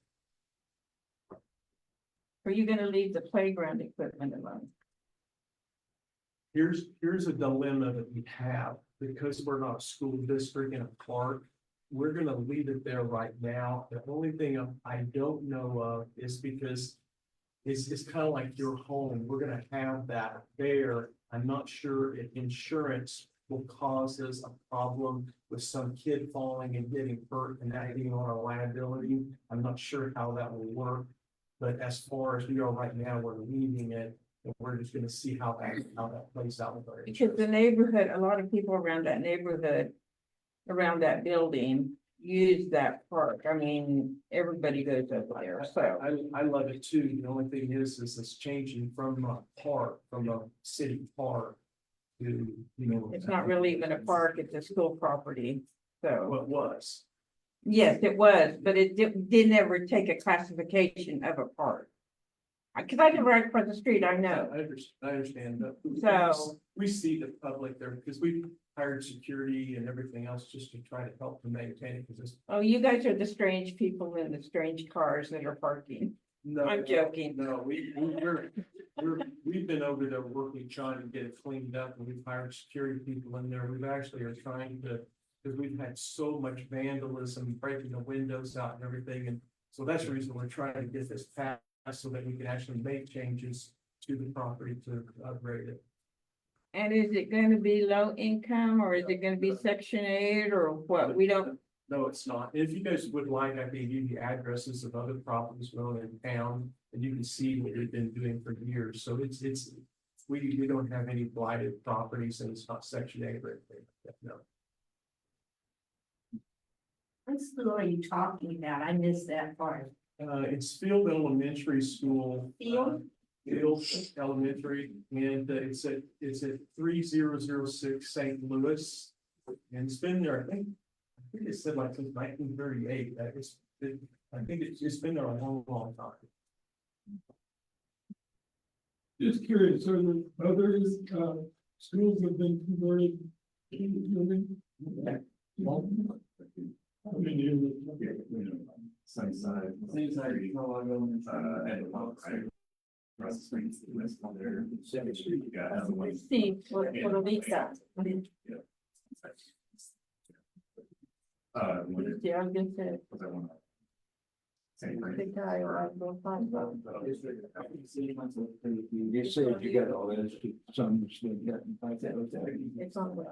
[SPEAKER 6] Are you gonna leave the playground equipment alone?
[SPEAKER 14] Here's a dilemma that we have, because we're not a school district in a park. We're gonna leave it there right now. The only thing I don't know of is because it's kind of like your home. We're gonna have that there. I'm not sure if insurance will cause us a problem with some kid falling and getting hurt and that being on our liability. I'm not sure how that will work. But as far as we are right now, we're leaving it, and we're just gonna see how that plays out with our
[SPEAKER 6] Because
[SPEAKER 14] insurance.
[SPEAKER 6] the neighborhood, a lot of people around that neighborhood, around that building, use that park. I mean, everybody goes over there, so.
[SPEAKER 12] I love it too. The only thing is it's changing from a park, from a city park to, you know.
[SPEAKER 6] It's not really even a park, it's a school property, so.
[SPEAKER 12] What was.
[SPEAKER 6] Yes, it was, but it didn't ever take a classification of a park. Cause I live right across the street, I know.
[SPEAKER 12] I understand that.
[SPEAKER 6] So-
[SPEAKER 12] We see the public there because we hired security and everything else just to try to help to maintain it, because it's.
[SPEAKER 6] Oh, you guys are the strange people in the strange cars that are parking.
[SPEAKER 12] No,
[SPEAKER 6] I'm joking.
[SPEAKER 12] No, we've been over there working, trying to get it cleaned up, and we've hired security people in there. We've actually are trying to, because we've had so much vandalism, breaking the windows out and everything, and so that's the reason we're trying to get this passed, so that we can actually make changes to the property to upgrade it.
[SPEAKER 6] And is it gonna be low income or is it gonna be section 8 or what? We don't,
[SPEAKER 12] No, it's not. If you guys would like, I can give you the addresses of other properties around in town, and you can see what we've been doing for years. So we don't have any blighted properties, and it's not section 8 or anything. No.
[SPEAKER 7] What school are you talking about? I missed that part.
[SPEAKER 12] It's Field Elementary School.
[SPEAKER 7] Field?
[SPEAKER 12] Field Elementary, and it's at 3006 St. Louis. And it's been there, I think it said like since 1938, I think it's been there a long, long time.
[SPEAKER 2] Just curious, are there others, schools have been converted to building? I mean,
[SPEAKER 15] Sunside. And Russ Springs, West on there. Seventh Street, you got another one.
[SPEAKER 6] see, what Lisa.
[SPEAKER 15] When it,
[SPEAKER 6] Yeah, I'm gonna say,
[SPEAKER 15] was that one? Same
[SPEAKER 6] the
[SPEAKER 15] thing.
[SPEAKER 6] guy, I will find out.
[SPEAKER 14] They said you got all this, some.
[SPEAKER 6] It's on the.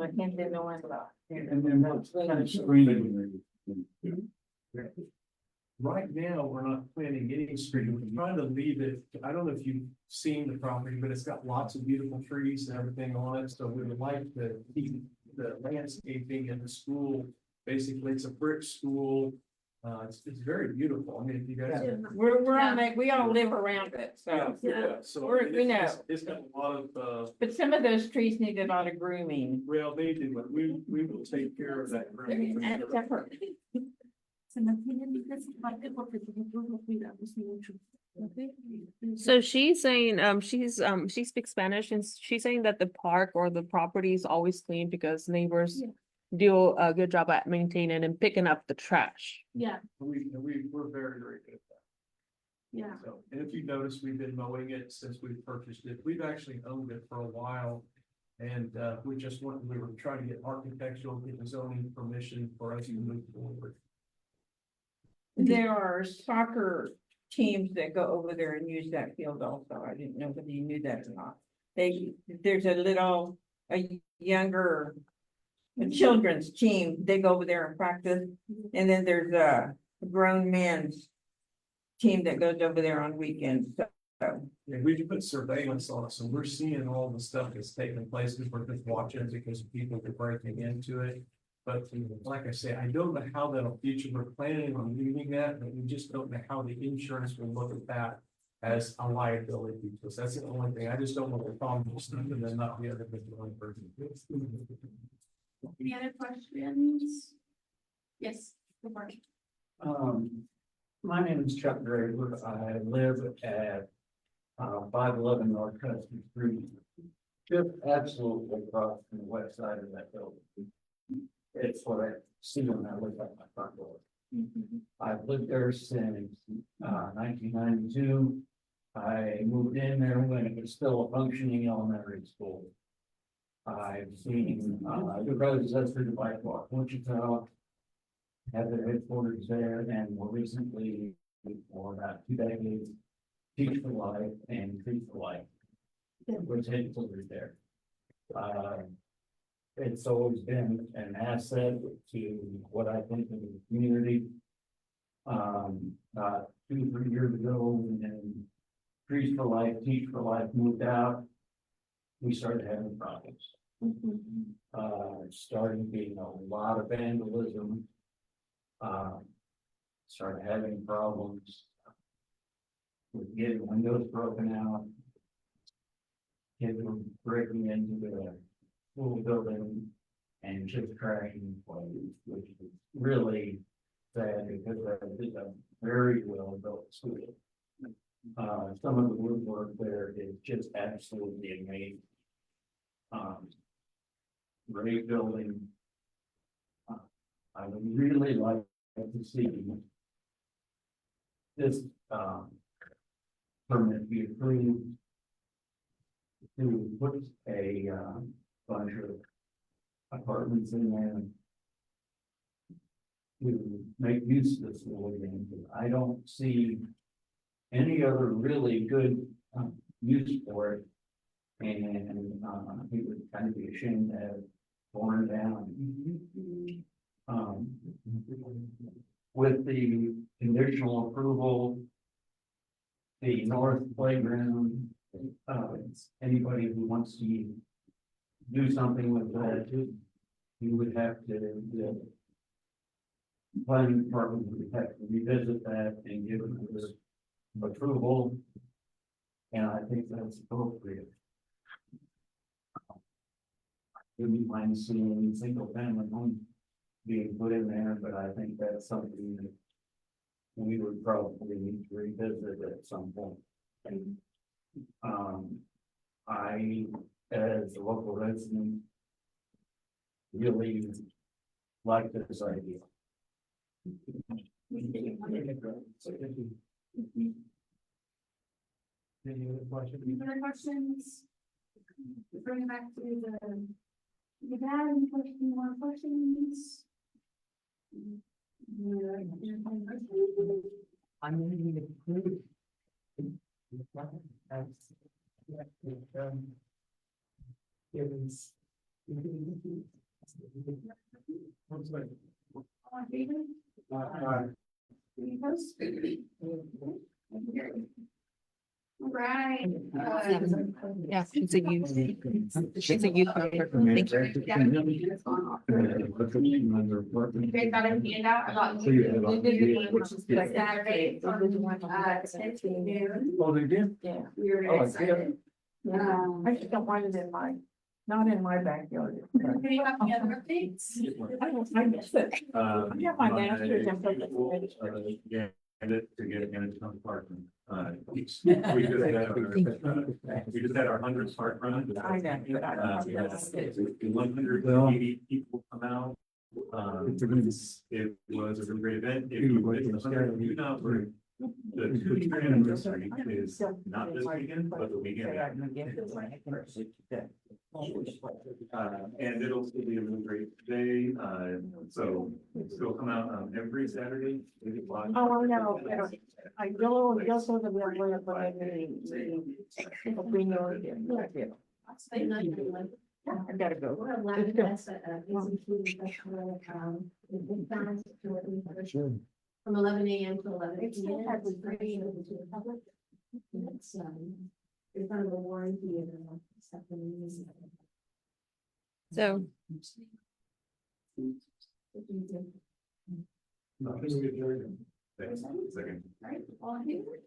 [SPEAKER 6] I can't do no one about.
[SPEAKER 14] And then that's kind of screening.
[SPEAKER 12] Right now, we're not planning any screening. We're trying to leave it. I don't know if you've seen the property, but it's got lots of beautiful trees and everything on it. So we would like to keep the landscaping in the school. Basically, it's a brick school. It's very beautiful. I mean, if you guys.
[SPEAKER 6] We're on that, we all live around it, so.
[SPEAKER 12] So
[SPEAKER 6] We know.
[SPEAKER 12] It's got a lot of,
[SPEAKER 6] But some of those trees need a lot of grooming.
[SPEAKER 12] well, they do, but we will take care of that.
[SPEAKER 6] And separate.
[SPEAKER 8] So she's saying, she speaks Spanish and she's saying that the park or the property is always clean because neighbors do a good job at maintaining and picking up the trash.
[SPEAKER 4] Yeah,
[SPEAKER 12] We're very, very good at that.
[SPEAKER 4] yeah.
[SPEAKER 12] So, and if you notice, we've been mowing it since we purchased it. We've actually owned it for a while. And, we were trying to get architectural, get zoning permission for us to move forward.
[SPEAKER 6] There are soccer teams that go over there and use that field also. I didn't know whether you knew that or not. There's a younger, a children's team, they go over there and practice. And then there's a grown men's team that goes over there on weekends. So,
[SPEAKER 12] Yeah, we put surveillance on it, so we're seeing all the stuff that's taking place, because we're just watching because people are breaking into it. But like I say, I don't know how that'll feature. We're planning on leaving that, but we just don't know how the insurance will look at that as a liability, because that's the only thing. I just don't want the problem with stuff and then not the other one person.
[SPEAKER 4] Any other questions? Yes. Good morning.
[SPEAKER 2] My name is Chuck Graver. I live at 511 North Hudson Street, just absolutely across from the west side of that building. It's what I see when I look at my front door. I've lived there since 1992. I moved in there when it was still a functioning elementary school. I've seen the predecessor to Bike Walk Wichita, had their headquarters there, and more recently, for about 2 decades, Teach for Life and Treat for Life, which headquarters there. It's always been an asset to what I think of the community. 2 or 3 years ago, when Trees for Life, Teach for Life moved out, we started having problems. Starting being a lot of vandalism. Started having problems with getting windows broken out. Kids were breaking into the school building and just crashing places, which is really sad because that is a very well built school. Some of the woodwork there is just absolutely amazing. Great building. I would really like to see this, permit be approved to put a, bunch of apartments in there to make use of this little again. I don't see any other really good, use for it. And, it would kind of be a shame to have torn down. With the conditional approval, the north playground, anybody who wants to do something with that, you would have to, the planning department would have to revisit that and give it this approval. And I think that's appropriate. Wouldn't mind seeing single family home being put in there, but I think that's something that we would probably need to revisit at some point. I, as a local resident, really like this idea. Any other questions?
[SPEAKER 4] Any other questions? Bring it back to the dad, any questions, more questions?
[SPEAKER 2] I'm gonna need a group.
[SPEAKER 4] All in favor? Any opposed? All right.
[SPEAKER 8] Yeah, it's a youth. It's a youth. Thank you.
[SPEAKER 4] You guys got a handout about which is Saturday from 10 to noon.
[SPEAKER 2] Oh, they did?
[SPEAKER 6] Yeah.
[SPEAKER 4] We were
[SPEAKER 2] Oh,
[SPEAKER 4] excited.
[SPEAKER 6] I just don't want it in not in my backyard.
[SPEAKER 4] Do you have any other updates?
[SPEAKER 6] I miss it. I have my master's in public
[SPEAKER 15] Yeah, and to get into some parking. We just had our 100th park run.
[SPEAKER 6] I know, but I don't have
[SPEAKER 15] Yeah,
[SPEAKER 6] that.
[SPEAKER 15] 180 people come out. It was a really great event. If you went to the 100th, now we're the 2-year anniversary is not this weekend, but the weekend after. And it'll still be a really great day, so still come out every Saturday. 8 o'clock.
[SPEAKER 6] Oh, no, yo soy de mi abuela para mi opinión. I gotta go.
[SPEAKER 4] We're
[SPEAKER 6] Let's go.
[SPEAKER 4] From 11 a.m. to 11 p.m. It's free to the public. It's in front of the Warren Theater.
[SPEAKER 8] So
[SPEAKER 15] Second.
[SPEAKER 4] Right, all in favor?